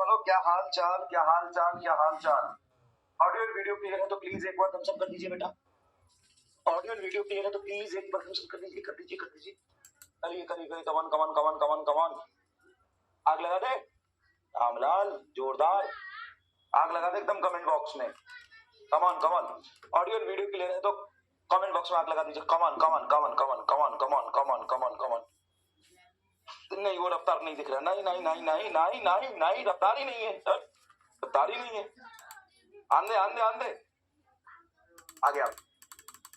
Hello, क्या हाल चाल, क्या हाल चाल, क्या हाल चाल। ऑडियो और वीडियो क्लियर है तो प्लीज एक बार थम्स अप कर दीजिए बेटा। ऑडियो और वीडियो क्लियर है तो प्लीज एक बार थम्स अप कर दीजिए, कर दीजिए, कर दीजिए। करिए करिए करिए, कमान कमान कमान कमान कमान। आग लगा दे रामलाल, जोरदार आग लगा दे एकदम कमेंट बॉक्स में। कमान कमान। ऑडियो और वीडियो क्लियर है तो कमेंट बॉक्स में आग लगा दीजिए। कमान कमान कमान कमान कमान कमान कमान कमान कमान। नहीं, वो रफ्तार नहीं दिख रहा। नहीं नहीं नहीं नहीं नहीं नहीं नहीं, रफ्तार ही नहीं है सर, रफ्तार ही नहीं है। आंधे आंधे आंधे आ गया।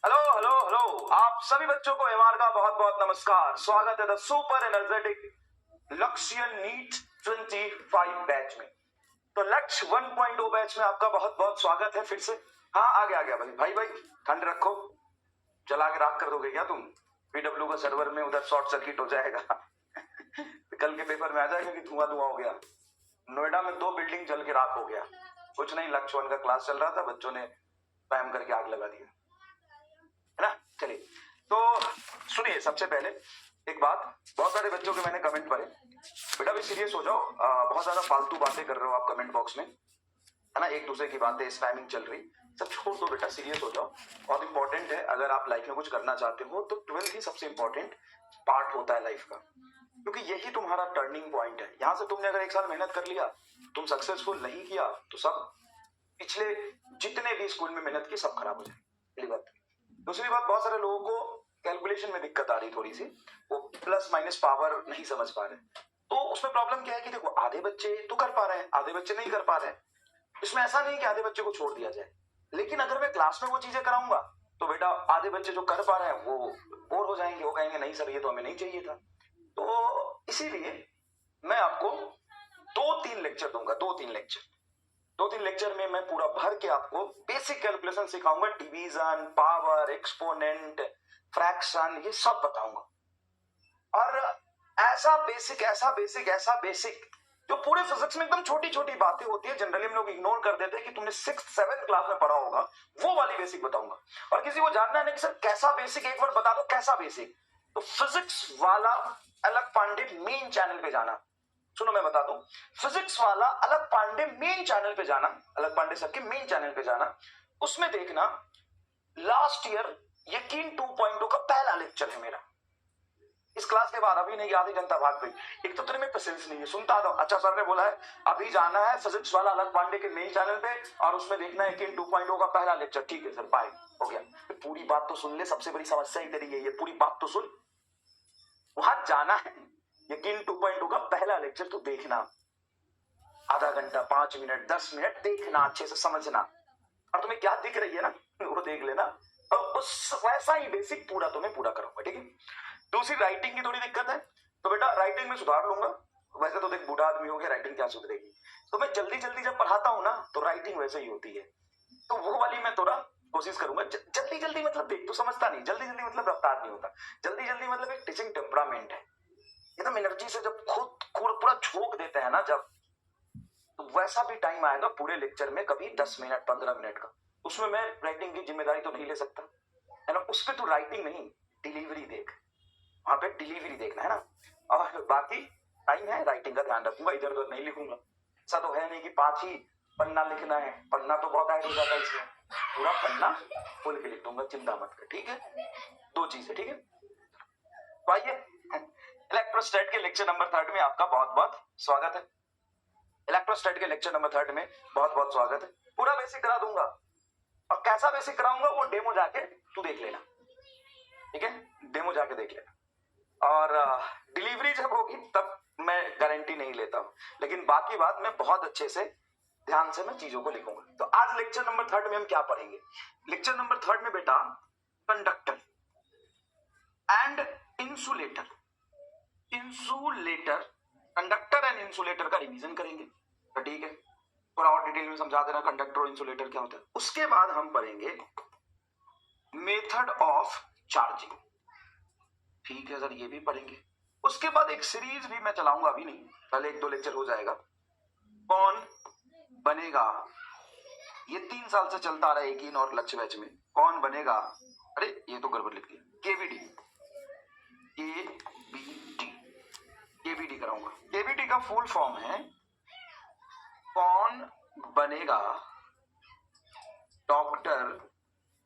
हेलो हेलो हेलो, आप सभी बच्चों को एमआर का बहुत बहुत नमस्कार। स्वागत है द सुपर एनर्जेटिक लक्ष्य नीट 25 बैच में। तो लक्ष्य 1.0 बैच में आपका बहुत बहुत स्वागत है फिर से। हाँ, आ गया भाई भाई भाई, ठंड रखो। जला के राख कर दोगे क्या तुम? पीडब्ल्यू का सर्वर में उधर शॉर्ट सर्किट हो जाएगा। कल के पेपर में आ जाएगा कि धुआं धुआं हो गया। नोएडा में 2 बिल्डिंग जल के राख हो गया। कुछ नहीं, लक्ष्य 1 का क्लास चल रहा था, बच्चों ने स्पैम करके आग लगा दिया, है ना। चलिए, तो सुनिए, सबसे पहले एक बात, बहुत सारे बच्चों के मैंने कमेंट पढ़े। बेटा भी सीरियस हो जाओ, बहुत ज्यादा फालतू बातें कर रहे हो आप कमेंट बॉक्स में, है ना। एक दूसरे की बातें, स्पैमिंग चल रही, सब छोड़ दो बेटा, सीरियस हो जाओ। बहुत इंपॉर्टेंट है, अगर आप लाइफ में कुछ करना चाहते हो तो 12th ही सबसे इंपॉर्टेंट पार्ट होता है लाइफ का, क्योंकि यही तुम्हारा टर्निंग पॉइंट है। यहां से तुमने अगर 1 साल मेहनत कर लिया, तुम सक्सेसफुल नहीं किया तो सब पिछले जितने भी स्कूल में मेहनत की सब खराब हो जाए। पहली बात। दूसरी बात, बहुत सारे लोगों को कैलकुलेशन में दिक्कत आ रही, थोड़ी सी वो प्लस माइनस पावर नहीं समझ पा रहे। तो उसमें प्रॉब्लम क्या है कि देखो, आधे बच्चे तो कर पा रहे हैं, आधे बच्चे नहीं कर पा रहे हैं। इसमें ऐसा नहीं कि आधे बच्चे को छोड़ दिया जाए, लेकिन अगर मैं क्लास में वो चीजें कराऊंगा तो बेटा आधे बच्चे जो कर पा रहे हैं वो बोर हो जाएंगे, वो कहेंगे नहीं सर, ये तो हमें नहीं चाहिए था। तो इसीलिए मैं आपको 2-3 लेक्चर दूंगा, 2-3 लेक्चर में मैं पूरा भर के आपको बेसिक कैलकुलेशन सिखाऊंगा। डिवीजन, पावर, एक्सपोनेंट, फ्रैक्शन, ये सब बताऊंगा। और ऐसा बेसिक जो पूरे फिजिक्स में एकदम छोटी छोटी बातें होती है, जनरली हम लोग इग्नोर कर देते हैं कि तुमने 6th-7th क्लास में पढ़ा होगा, वो वाली बेसिक बताऊंगा। और किसी को जानना है ना कि सर कैसा बेसिक, एक बार बता दो कैसा बेसिक, तो फिजिक्स वाला अलग पांडे मेन चैनल पे जाना। सुनो मैं बता दूं, फिजिक्स वाला अलग पांडे मेन चैनल पे जाना, अलग पांडे सर के मेन चैनल पे जाना। उसमें देखना लास्ट ईयर यकीन 2.0 का पहला लेक्चर है मेरा। इस क्लास के बाद अभी नहीं, आधी जनता भाग गई। एक तो तेरे में पेशेंस नहीं है, सुनता दो। अच्छा सर ने बोला है अभी जाना है फिजिक्स वाला अलग पांडे के मेन चैनल पे और उसमें देखना है यकीन 2.0 का पहला लेक्चर। ठीक है सर, बाय, हो गया। पूरी बात तो सुन ले, सबसे बड़ी समस्या ही तेरी ये पूरी बात तो सुन। वहां जाना है, यकीन 2.0 का पहला लेक्चर तो देखना, आधा घंटा, 5 मिनट, 10 मिनट देखना, अच्छे से समझना, और तुम्हें क्या दिख रही है ना वो देख लेना। और उस वैसा ही बेसिक पूरा तुम्हें पूरा करूंगा, ठीक है। दूसरी, राइटिंग की थोड़ी दिक्कत है, तो बेटा राइटिंग में सुधार लूंगा। वैसे तो देख, बूढ़ा आदमी हो गया, राइटिंग क्या सुधरेगी। तो मैं जल्दी जल्दी जब पढ़ाता हूं ना तो राइटिंग वैसे ही होती है, तो वो वाली मैं थोड़ा कोशिश करूंगा। जल्दी जल्दी मतलब देख, तू समझता नहीं, जल्दी जल्दी मतलब रफ्तार नहीं होता। जल्दी जल्दी मतलब एक टीचिंग टेम्परामेंट है, एकदम एनर्जी से जब खुद पूरा झोंक देते हैं ना, जब, तो वैसा भी टाइम आएगा पूरे लेक्चर में, कभी 10 मिनट 15 मिनट का। उसमें मैं राइटिंग की जिम्मेदारी तो नहीं ले सकता, है ना। उस पर तू राइटिंग नहीं, डिलीवरी देख, वहां पे डिलीवरी देखना, है ना। और बाकी टाइम है, राइटिंग का ध्यान रखूंगा, इधर उधर नहीं लिखूंगा। ऐसा तो है नहीं कि 5 ही पन्ना लिखना है, पन्ना तो बहुत ऐड हो जाता है इसमें, पूरा पन्ना खोल के लिख दूंगा, चिंता मत कर, ठीक है। 2 चीजें, ठीक है। तो आइए, इलेक्ट्रोस्टैट के लेक्चर नंबर 3 में आपका बहुत बहुत स्वागत है। इलेक्ट्रोस्टैट के लेक्चर नंबर 3 में बहुत बहुत स्वागत है। पूरा बेसिक करा दूंगा, और कैसा बेसिक कराऊंगा वो डेमो जाके तू देख लेना, ठीक है, डेमो जाके देख लेना। और डिलीवरी जब होगी तब मैं गारंटी नहीं लेता हूं, लेकिन बाकी बात मैं बहुत अच्छे से ध्यान से मैं चीजों को लिखूंगा। तो आज लेक्चर नंबर 3 में हम क्या पढ़ेंगे? लेक्चर नंबर 3 में बेटा conductor and insulator, conductor and insulator का रिवीजन करेंगे, तो ठीक है। थोड़ा और डिटेल में समझा देना कंडक्टर और इंसुलेटर क्या होता है। उसके बाद हम पढ़ेंगे मेथड ऑफ चार्जिंग, ठीक है सर, ये भी पढ़ेंगे। उसके बाद एक सीरीज भी मैं चलाऊंगा, अभी नहीं, पहले 1-2 लेक्चर हो जाएगा। कौन बनेगा, ये 3 साल से चलता रहा एक ही और लक्ष्य बैच में, कौन बनेगा, अरे ये तो गड़बड़ लिख दिया, केवीडी कराऊंगा। केवीडी का फुल फॉर्म है कौन बनेगा डॉक्टर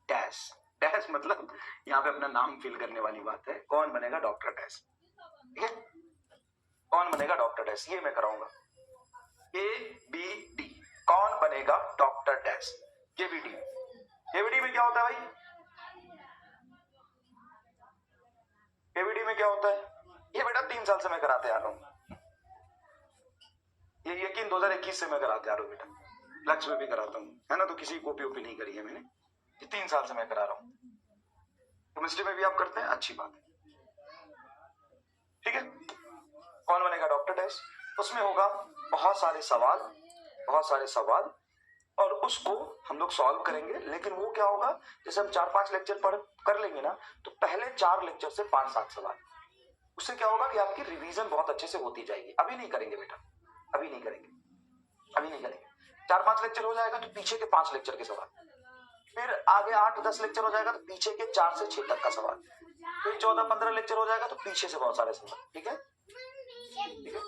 डैश। डैश मतलब यहाँ पे अपना नाम फिल करने वाली बात है। कौन बनेगा डॉक्टर डैश, ठीक है, कौन बनेगा डॉक्टर डैश, ये मैं कराऊंगा। केबीडी, कौन बनेगा डॉक्टर डैश, केबीडी। केबीडी में क्या होता है भाई, केबीडी में क्या होता है, ये बेटा 3 साल से मैं कराते आ रहा हूँ, ये यकीन 2021 से मैं कराते आ रहा हूँ बेटा, लक्ष्य में भी कराता हूँ, है ना, तो किसी कॉपी ओपी नहीं करी है मैंने, ये 3 साल से मैं करा रहा हूँ। केमिस्ट्री में भी आप करते हैं, अच्छी बात है, ठीक है। कौन बनेगा डॉक्टर डैश, उसमें होगा बहुत सारे सवाल, बहुत सारे सवाल, और उसको हम लोग सॉल्व करेंगे। लेकिन वो क्या होगा, जैसे हम 4-5 लेक्चर पढ़ कर लेंगे ना, तो पहले 4 लेक्चर से 5-7 सवाल, उससे क्या होगा कि आपकी रिवीजन बहुत अच्छे से होती जाएगी। अभी नहीं करेंगे बेटा, अभी नहीं करेंगे, अभी नहीं करेंगे। 4-5 लेक्चर हो जाएगा तो पीछे के 5 लेक्चर के सवाल, फिर आगे 8-10 लेक्चर हो जाएगा तो पीछे के 4 से 6 तक का सवाल, फिर 14-15 लेक्चर हो जाएगा तो पीछे से बहुत सारे सवाल, ठीक है, ठीक है।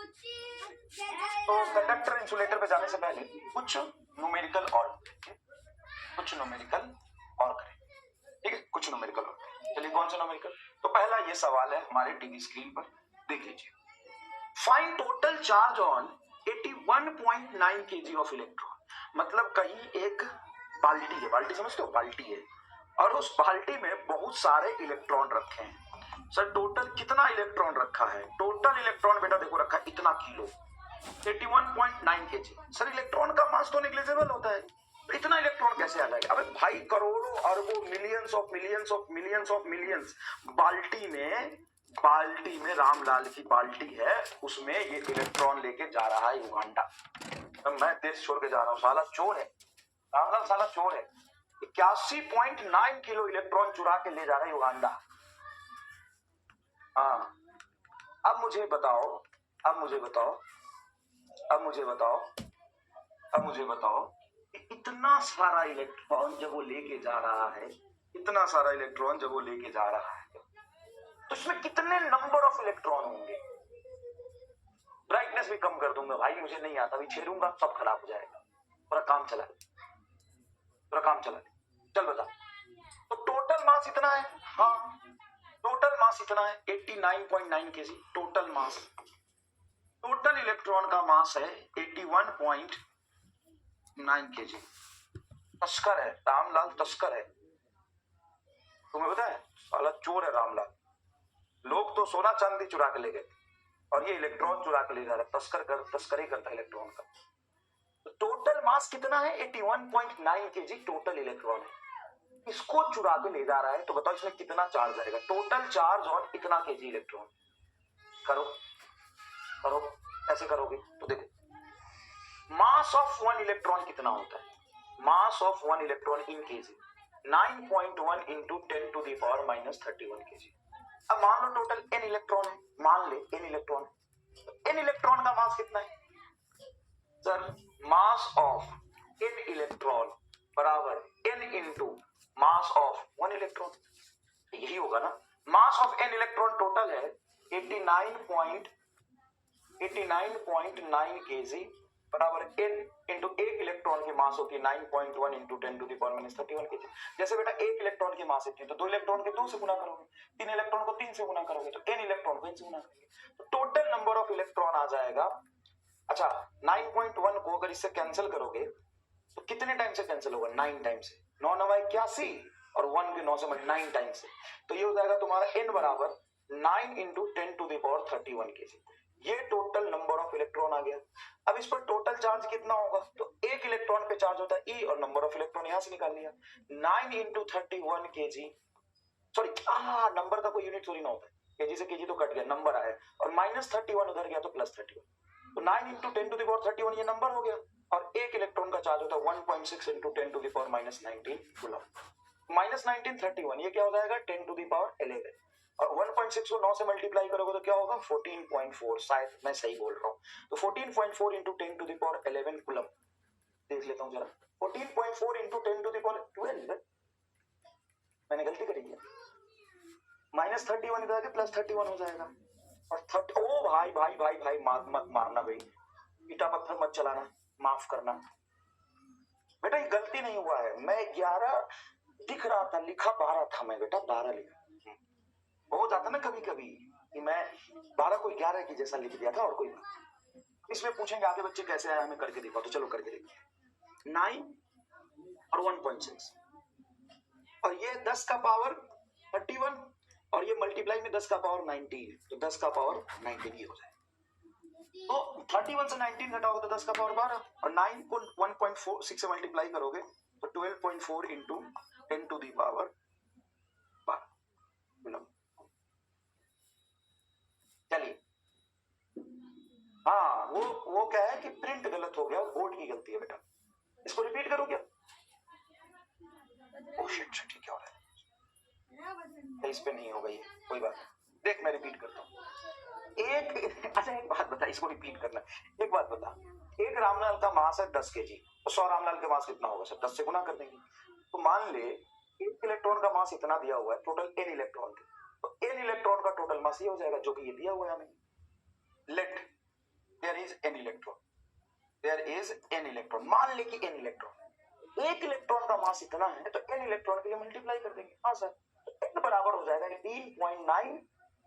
तो कंडक्टर इंसुलेटर पे जाने से पहले कुछ न्यूमेरिकल और कुछ न्यूमेरिकल और करें, ठीक है, कुछ न्यूमेरिकल और। चलिए कौन सा न्यूमेरिकल, तो पहला ये सवाल है हमारे टीवी स्क्रीन पर, देख लीजिए। Find total charge on 81.9 kg of electron. मतलब कहीं एक बाल्टी है, बाल्टी समझते हो, बाल्टी है, और उस बाल्टी में बहुत सारे इलेक्ट्रॉन रखे हैं। सर टोटल कितना इलेक्ट्रॉन रखा है, टोटल इलेक्ट्रॉन बेटा देखो रखा है इतना किलो, 81.9 kg। सर इलेक्ट्रॉन का मास तो नेग्लिजिबल होता है, तो इतना इलेक्ट्रॉन कैसे आ जाएगा। अबे भाई करोड़ों अरबों millions of millions of millions of millions बाल्टी में रामलाल की बाल्टी है, उसमें ये इलेक्ट्रॉन लेके जा रहा है युगांडा। तो मैं देश छोड़ के जा रहा हूँ, साला चोर है, रामलाल साला चोर है। 81.9 किलो इलेक्ट्रॉन चुरा के ले जा रहा है युगांडा। हाँ, अब मुझे बताओ, अब मुझे बताओ, अब मुझे बताओ, अब मुझे बताओ, इतना सारा इलेक्ट्रॉन जब वो लेके जा रहा है, इतना सारा इलेक्ट्रॉन जब वो लेके जा रहा है, तो इसमें कितने नंबर ऑफ इलेक्ट्रॉन होंगे। ब्राइटनेस भी कम कर दूंगा भाई, मुझे नहीं आता, अभी छेड़ूंगा सब खराब हो जाएगा, पूरा काम चला, पूरा काम चला। चल बता, तो टोटल मास इतना है, हाँ टोटल मास इतना है 89.9 kg total mass. Total electron का मास है 81.9 kg। तस्कर है रामलाल, तस्कर है, तुम्हें पता है, साला चोर है रामलाल। लोग तो सोना चांदी चुरा के ले गए और ये इलेक्ट्रॉन चुरा के ले जा रहा है, तस्करी करता है इलेक्ट्रॉन का। तो टोटल मास कितना है 81.9 kg टोटल इलेक्ट्रॉन है, इसको चुरा के ले जा रहा है। तो बताओ इसमें कितना चार्ज आएगा, टोटल चार्ज और इतना केजी इलेक्ट्रॉन। करो करो, ऐसे करोगे तो देखो मास ऑफ 1 इलेक्ट्रॉन कितना होता है, mass of 1 electron in kg 9.1 into 10 to the power minus 31 kg। अब मान लो टोटल n इलेक्ट्रॉन है, मान ले n इलेक्ट्रॉन, n इलेक्ट्रॉन का मास कितना है sir, mass of n electron बराबर n into mass of 1 electron, यही होगा ना। Mass of n electron total है 89.9 kg बराबर n इंटू एक इलेक्ट्रॉन की मास होती है 9.1 into 10 to the power minus 31 kg। जैसे बेटा एक इलेक्ट्रॉन की मास होती है तो 2 इलेक्ट्रॉन के 2 से गुना करोगे, 3 इलेक्ट्रॉन को 3 से गुना करोगे, तो n इलेक्ट्रॉन को n से गुना करोगे, तो टोटल नंबर ऑफ इलेक्ट्रॉन आ जाएगा। अच्छा 9.1 को अगर इससे कैंसिल करोगे तो कितने टाइम से कैंसिल होगा, 9 टाइम से, 9 9 81 और 1 के 9 से 9 टाइम से, तो ये हो जाएगा तुम्हारा n बराबर 9 into 10 to the power 31 kg। ये टोटल नंबर ऑफ इलेक्ट्रॉन आ गया। अब इस पर टोटल चार्ज कितना होगा, तो एक इलेक्ट्रॉन पे चार्ज होता है E और नंबर ऑफ इलेक्ट्रॉन यहां से निकाल लिया 9 इंटू 31 kg, सॉरी नंबर का कोई यूनिट थोड़ी ना होता है, केजी से केजी तो कट गया, नंबर आया और माइनस 31 उधर गया तो प्लस 31, तो 9 इंटू 10 टू द पावर 31 ये नंबर हो गया। और एक इलेक्ट्रॉन का चार्ज होता है 1.6 into 10 to the power minus 19 coulomb. Minus 19 31 ये क्या हो जाएगा 10 टू द पावर 11, और 1.6 को 9 से मल्टीप्लाई करोगे तो क्या होगा 14.4, शायद मैं सही बोल रहा हूँ, तो 14.4 into 10 to the power 11 coulomb. देख लेता हूँ जरा, 14.4 इंटू 10 टू द पावर 12, मैंने गलती करी है, माइनस 31 इधर आके प्लस 31 हो जाएगा, और 30 ओ भाई भाई भाई भाई मत मारना भाई, ईटा पत्थर मत चलाना, माफ करना बेटा, ये गलती नहीं हुआ है, मैं 11 दिख रहा था, लिखा 12 था, मैं बेटा 12 लिखा। हो जाता ना कभी कभी कि मैं 12 को 11 की जैसा लिख दिया था और कोई बात। इसमें पूछेंगे आगे बच्चे कैसे आया, हमें करके दिखाओ, तो चलो करके देखिए। 9 और 1.6 और ये 10 का पावर 31 और ये मल्टीप्लाई में 10 का पावर 19, तो 10 का पावर 19 ये हो जाए। तो 31 से 19 घटाओगे तो 10 का पावर 12 और 9 को 1.46 से मल्टीप्लाई करोगे तो 12.4 इंटू 10 टू दी पावर 12। चलिए, हाँ वो क्या है कि प्रिंट गलत हो गया, बोर्ड की गलती है बेटा, इसको रिपीट करो क्या? ओह शिट शिट, क्या हो रहा है? इस पे नहीं हो गई, कोई बात, देख मैं रिपीट करता हूँ। अच्छा एक बात बता, इसको रिपीट करना, एक बात बता, एक रामलाल का मास है 10 kg, तो 100 रामलाल के मास कितना होगा सर? 10 से गुना कर देंगे। तो मान ले एक इलेक्ट्रॉन का मास इतना दिया हुआ है, टोटल n इलेक्ट्रॉन के, तो n इलेक्ट्रॉन का टोटल मास ये हो जाएगा जो कि ये दिया हुआ है हमें। Let there is n electron, there is n electron, मान ले कि n इलेक्ट्रॉन, एक इलेक्ट्रॉन का मास इतना है तो n इलेक्ट्रॉन के लिए मल्टीप्लाई कर देंगे। हाँ सर, तो n बराबर हो जाएगा 3.9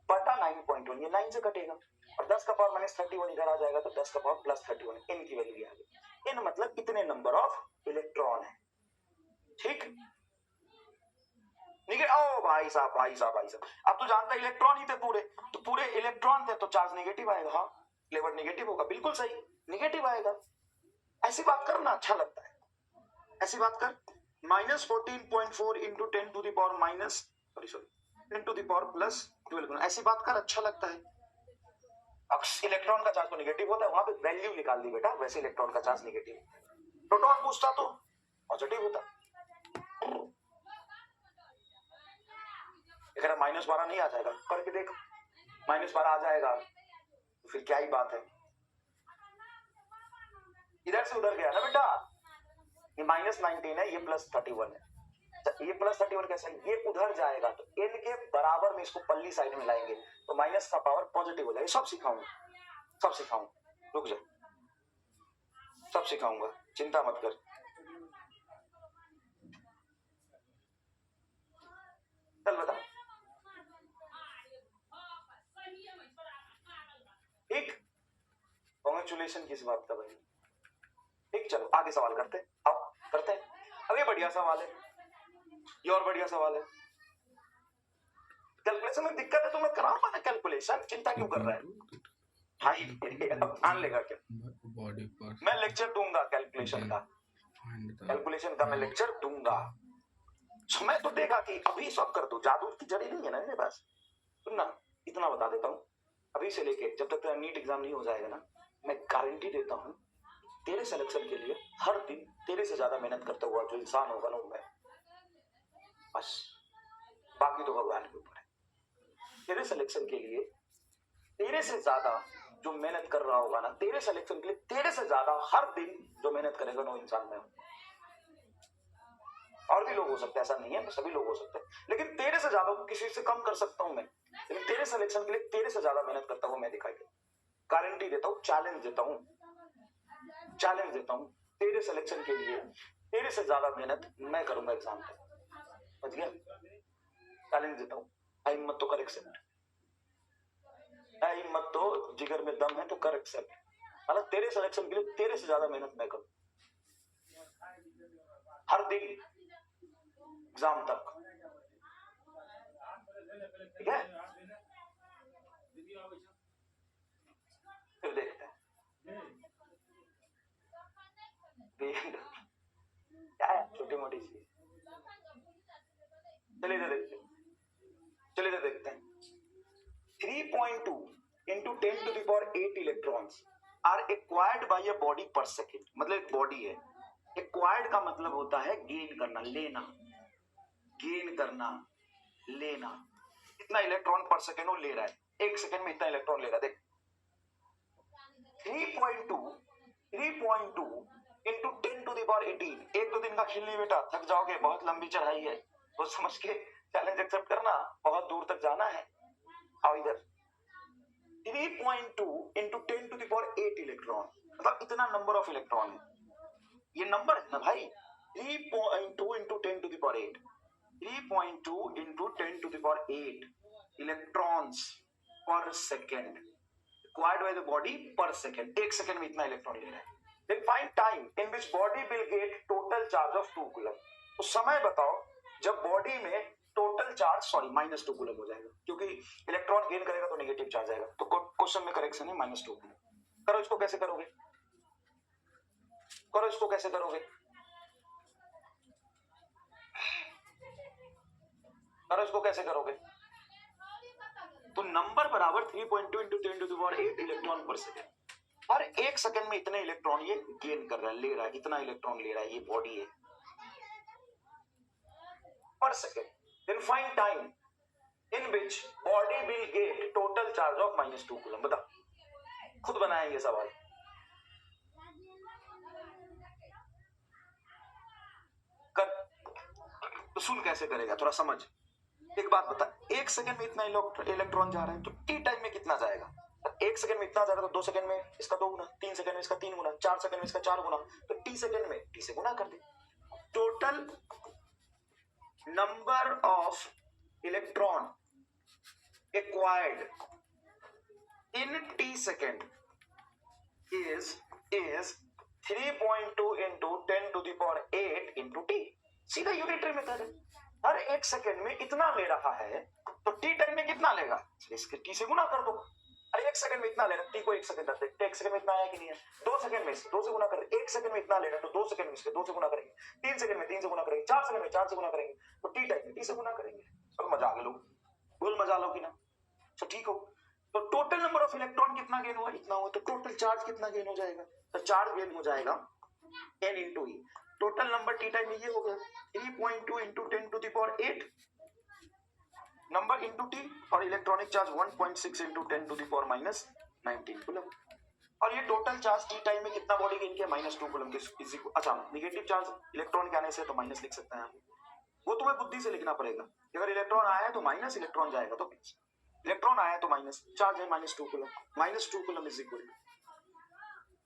बटा 9.1, ये 9 से कटेगा और 10 का पावर -31 इधर आ जाएगा तो 10 का पावर +31, n की वैल्यू आ गई। n मतलब कितने नंबर ऑफ इलेक्ट्रॉन है, ठीक? ओ भाई साहब भाई साहब भाई साहब, अब तो जानता है इलेक्ट्रॉन ही थे पूरे, तो पूरे इलेक्ट्रॉन थे तो चार्ज नेगेटिव आएगा। हाँ, लेवल नेगेटिव होगा, बिल्कुल सही, नेगेटिव आएगा। ऐसी बात करना अच्छा लगता है, ऐसी बात कर। -14.4 into 10 to the power minus 10 to the power +12, ऐसी बात कर, अच्छा लगता है। अब इलेक्ट्रॉन का चार्ज तो नेगेटिव होता है, वहां पे वैल्यू निकाल दी बेटा, वैसे इलेक्ट्रॉन का चार्ज नेगेटिव। प्रोटॉन पूछता तो पॉजिटिव होता। अगर -12 नहीं आ जाएगा, करके देख, -12 आ जाएगा तो फिर क्या ही बात है, इधर से उधर गया ना बेटा, ये -19 है, ये +31 है, ये +31 कैसे, ये उधर जाएगा तो n के बराबर में इसको पल्ली साइड में लाएंगे तो माइनस का पावर पॉजिटिव हो जाएगा। सब सिखाऊंगा, सब सिखाऊंगा, रुक जा, सब सिखाऊंगा, चिंता मत कर। चल बता, ठीक, कांग्रेचुलेशन किस बात का भाई, ठीक, चलो आगे सवाल करते, आओ करते हैं। अब ये बढ़िया सवाल है, ये और बढ़िया सवाल है। कैलकुलेशन में दिक्कत है तो मैं कराऊंगा ना कैलकुलेशन, चिंता क्यों कर रहा है भाई? अब ध्यान लेगा क्या, मैं लेक्चर दूंगा कैलकुलेशन का, कैलकुलेशन का मैं लेक्चर दूंगा। समय तो देगा कि अभी सब कर दो, जादू की जड़ी नहीं है ना मेरे पास। सुनना, इतना बता देता हूँ, अभी से लेके जब तक तेरा नीट एग्जाम नहीं हो जाएगा ना, मैं गारंटी देता हूँ तेरे सिलेक्शन के लिए हर दिन तेरे से ज्यादा मेहनत करता हुआ जो इंसान होगा ना मैं, बस, बाकी तो भगवान के ऊपर है। तेरे सिलेक्शन के लिए तेरे से ज्यादा जो मेहनत कर रहा होगा ना, तेरे सिलेक्शन के लिए तेरे से ज्यादा हर दिन जो मेहनत करेगा ना, वो इंसान मैं हूं। और भी लोग हो सकते हैं, ऐसा नहीं है, सभी लोग हो सकते हैं, लेकिन तेरे से ज्यादा किसी से कम कर सकता हूं मैं, लेकिन तेरे सिलेक्शन के लिए तेरे से ज्यादा मेहनत करता हुआ मैं दिखाई दे, गारंटी देता हूं, चैलेंज देता हूं, चैलेंज देता हूं, तेरे सिलेक्शन के लिए तेरे से ज्यादा मेहनत मैं करूंगा एग्जाम पे, समझ गया? चैलेंज देता हूं, हिम्मत तो कर एक्सेप्ट, हिम्मत तो जिगर में दम है तो कर एक्सेप्ट, मतलब तेरे सिलेक्शन के लिए तेरे से ज्यादा मेहनत मैं करूं हर दिन एग्जाम तक, ठीक है? फिर देखते हैं क्या है, छोटी मोटी चीज, चलिए देखते हैं, चलिए देखते हैं। 3.2 into 10 to the power 8 electrons are acquired by a body per second, मतलब एक बॉडी है, एक्वायर्ड का मतलब होता है गेन करना, लेना, गेन करना, लेना, इतना इलेक्ट्रॉन पर सेकेंड वो ले रहा है, एक सेकेंड में इतना इलेक्ट्रॉन ले रहा है, देख 3.2 इंटू 10 टू द पावर 18, एक दो दिन का खेल नहीं बेटा, थक जाओगे, बहुत लंबी चढ़ाई है, तो समझ के चैलेंज एक्सेप्ट करना, बहुत दूर तक जाना है। आओ इधर, 3.2 into 10 to the power 8 electron, मतलब इतना नंबर ऑफ इलेक्ट्रॉन है, ये नंबर है ना भाई, 3.2 into 10 to the power 8, 3.2 into 10 to the power 8 electrons per second required by the body per second. एक सेकंड में इतना इलेक्ट्रॉन ले रहा है. Then find time in which body will get total charge of 2 coulomb. तो समय बताओ जब बॉडी में टोटल चार्ज -2 कूलम हो जाएगा, क्योंकि इलेक्ट्रॉन गेन करेगा तो नेगेटिव चार्ज आएगा. तो क्वेश्चन में करेक्शन है -2 कूलम. करो इसको, कैसे करोगे? करो इसको, कैसे करोगे? करो इसको, कैसे करोगे? तो नंबर बराबर 3.2 into 10 to the power 8 electron पर सेकेंड. हर एक सेकंड में इतने इलेक्ट्रॉन ये गेन कर रहा है, ले रहा है, इतना इलेक्ट्रॉन ले रहा है, ये बॉडी है per second. Then find time in which body will get total charge of -2 coulomb. बता, खुद बनाया ये सवाल. कर तो सुन कैसे करेगा, थोड़ा समझ. एक बात बता, एक सेकंड में इतना इलेक्ट्रॉन जा रहा है तो टी टाइम में कितना जाएगा? एक सेकंड में इतना जा रहा है तो 2 सेकंड में इसका 2 गुना, 3 सेकंड में इसका 3 गुना, 4 सेकंड में इसका 4 गुना. तो टी सेकंड में टी से गुना कर दे. Total number of electron acquired in T second is 3.2 into 10 to the power 8 into t. सीधा यूनिटरी मेथड है. हर एक सेकंड में इतना ले रहा है तो टी टाइम में कितना लेगा, इसके टी से गुना कर दो. अरे एक सेकंड में इतना ले रहा है, टी को एक सेकंड रखते हैं, एक सेकंड में इतना आया कि नहीं है, 2 सेकंड में 2 से गुना कर. एक सेकंड में इतना ले रहा है तो 2 सेकंड में इसके 2 से गुना करेंगे, 3 सेकंड में 3 से गुना करेंगे, 4 सेकंड में 4 से गुना करेंगे, तो टी टाइम में टी से गुना करेंगे. चलो मजा आ गया लोग, बोल मजा लो कि ना. तो ठीक हो. तो टोटल नंबर ऑफ इलेक्ट्रॉन कितना गेन हुआ, इतना हुआ. तो टोटल चार्ज कितना गेन हो जाएगा? तो चार्ज गेन हो जाएगा n into e. Total number T time में ये हो गया 3.2 into 10 to the power 8 number into T, और electronic charge 1.6 into 10 to the power -19 coulomb. और ये टोटल चार्ज टी टाइम में कितना बॉडी गेन किया, -2 कूलम के. अच्छा, नेगेटिव चार्ज इलेक्ट्रॉन के आने से तो माइनस लिख सकते हैं, वो तुम्हें बुद्धि से लिखना पड़ेगा. अगर इलेक्ट्रॉन आया है तो माइनस, इलेक्ट्रॉन जाएगा तो प्लस. इलेक्ट्रॉन आया तो माइनस, चार्ज है -2 coulomb. -2 coulomb is equal to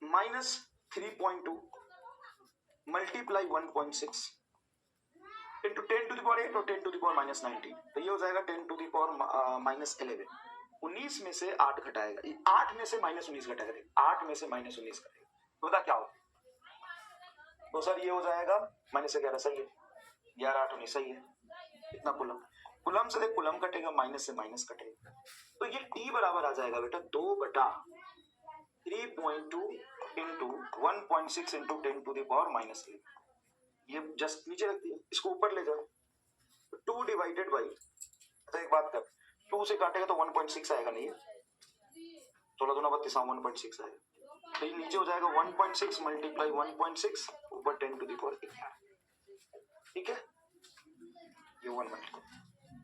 -3.2 multiply 1.6 into 10 to the power 8 और 10 to the power -19. तो ये हो जाएगा 10 to the power -11. 19 में से 8 घटाएगा, 8 में से -19 घटाएगा, 8 में से -19 करेगा तो बता क्या होगा. तो सर ये हो जाएगा -11. सही है, 11 8 19 सही है. इतना कूलम, कूलम से देख कूलम कटेगा, माइनस से माइनस कटेगा. तो ये टी बराबर आ जाएगा बेटा 2/3.2 into 1.6 into 10 to the power -11. ये जस्ट नीचे रख दिया, इसको ऊपर ले जाओ. 2 डिवाइडेड बाई, तो एक बात कर, 2 से काटेगा तो 1.6 आएगा नहीं है, 16 दूना 32 1.6 आएगा. तो ये नीचे हो जाएगा 1.6 मल्टीप्लाई 1.6 ऊपर 10 to the power 11. ठीक है, ये 1 मल्टीप्लाई,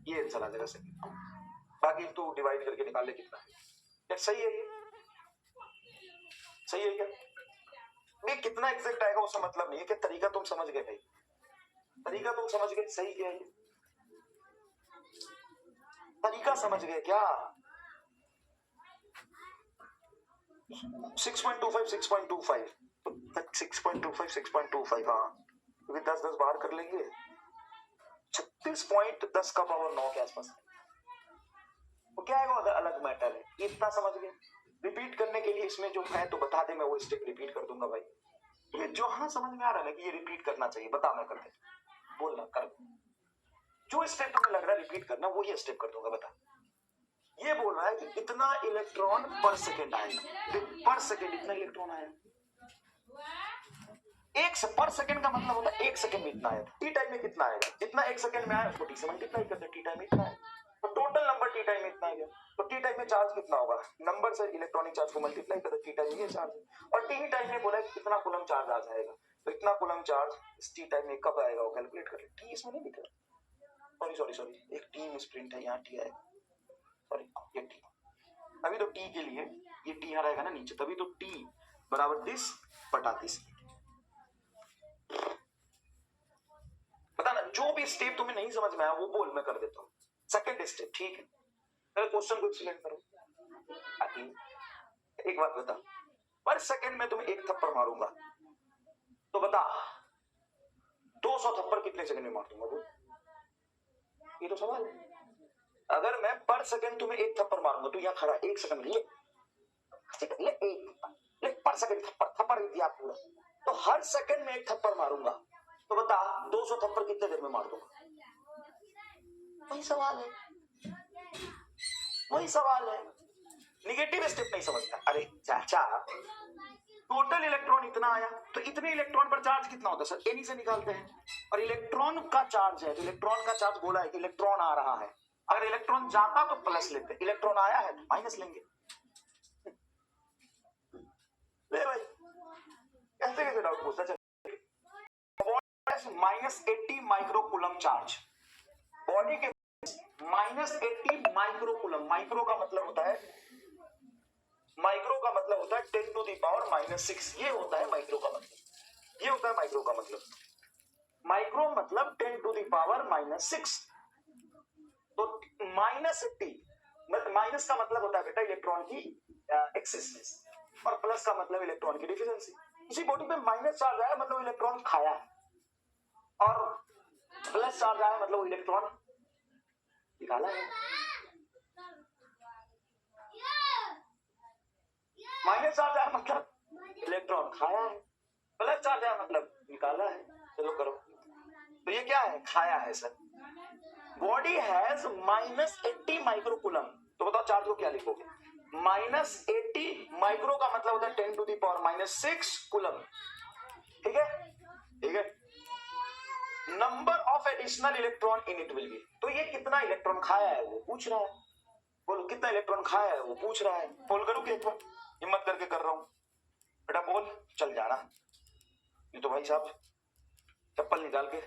ये आंसर आ जाएगा सही. बाकी तो डिवाइड करके निकाल ले कितना है. क्या सही है? ये सही है क्या? नहीं, कितना एग्जैक्ट आएगा उससे मतलब नहीं है, कि तरीका तुम समझ गए भाई, तरीका तुम समझ गए. सही क्या है? तरीका समझ गए क्या? 6.25 6.25 6.25 6.25 हाँ, क्योंकि 10 बाहर कर लेंगे, 36.10 का पावर 9 के आसपास. तो क्या है वो अलग मैटर है. इतना समझ गए. रिपीट करने के लिए इसमें जो है तो बता दे, मैं वो स्टेप रिपीट कर दूंगा भाई. ये जो हाँ समझ में आ रहा है कि ये रिपीट करना चाहिए, बता मैं कर दे, बोलना कर. जो स्टेप तुम्हें लग रहा है रिपीट करना, वो ये स्टेप कर दूंगा. बता. ये बोल रहा है कि इतना इलेक्ट्रॉन पर सेकेंड आएगा, पर सेकेंड इतना इलेक्ट्रॉन आएगा. एक से पर सेकेंड का मतलब होता है एक सेकेंड में इतना आएगा. टी टाइम में कितना आएगा, जितना एक सेकेंड में आया उसको टी से मल्टीप्लाई करते हैं, टी टाइम में इतना है. तो टोटल नंबर टी टाइम में इतना आएगा. तो टी टाइम में चार्ज कितना होगा, नंबर से इलेक्ट्रॉनिक चार्ज को मल्टीप्लाई करते टी टाइम में ये चार्ज. और टी टाइम में बोला कि कितना कूलम चार्ज आ जाएगा, तो इतना कूलम चार्ज इस टी टाइम में कब आएगा वो कैलकुलेट कर ले. टी इसमें नहीं लिखा, सॉरी एक टी मिस प्रिंट है, यहाँ टी आएगा, सॉरी ये टी. अभी तो टी के लिए ये टी यहाँ रहेगा ना नीचे, तभी तो टी बराबर दिस बटा दिस. पता ना, जो भी स्टेप तुम्हें नहीं समझ में आया वो बोल, मैं कर देता हूँ. सेकंड स्टेप ठीक है, क्वेश्चन को एक्सप्लेन करो. एक बात बता, पर सेकंड में तुम्हें एक थप्पड़ मारूंगा, तो बता 200 थप्पड़ कितने सेकंड में मार दूंगा बोल? ये तो सवाल है। अगर मैं पर सेकंड तुम्हें एक थप्पड़ मारूंगा, तो यहाँ खड़ा 1 सेकंड ले एक पर सेकंड थप्पड़ दिया पूरा, तो हर सेकंड में एक थप्पड़ मारूंगा, तो बता 200 थप्पड़ कितने देर में मार दूंगा? वही सवाल है। निगेटिव स्टेप नहीं समझता। अरे चाचा, टोटल इलेक्ट्रॉन इतना आया, तो इतने इलेक्ट्रॉन पर चार्ज कितना होता है सर? एनी से निकालते हैं। और इलेक्ट्रॉन का चार्ज है, तो इलेक्ट्रॉन का चार्ज बोला है कि इलेक्ट्रॉन आ रहा है। अगर इलेक्ट्रॉन जाता तो प्लस लेते, इलेक्ट्रॉन आया है तो माइनस लेंगे। ले भाई, कैसे कैसे डाउट पूछता चल। -80 माइक्रोकूलम चार्ज, बॉडी के -80 माइक्रोकूलम। माइक्रो का मतलब होता है 10 टू द पावर -6। ये होता है माइक्रो का मतलब, ये होता है माइक्रो का मतलब। माइक्रो मतलब 10 टू द पावर -6। तो -80, माइनस का मतलब होता है बेटा इलेक्ट्रॉन की एक्सेसनेस, और प्लस का मतलब इलेक्ट्रॉन की डिफिशिएंसी। इसी बॉडी पे माइनस चार्ज आया मतलब इलेक्ट्रॉन खाया है, और प्लस चार्ज आया मतलब इलेक्ट्रॉन निकाला है। माइनस चार्ज आया मतलब इलेक्ट्रॉन खाया है, प्लस चार्ज आया मतलब निकाला है। चलो करो, तो ये क्या है? खाया है सर। बॉडी हैज -80 माइक्रोकूलम, तो बताओ चार्ज को क्या लिखोगे? -80 माइक्रो का मतलब होता है 10 टू द पावर -6 कूलम। ठीक है। Number of additional electron in it will be, तो ये कितना इलेक्ट्रॉन खाया है वो पूछ रहा है। बोलो कितना इलेक्ट्रॉन खाया है वो पूछ रहा है। बोल करो कि एक बार हिम्मत करके कर रहा हूं बेटा, बोल चल जाना। ये तो भाई साहब चप्पल निकाल के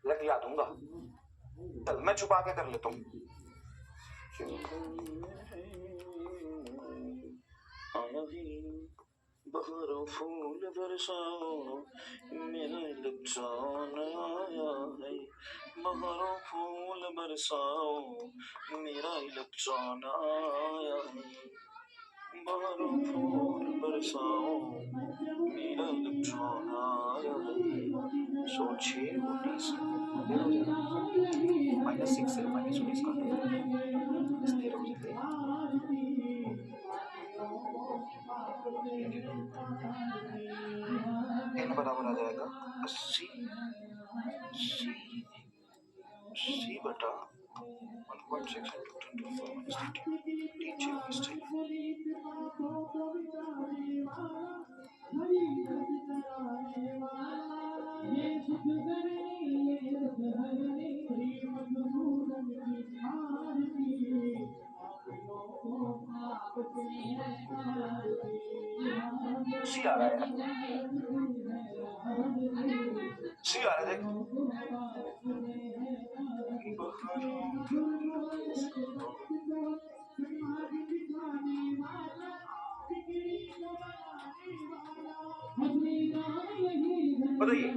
लगा दूंगा। चल मैं छुपा के कर लेता हूं। बहारों फूल बरसाओ मेरा इलेक्ट्रॉन आया है, बहारों फूल बरसाओ मेरा इलेक्ट्रॉन आया है, बहारों फूल बरसाओ मेरा इलेक्ट्रॉन आया है। सोचिए -19 से -19 का n बराबर आ जाएगा 80 c बटा 1.6 into 10 to the power -30 सी आ रहा है, सी आ रहा है देख। बताइए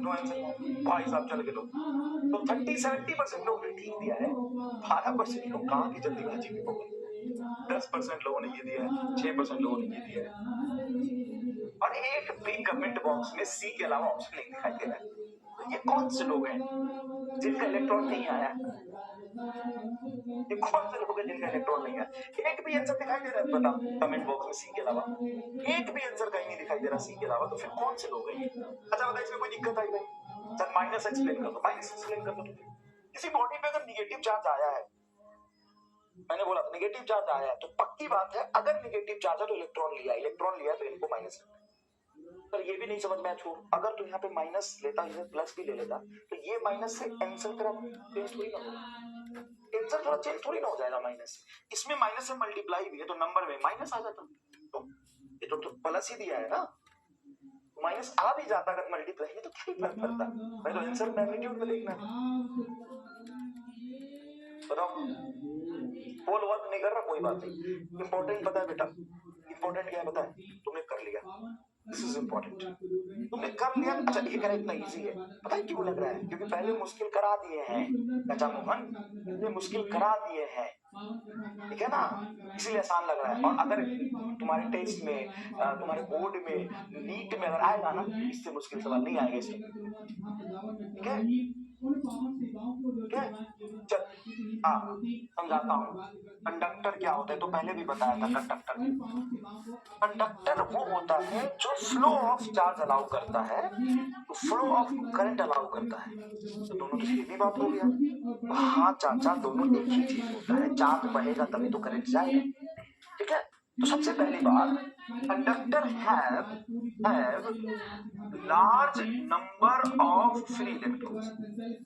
नो आंसर भाई साहब, चल के लो। तो 30-70% लोगों ने ठीक दिया है, 12% लोग कहाँ की जल्दीबाजी में पकड़े, 10% लोगों ने ये दिया है, 6% लोगों ने ये दिया है, और एक भी कमेंट बॉक्स में सी के अलावा ऑप्शन नहीं दिखाई दे रहा है। तो ये कौन से लोग हैं जिनका इलेक्ट्रॉन नहीं आया? ये कौन से लोग हैं जिनका इलेक्ट्रॉन नहीं आया? एक भी आंसर दिखाई दे रहा है बता कमेंट बॉक्स में सी के अलावा? एक भी आंसर कहीं नहीं दिखाई दे रहा सी के अलावा, तो फिर कौन से लोग हैं? अच्छा बता, इसमें कोई दिक्कत आई भाई? सर माइनस एक्सप्लेन कर दो, माइनस एक्सप्लेन कर दो। किसी बॉडी पे अगर निगेटिव चार्ज आया है, मैंने बोला निगेटिव चार्ज आया है, तो पक्की बात है अगर निगेटिव चार्ज है तो इलेक्ट्रॉन लिया तो इनको माइनस लगता है। पर ये भी नहीं समझ में छोड़, अगर तू यहाँ पे माइनस लेता है प्लस भी ले लेता, तो ये माइनस से आंसर तेरा चेंज थोड़ी ना होगा, आंसर थोड़ा चेंज थोड़ी ना हो जाएगा माइनस। इसमें माइनस से मल्टीप्लाई भी है तो नंबर में माइनस आ जाता, तो ये तो प्लस ही दिया है ना, माइनस आ भी जाता अगर मल्टीप्लाई में, तो क्या ही फर्क पड़ता? भाई तो आंसर मैग्नीट्यूड में देखना है। बताओ, पोल वर्क नहीं कर रहा कोई बात नहीं, इंपॉर्टेंट पता है बेटा, इंपॉर्टेंट क्या है पता है? तुमने कर लिया, दिस इज इंपॉर्टेंट, तुमने कर लिया तो ये करना इतना इजी है। पता है क्यों लग रहा है? क्योंकि पहले मुश्किल करा दिए हैं चाचा मोहन, इतने मुश्किल करा दिए हैं, ठीक है ना, इसीलिए आसान लग रहा है। और अगर तुम्हारे टेस्ट में तुम्हारे बोर्ड में नीट में अगर आएगा ना, इससे मुश्किल सवाल नहीं आएगा इसमें। ठीक है, ठीक है, चल हाँ समझाता हूँ। कंडक्टर क्या होता है तो पहले भी बताया था। कंडक्टर वो होता है जो फ्लो ऑफ चार्ज अलाउ करता है, फ्लो ऑफ करंट अलाउ करता है। तो दोनों तो सेम ही बात हो गया। हाँ चाचा, दोनों एक ही चीज होता है। चार्ज बढ़ेगा तभी तो करंट जाएगा। ठीक है, तो सबसे पहली बात, conductor have large number of free electrons.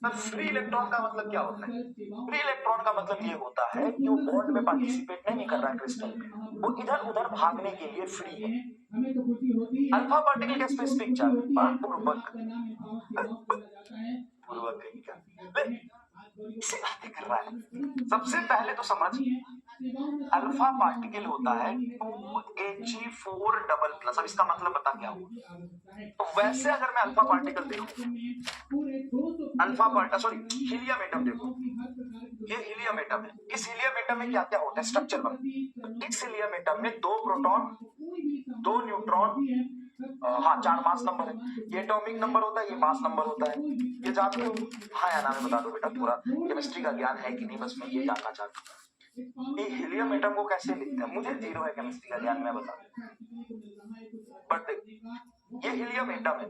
पर फ्री इलेक्ट्रॉन का मतलब क्या होता है? फ्री इलेक्ट्रॉन का मतलब ये होता है कि वो बॉन्ड में पार्टिसिपेट नहीं कर रहा है क्रिस्टल में, वो इधर उधर भागने के लिए फ्री है। अल्फा पार्टिकल का स्पेसिफिक चार्ज पूर्वक इसे बातें कर रहा है। सबसे पहले तो समझ, अल्फा पार्टिकल होता है 2He4 डबल प्लस। अब इसका मतलब बता क्या हुआ। तो वैसे अगर मैं अल्फा पार्टिकल देखूं, alpha particle sorry helium atom देखो, ये हीलियम एटम है। इस हीलियम एटम में क्या क्या होता है स्ट्रक्चर बना। तो इस हीलियम एटम में 2 प्रोटॉन 2 न्यूट्रॉन, हाँ 4 मास नंबर है। ये एटॉमिक नंबर होता है, ये मास नंबर होता है। ये जानते हो? हाँ या ना में बता दो बेटा, पूरा केमिस्ट्री का ज्ञान है कि नहीं, बस मैं ये जानना चाहता हूँ। ये हीलियम एटम को कैसे लिखते हैं? मुझे जीरो है केमिस्ट्री का ज्ञान, मैं बता। बट ये हीलियम एटम है,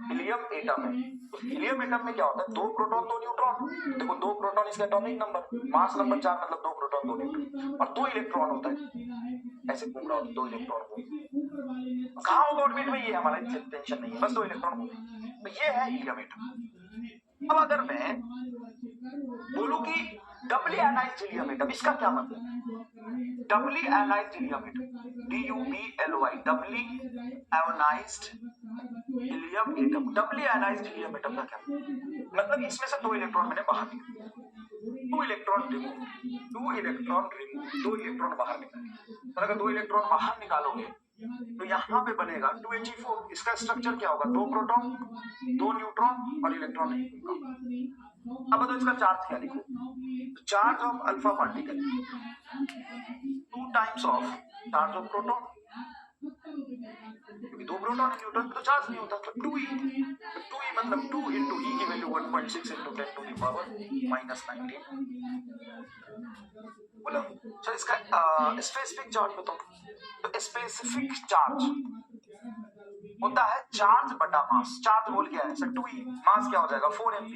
हीलियम एटम है। तो हीलियम एटम में क्या होता है? 2 प्रोटॉन 2 न्यूट्रॉन। देखो 2 प्रोटॉन इसका एटॉमिक नंबर, मास नंबर 4 मतलब 2 प्रोटॉन 2 न्यूट्रॉन, और 2 इलेक्ट्रॉन होता है। ऐसे घूम रहा होता है 2 इलेक्ट्रॉन को। कहाँ होगा ऑर्बिट में, ये हमारा टेंशन नहीं है, बस 2 इलेक्ट्रॉन होंगे। तो ये है हीलियम एटम। अब अगर मैं बोलूं कि डबली एनाइज्ड हीलियम एटम, इसका क्या मतलब? Doubly ionised helium atom, DUBLY, doubly ionised helium atom. Doubly ionised helium atom का क्या मतलब? इसमें से 2 इलेक्ट्रॉन मैंने बाहर निकाले, 2 electron remove, 2 electron remove, 2 electron बाहर निकाले। और अगर 2 इलेक्ट्रॉन बाहर निकालोगे तो यहाँ पे बनेगा 2He4। इसका स्ट्रक्चर क्या होगा? 2 प्रोटॉन 2 न्यूट्रॉन और इलेक्ट्रॉन। अब बताओ इसका चार्ज क्या लिखो? Charge of alpha particle 2 times of charge of proton, क्योंकि 2 प्रोटॉन है, न्यूट्रॉन पे तो चार्ज नहीं होता, तो 2E। तो 2E मतलब 2 into E की value 1.6 into 10 to the power -19। बोलो सर इसका स्पेसिफिक चार्ज बताओ। तो स्पेसिफिक चार्ज होता है चार्ज बटा मास। चार्ज बोल क्या है सर? 2E। मास क्या हो जाएगा? 4mp।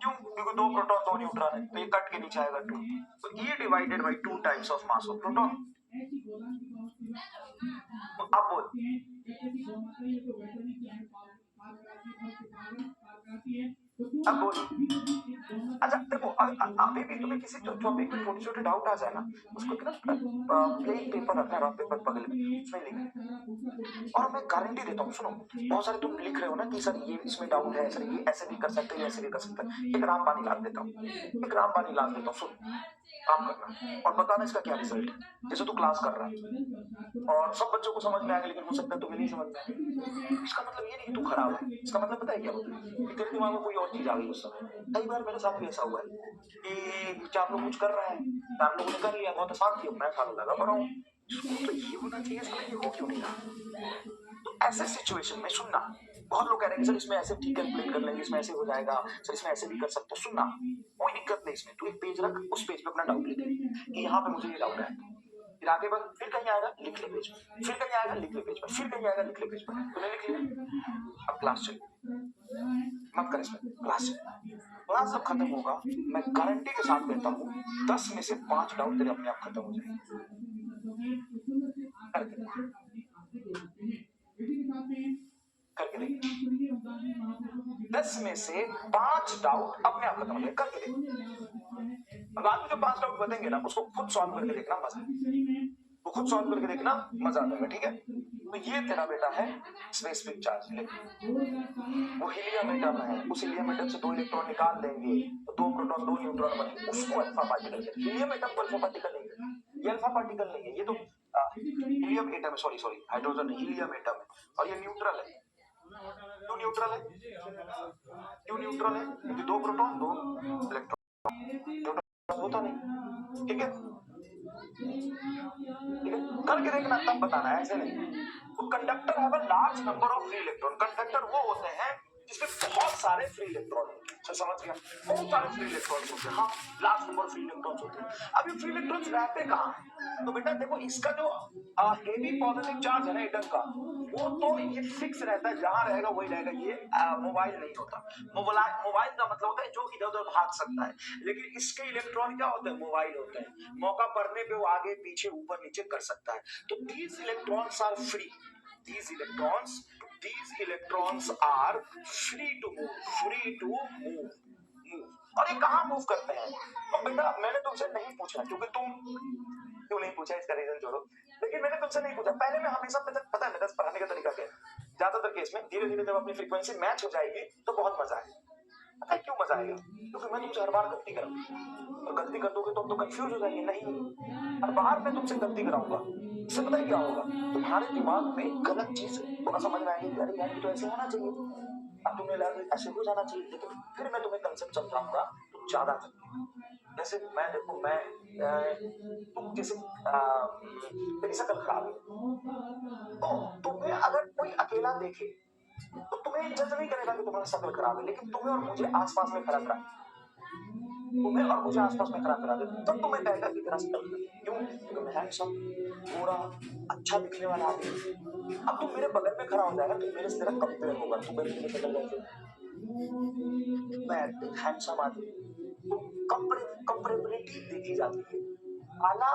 क्यों? क्योंकि 2 प्रोटॉन 2 न्यूट्रॉन है, तो ये कट के नीचे आएगा 2। तो E divided by 2 times of mass of proton. तो अब बोल, अब बोल। अच्छा देखो, अभी भी तुम्हें किसी टॉपिक में छोटे छोटे डाउट आ जाए ना, उसको प्लेन पेपर रखना, रफ पेपर बगल में, उसमें लिख। और मैं गारंटी देता हूँ, सुनो, बहुत सारे तुम लिख रहे हो ना कि सर ये इसमें डाउट है, सर ये ऐसे भी कर सकते हैं, ऐसे भी कर सकते हैं। एक रामबानी लाद देता हूँ, एक रामबानी लाद देता हूँ। सुन, काम करना और बताना इसका क्या रिजल्ट है। जैसे तू क्लास कर रहा है और सब बच्चों को समझ में आएगा, लेकिन हो सकता है तुम्हें नहीं समझ में आए। इसका मतलब ये नहीं तू खराब है, इसका मतलब पता है क्या होता है? तेरे दिमाग में कोई और चीज आ गई उस समय। कई बार मेरे साथ भी ऐसा हुआ है कि 4 लोग कुछ कर रहे हैं, 4 लोगों ने कर लिया, बहुत आसान थी, मैं खाना लगा पर हूँ, तो ये होना चाहिए, ये हो क्यों नहीं रहा? तो ऐसे सिचुएशन में सुनना, बहुत लोग कह रहे हैं कि सर इसमें ऐसे ठीक कैलकुलेट कर लेंगे, इसमें ऐसे हो जाएगा, सर इसमें ऐसे भी कर सकते हो। सुनना, कोई दिक्कत नहीं इसमें। तू एक पेज रख, उस पेज पे अपना डाउट लिख कि यहाँ पे मुझे ये डाउट है, फिर आगे बढ़, फिर कहीं आएगा लिख ले पेज पर, फिर कहीं आएगा लिख ले पेज पर, फिर कहीं आएगा लिख ले पेज पर। तूने लिख लिया, अब क्लास चल, मत कर इसमें, क्लास चल। क्लास जब खत्म होगा, मैं गारंटी के साथ कहता हूँ 10 में से 5 डाउट तेरे अपने आप खत्म हो जाएंगे। करके देख, 10 में से 5 डाउट अपने आप खत्म हो जाएंगे। करके देख, बाद में जो 5 डाउट बतेंगे ना, उसको खुद सॉल्व करके देखना, मजा, वो खुद सॉल्व करके देखना, मजा आ जाएगा। ठीक है, तो ये तेरा बेटा है स्पेसिफिक चार्ज। वो हीलियम एटम है, उस हीलियम एटम से 2 इलेक्ट्रॉन निकाल देंगे तो 2 प्रोटॉन 2 न्यूट्रॉन बनेंगे, उसको अल्फा पार्टिकल कहते हैं। हीलियम एटम को अल्फा पार्टिकल नहीं है, ये अल्फा पार्टिकल नहीं है, ये तो हीलियम एटम है, सॉरी हाइड्रोजन हीलियम एटम है, और ये न्यूट्रल है। क्यों न्यूट्रल है? क्यों न्यूट्रल है? क्योंकि 2 प्रोटॉन 2 इलेक्ट्रॉन। होता नहीं। ठीक है, ठीक है, करके देखना तब बताना, ऐसे नहीं। तो conductor have a large number of free electron. Conductor वो होते हैं जिसमें बहुत सारे फ्री इलेक्ट्रॉन होते हैं। समझ गया, बहुत सारे फ्री इलेक्ट्रॉन्स होते हैं। हाँ, लार्ज नंबर फ्री इलेक्ट्रॉन्स होते हैं। अब ये फ्री इलेक्ट्रॉन्स रहते कहाँ हैं? तो बेटा देखो, इसका जो हेवी पॉजिटिव चार्ज है ना एटम का, वो तो ये फिक्स रहता है, जहां रहेगा वही रहेगा। ये मोबाइल नहीं होता। मोबाइल का मतलब होता है जो इधर उधर भाग सकता है, लेकिन इसके इलेक्ट्रॉन क्या होते हैं? मोबाइल होते हैं। मौका पड़ने पे वो आगे पीछे ऊपर नीचे कर सकता है। तो these electrons are free. These electrons are free to move. और ये कहाँ मूव करते हैं? अब बेटा मैंने तुमसे नहीं पूछा, क्योंकि तुम क्यों नहीं पूछा इसका रीजन छोड़ो, लेकिन मैंने तुमसे नहीं पूछा। पहले में हमेशा पता है मेरा पढ़ाने का तरीका क्या है? ज्यादातर केस में धीरे धीरे जब अपनी फ्रीक्वेंसी मैच हो जाएगी तो बहुत मजा आएगा। पता है क्यों मजा आएगा? क्योंकि मैं तुमसे हर बार गलती कराऊंगा, और गलती कर दोगे तो तुम तो कंफ्यूज हो जाएंगे। नहीं, हर बार मैं तुमसे गलती कराऊंगा, इससे पता है क्या होगा? तुम्हारे दिमाग में गलत चीज थोड़ा समझ में आएगी कि अरे यार ये तो ऐसे होना चाहिए, अब तुम्हें लगा ऐसे हो जाना चाहिए, लेकिन फिर मैं तुम्हें कंसेप्ट समझाऊंगा तो ज्यादा चलेगा। जैसे मैं देखो, मैं तुम जैसे तेरी शक्ल खराब है, तो तुम्हें अगर कोई अकेला देखे तो तुम्हें जज नहीं करेगा कि तुम्हारी शक्ल खराब है, लेकिन तुम्हें और मुझे आसपास में खड़ा करा, तुम्हें और मुझे आसपास में खड़ा करा दे, तब तुम्हें कहेगा कि तेरा शक्ल खराब है। क्यों? क्योंकि मैं हैंडसम, गोरा, अच्छा दिखने वाला आदमी। अब तुम मेरे बगल में खड़ा हो जाएगा तो मेरे से तेरा कंपेयर होगा, तू मेरे लिए शक्ल कैसे, मैं हैंडसम आदमी, तो कंपेरेबिलिटी देखी जाती है। काला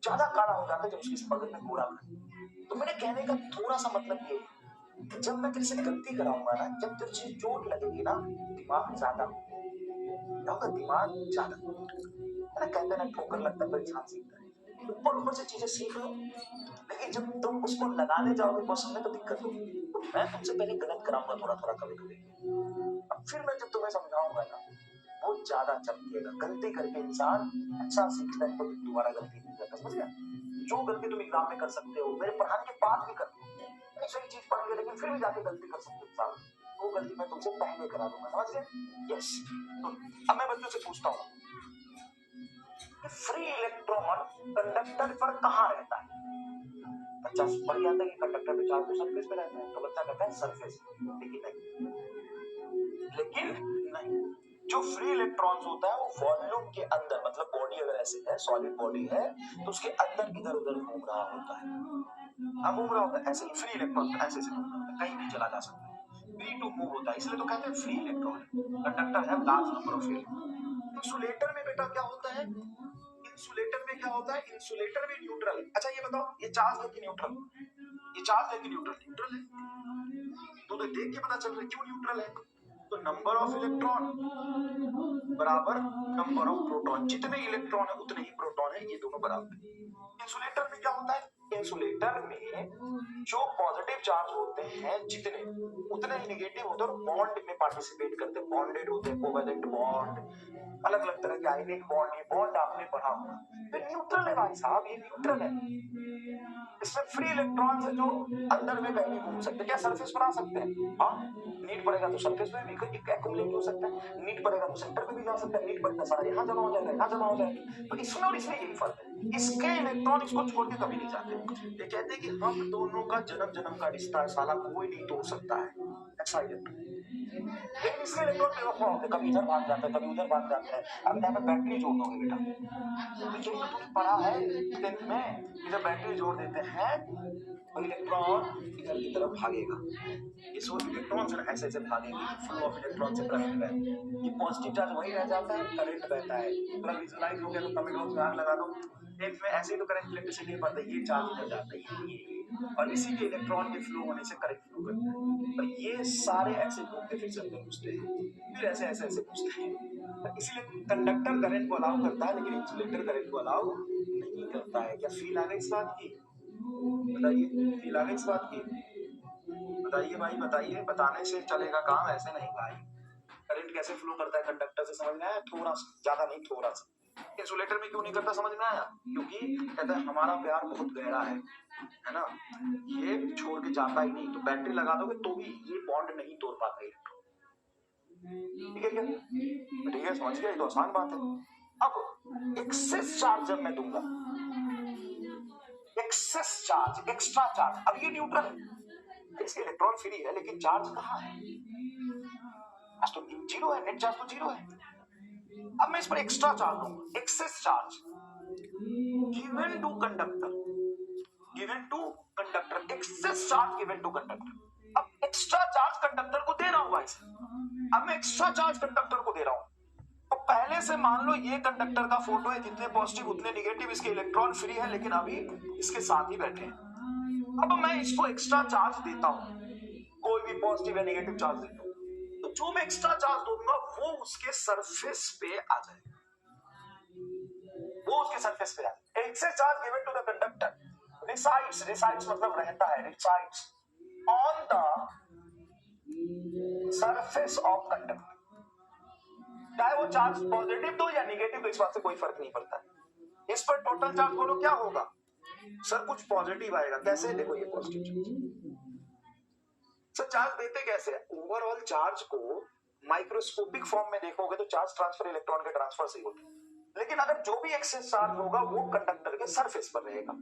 ज्यादा काला हो जाता है जब उसके बगल में गोरा खड़ा। तो मेरे कहने का थोड़ा सा मतलब ये है कि जब मैं तेरे से गलती कराऊंगा ना, जब तेरे से चोट लगेगी ना, दिमाग ज्यादा होगा, दिमाग ज्यादा है ना। कहते हैं ना, ठोकर लगता है इंसान सीखता है। ऊपर ऊपर से चीजें सीख लो, लेकिन जब तुम उसको लगाने जाओगे बस में तो दिक्कत होगी। तो मैं तुमसे पहले गलत कराऊंगा थोड़ा थोड़ा, कभी कभी, अब फिर मैं जब तुम्हें समझाऊंगा ना, वो ज्यादा चमकेगा। गलती करके इंसान अच्छा सीखता है, तो दोबारा गलती नहीं करता। समझ गया? जो गलती तुम एग्जाम में कर सकते हो, मेरे पढ़ाने के बाद भी कर लो। सही चीज पढ़ेंगे लेकिन फिर भी जाके गलती कर सकते हो इंसान, वो गलती मैं तुमसे पहले करा दूंगा। समझ गए? यस। तो अब मैं बच्चों से पूछता हूँ कि फ्री इलेक्ट्रॉन कंडक्टर पर कहाँ रहता है? बच्चा पढ़ गया था कि कंडक्टर पे चार्ज तो सरफेस पे रहता है, तो बच्चा कहता है सरफेस। लेकिन नहीं, जो फ्री इलेक्ट्रॉन्स होता है वो वॉल्यूम के अंदर, मतलब बॉडी अगर ऐसे है, सॉलिड बॉडी है, तो उसके अंदर इधर उधर घूम रहा होता है। अब घूम रहा होता है ऐसे ही, फ्री इलेक्ट्रॉन ऐसे घूम रहा होता है, कहीं भी चला जा सकता है, फ्री टू मूव होता है, इसलिए तो कहते हैं फ्री इलेक्ट्रॉन। कंडक्टर है large number of electron. Insulator में बेटा क्या होता है? इंसुलेटर में क्या होता है? इंसुलेटर में न्यूट्रल है। अच्छा ये बताओ, ये चार्ज है कि न्यूट्रल? ये चार्ज है कि न्यूट्रल? न्यूट्रल है। तो देख के पता चल रहा है क्यों न्यूट्रल है। तो नंबर ऑफ इलेक्ट्रॉन बराबर नंबर ऑफ प्रोटॉन, जितने इलेक्ट्रॉन है उतने ही प्रोटॉन है, ये दोनों बराबर। इंसुलेटर में क्या होता है? इंसुलेटर में जो पॉजिटिव चार्ज होते हैं जितने, उतने ही नेगेटिव होते हैं, और बॉन्ड में पार्टिसिपेट करते हैं, बॉन्डेड होते हैं, कोवेलेंट बॉन्ड, अलग अलग तरह के आयनिक बॉन्ड। ये बॉन्ड आपने पढ़ा होगा। तो न्यूट्रल है भाई साहब, ये न्यूट्रल है। इसमें फ्री इलेक्ट्रॉन है जो अंदर में कहीं भी घूम सकते हैं। क्या सरफेस पर आ सकते हैं? हाँ, नीड पड़ेगा तो सरफेस में भी एक्युमुलेट हो सकता है, नीड पड़ेगा तो सेंटर पे भी जा सकता है, नीड पड़ेगा सारा यहाँ जमा हो जाएगा, यहाँ जमा हो जाएगा। तो इसमें और इसमें यही फर्क है, इसके इलेक्ट्रॉन इसको छोड़ के कभी नहीं जाते। ये कहते हैं कि हम दोनों का जन्म जन्म का रिश्ता है, साला कोई नहीं तोड़ सकता है, ऐसा इलेक्ट्रॉन। लेकिन इसके इलेक्ट्रॉन बेवफा होते हैं, कभी इधर भाग जाता है, कभी उधर भाग जाता है। अब यहाँ पे बैटरी जोड़ दोगे बेटा, तो यही तो तुमने पढ़ा है 10th में, इधर बैटरी जोड़ देते हैं और इलेक्ट्रॉन इधर की तरफ भागेगा। ये सोल इलेक्ट्रॉन ऐसे ऐसे भागेंगे, फ्लो ऑफ इलेक्ट्रॉन से करंट बहता है। ये पॉजिटिव चार्ज वही रह जाता है, करंट बहता है। पूरा विजुअलाइज हो गया तो कमेंट बॉक्स में आग लगा दो। 10th में ऐसे ही तो करंट इलेक्ट्रिसिटी पड़ता है, ये चार्ज इधर जाता है, ये और इसी के इलेक्ट्रॉन के फ्लो होने से करंट फ्लो करता है। और ये सारे ऐसे घूमते फिर से अंदर घुसते हैं, फिर ऐसे ऐसे ऐसे घुसते हैं। इसीलिए कंडक्टर करंट को अलाउ करता है, लेकिन इंसुलेटर करंट को अलाउ नहीं करता है। क्या फील आ गई इस बात की? बताइए, फील आ गई इस बात की? बताइए भाई, बताइए। बताने से चलेगा काम, ऐसे नहीं भाई। करंट कैसे फ्लो करता है कंडक्टर से, समझ में आया? थोड़ा सा, ज्यादा नहीं, थोड़ा सा। इंसुलेटर में क्यों नहीं करता, समझ में आया? क्योंकि कहता है हमारा प्यार बहुत गहरा है ना, ये छोड़ के जाता ही नहीं। तो बैटरी लगा दोगे तो भी ये बॉन्ड नहीं तोड़ पाता इलेक्ट्रॉन। ठीक है क्या? ठीक है, समझ गए? तो आसान बात है। अब एक्सेस चार्ज जब मैं दूंगा, एक्सेस चार्ज, एक्स्ट्रा चार्ज, अब ये न्यूट्रल है, इसके इलेक्ट्रॉन फ्री है, लेकिन चार्ज कहाँ है? आज तो जीरो है, नेट चार्ज तो जीरो है। अब मैं इस पर एक्स्ट्रा चार्ज दूंगा, excess charge given to conductor, given to conductor, excess charge given to conductor. अब एक्स्ट्रा चार्ज कंडक्टर को दे रहा हूं भाई, अब मैं एक्स्ट्रा चार्ज कंडक्टर को दे रहा हूं। तो पहले से मान लो ये कंडक्टर का फोटो है, जितने पॉजिटिव उतने निगेटिव, इसके इलेक्ट्रॉन फ्री है, लेकिन अभी इसके साथ ही बैठे हैं। अब मैं इसको एक्स्ट्रा चार्ज देता हूं, कोई भी पॉजिटिव या निगेटिव चार्ज देता हूं, तो जो मैं एक्स्ट्रा चार्ज दूंगा वो उसके सरफेस पे आ जाएगा, वो उसके सरफेस पे आ जाएगा। Excess charge given to the conductor resides, resides मतलब रहता है, resides on the surface of conductor। चाहे वो चार्ज पॉजिटिव दो या निगेटिव दो, इस बात से कोई फर्क नहीं पड़ता। इस पर टोटल चार्ज बोलो क्या होगा? सर कुछ पॉजिटिव आएगा, कैसे? देखो ये पॉजिटिव चार्ज। सर चार्ज देते कैसे? ओवरऑल चार्ज को माइक्रोस्कोपिक फॉर्म में देखोगे तो चार्ज ट्रांसफर इलेक्ट्रॉन के ट्रांसफर से होता है, लेकिन अगर जो भी एक्सेस चार्ज होगा वो कंडक्टर के सरफेस पर रहेगा।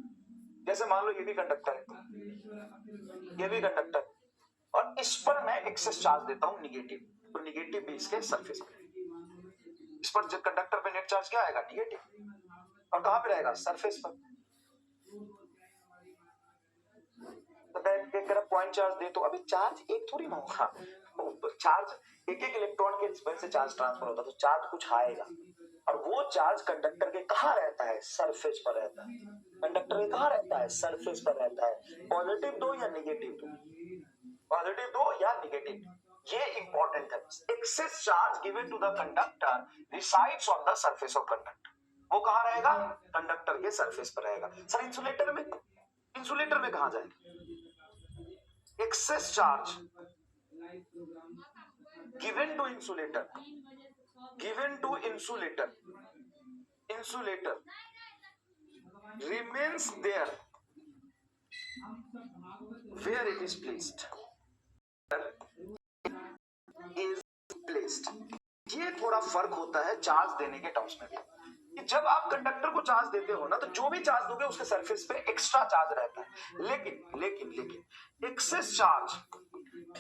जैसे मान लो ये भी कंडक्टर है, ये भी कंडक्टर, और इस पर मैं एक्सेस चार्ज देता हूं निगेटिव, तो निगेटिव भी इसके सरफेस पर, इस पर जब कंडक्टर पे नेट चार्ज क्या आएगा? निगेटिव, और कहां पे रहेगा? सरफेस पर। तो एक तरफ पॉइंट चार्ज दे, तो अभी चार्ज एक थोड़ी ना होगा, चार्ज एक एक इलेक्ट्रॉन के वजह से चार्ज ट्रांसफर होता है, तो चार्ज कुछ आएगा, और वो चार्ज कंडक्टर के कहां रहता है? सरफेस पर रहता है। कंडक्टर के कहां रहता है? सरफेस पर रहता है। पॉजिटिव दो या निगेटिव दो, पॉजिटिव दो या निगेटिव, ये इंपॉर्टेंट है। Excess charge given to the conductor resides on the surface of conductor, वो कहां रहेगा? कंडक्टर के सरफेस पर रहेगा। सर इंसुलेटर में, इंसुलेटर में कहां जाएगा? Excess charge given to insulator, given to insulator, insulator remains there where it is placed, is placed। ये थोड़ा फर्क होता है चार्ज देने के टर्म्स में भी, कि जब आप कंडक्टर को चार्ज देते हो ना, तो जो भी चार्ज दोगे उसके सरफेस पे एक्स्ट्रा चार्ज रहता है, लेकिन लेकिन लेकिन excess charge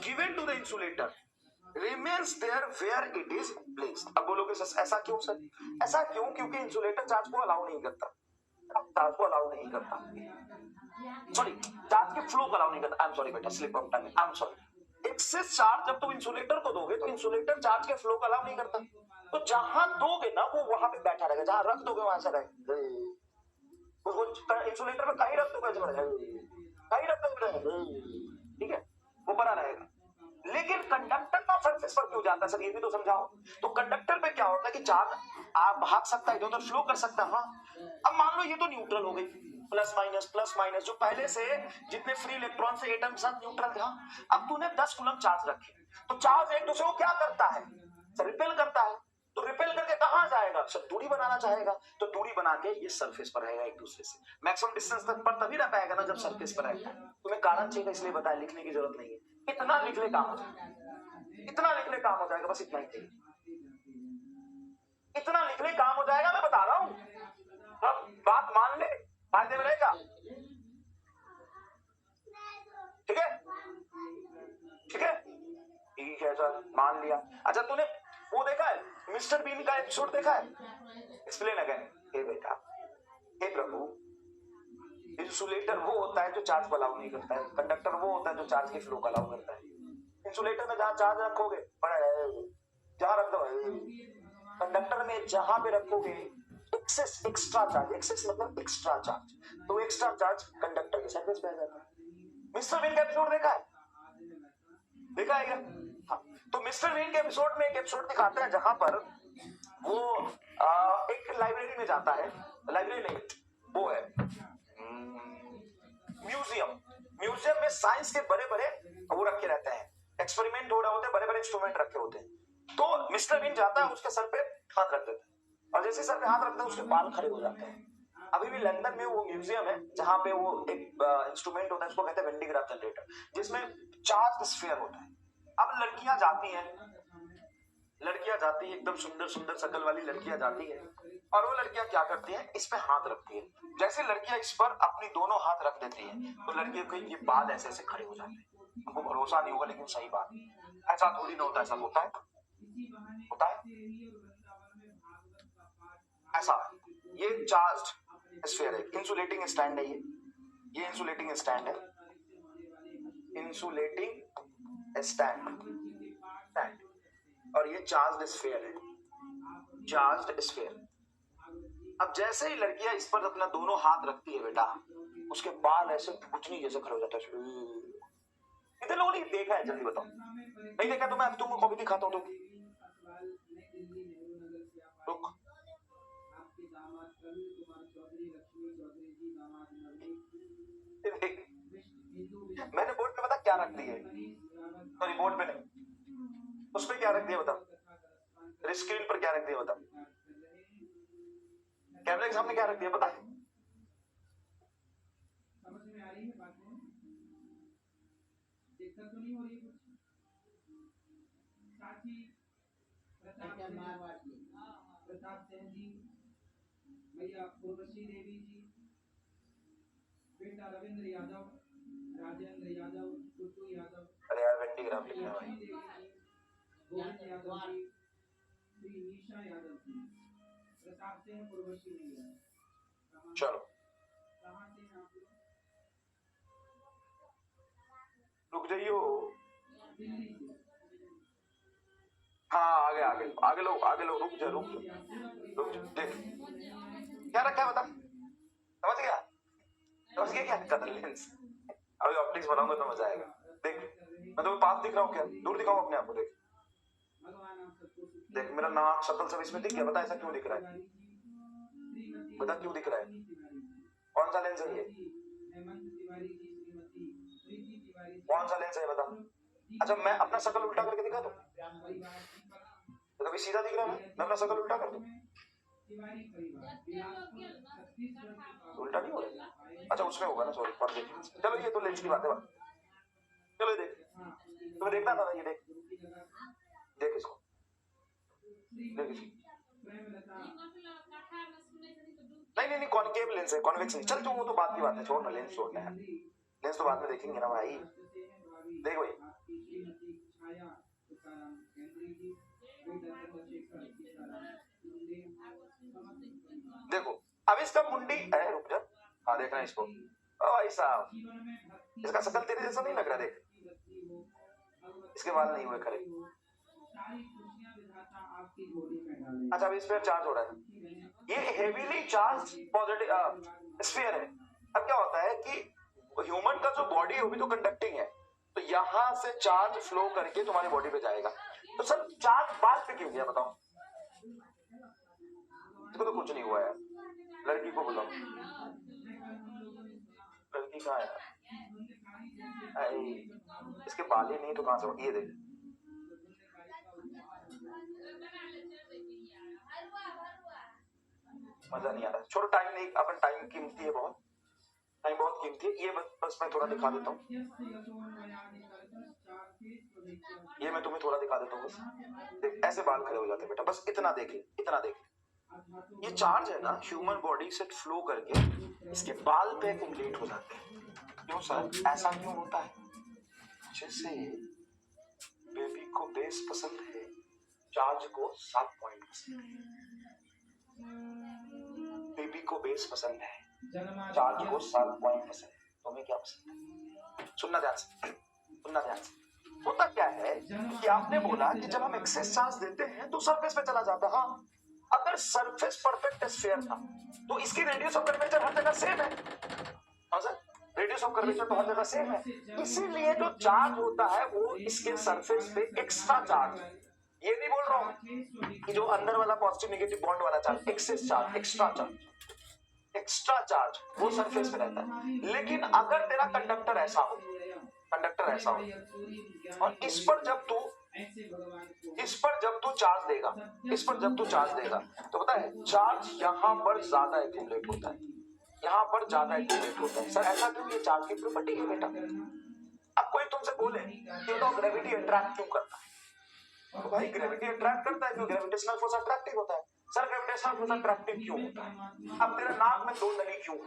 given to the insulator remains there where it is placed। अब बोलोगे सर ऐसा क्यों? सर ऐसा क्यों? क्योंकि इंसुलेटर चार्ज को अलाउ नहीं करता, चार्ज को अलाउ नहीं करता, सॉरी चार्ज के फ्लो को अलाउ नहीं करता। आई एम सॉरी बेटा, slip of tongue, I am sorry. Excess charge जब तुम इंसुलेटर को दोगे तो इंसुलेटर चार्ज के फ्लो को अलाउ नहीं करता, तो जहां दोगे ना वो वहां पे बैठा रहेगा, जहां रख दोगे वहां से रहेगा, उसको इंसुलेटर में कहीं रख दोगे, कहीं रख दोगे, ठीक है, वो बना रहेगा। लेकिन कंडक्टर का सरफेस पर क्यों जाता है? सर ये भी तो समझाओ। तो कंडक्टर पे क्या होता है कि चार्ज आप भाग सकता है, इधर उधर फ्लो कर सकता है। हाँ, अब मान लो ये तो न्यूट्रल हो गई, प्लस माइनस, जो पहले से जितने फ्री इलेक्ट्रॉन से एटम साथ न्यूट्रल था, अब तूने 10 कूलम चार्ज रखे, तो चार्ज एक दूसरे को क्या करता है? सर रिपेल करता है, तो रिपेल करके कहां जाएगा? सर दूरी बनाना चाहेगा, तो दूरी बना के ये सरफेस पर रहेगा एक दूसरे से। मैक्सिमम डिस्टेंस तक पर तभी रह पाएगा ना जब सरफेस पर रहेगा। तुम्हें कारण चाहिए इसलिए बताया, लिखने की जरूरत नहीं है, इतना लिख ले काम हो जाएगा, इतना लिख ले काम हो जाएगा, बस इतना ही चाहिए, इतना लिख ले काम हो जाएगा। मैं बता रहा हूं, अब बात मान ले, फायदे में रहेगा, ठीक है, ठीक है, ठीक है सर मान लिया। अच्छा तूने वो देखा है मिस्टर बीन का एपिसोड देखा है? Explain again. हे बेटा, हे प्रभु, इंसुलेटर वो होता है जो चार्ज को अलाउ नहीं करता है, कंडक्टर वो होता है जो चार्ज के फ्लो को अलाउ करता है। इंसुलेटर में जहां चार्ज रखोगे जहां रख दो, कंडक्टर में जहां पे रखोगे एक्सेस, एक्स्ट्रा चार्ज, एक्सेस मतलब एक्स्ट्रा चार्ज, तो एक्स्ट्रा चार्ज कंडक्टर के सरफेस पे आ जाता है। मिस्टर बीन का एपिसोड देखा है? देखा है क्या? हाँ, तो मिस्टर बीन के एपिसोड में एक एपिसोड दिखाते हैं जहां पर वो एक लाइब्रेरी में जाता है, लाइब्रेरी नहीं, वो है म्यूजियम, म्यूजियम में साइंस के बड़े बड़े वो रखे रहते हैं, एक्सपेरिमेंट हो रहे होते हैं, बड़े बड़े इंस्ट्रूमेंट रखे होते हैं। तो मिस्टर बीन जाता है, उसके सर पे हाथ रख देता है, और जैसे सर पे हाथ रखते हैं उसके बाल खड़े हो जाते हैं। अभी भी लंदन में वो म्यूजियम है जहां पे वो एक इंस्ट्रूमेंट होता है, उसको कहते हैं वेन डी ग्राफ जनरेटर, जिसमें चार्ज स्फीयर होता है। अब लड़कियां जाती हैं, लड़कियां जाती है, एकदम सुंदर सुंदर शकल वाली लड़कियां जाती है, और वो लड़कियां क्या करती हैं, इस पे हाथ रखती है। जैसे लड़कियां इस पर अपनी दोनों हाथ रख देती हैं तो लड़कियों के ये बाल ऐसे ऐसे खड़े हो जाते हैं। हमको भरोसा नहीं होगा लेकिन सही बात, ऐसा थोड़ी ना होता है, ऐसा होता है, होता है ऐसा। ये चार्ज्ड स्फीयर है, इंसुलेटिंग स्टैंड है ये इंसुलेटिंग स्टैंड है, इंसुलेटिंग स्टैंड, और ये चार्ज्ड स्फीयर है, चार्ज्ड स्फीयर। अब जैसे ही लड़कियां इस पर अपना दोनों हाथ रखती है बेटा, उसके बाल ऐसे कुचनी जैसे खड़े हो जाता है। इतने लोगों ने देखा है, जल्दी बताओ। नहीं देखा तो मैं अब तुमको कॉपी दिखाता हूँ। रुक, मैंने बोर्ड पे पता क्या रख दी है, सॉरी बोर्ड पे नहीं, उस पे क्या रख दिया बता, स्क्रीन पर क्या रख दिया बता, कैमरे के सामने क्या रख दिया बता। समझ में आ रही है बात? दिक्कत तो नहीं हो रही कुछ? साथी प्रताप सिंह जी, भैया उर्वशी देवी जी, बेटा रविंद्र यादव, राजेंद्र यादव, टुटू यादव, अरे यार वेंटीग्राफ लिखना भाई, गोविंद यादव जी, श्री निशा यादव जी, प्रताप सिंह उर्वशी नहीं है। चलो कहां से आप लोग? रुक जाइयो, हाँ आगे आगे आगे लो, आगे लो, रुक जा रुक जा रुक जा, देख क्या रखा है बता, समझ गया? समझ गया क्या रखा था? लेंस। अभी ऑप्टिक्स बनाऊंगा तो मजा आएगा। देख मैं तुम्हें पास दिख रहा हूँ क्या, दूर दिखाऊं अपने आप को? देख देख मेरा नाक शक्ल सब इसमें दिख गया, बता ऐसा क्यों दिख रहा है, बता क्यों दिख रहा है, कौन सा लेंस है ये, कौन सा लेंस है बता। अच्छा मैं अपना शक्ल उल्टा करके दिखा दूं, तो कभी सीधा दिख रहा है, मैं अपना शक्ल उल्टा कर दूं, उल्टा नहीं हो रहा। अच्छा उसमें होगा ना, सॉरी और देख, चलो ये तो लेंस की बात है। चलो देख, तुम्हें देखना था ना, ये देख, देख इसको, देख इसको, नहीं कॉनकेव लेंस है, कॉन्वेक्स नहीं। चल तू वो तो बात की बात है, छोड़ ना, लेंस छोड़ना है, लेंस तो बाद में देखेंगे ना भाई। देख भाई देखो अब इसका मुंडी है, रुक जा, हाँ देखना इसको, भाई साहब इसका शक्ल तेरे जैसा नहीं लग रहा, देख इसके बाल नहीं हुए खड़े। अच्छा अब इस पर चार्ज हो रहा है, ये हेवीली चार्ज पॉजिटिव स्फीयर है। अब क्या होता है कि ह्यूमन का जो बॉडी है वो भी तो कंडक्टिंग है, तो यहां से चार्ज फ्लो करके तुम्हारी बॉडी पे जाएगा। तो सर चार्ज बाल पे क्यों गया बताओ? इसको तो कुछ नहीं हुआ है, लड़की को बुलाओ, लड़की कहाँ है? इसके बाल ही नहीं तो कहां से, ये देख मजा नहीं आ रहा, छोड़ो टाइम नहीं, अपन टाइम कीमती है, बहुत टाइम बहुत कीमती है। ये बस मैं थोड़ा दिखा देता हूँ, ये मैं तुम्हें थोड़ा दिखा देता हूँ, बस देख ऐसे बाल खड़े हो जाते हैं बेटा, बस इतना देख ले, इतना देख। ये चार्ज है ना ह्यूमन बॉडी से फ्लो करके इसके बाल पे एक्युमुलेट हो जाते हैं। क्यों सर ऐसा क्यों होता है? जैसे बेबी को बेस पसंद है, चार्ज को 7 पॉइंट पसंद है, बेबी को बेस पसंद है, चार्ज को 7 पॉइंट पसंद है, तुम्हें क्या पसंद है? सुनना ध्यान से, सुनना ध्यान से। होता क्या है कि आपने बोला कि जब हम एक्सेस चार्ज देते हैं तो सरफेस पे चला जाता है। हाँ अगर सरफेस परफेक्ट स्फीयर था तो इसकी रेडियस ऑफ कर्वेचर हर जगह सेम है, हाँ सर रेडियस ऑफ कर्वेचर तो हर जगह सेम है, इसीलिए जो चार्ज होता है वो इसके सरफेस पे एक्स्ट्रा चार्ज, ये नहीं बोल रहा हूं कि जो अंदर वाला पॉजिटिव नेगेटिव बॉन्ड वाला charge, excess charge, extra charge वो सरफेस पे रहता है। लेकिन अगर तेरा कंडक्टर ऐसा हो, कंडक्टर ऐसा हो और इस पर जब तू चार्ज देगा, इस पर जब तू चार्ज देगा तो पता है चार्ज यहाँ पर ज्यादा एक्यूमुलेट होता है, यहाँ पर ज्यादा एक्यूमुलेट होता है। सर ऐसा क्यों? ये चार्ज की प्रॉपर्टी है बेटा। अब कोई तुमसे बोले कि तो ग्रेविटी अट्रैक्ट क्यों करता है, तो भाई ग्रेविटी अट्रैक्ट करता है क्यों? ग्रेविटेशनल फोर्स अट्रैक्टिव होता है। सर ग्रेविटेशनल फोर्स अट्रैक्टिव क्यों होता है? अब तेरा नाक में 2 नली क्यों है?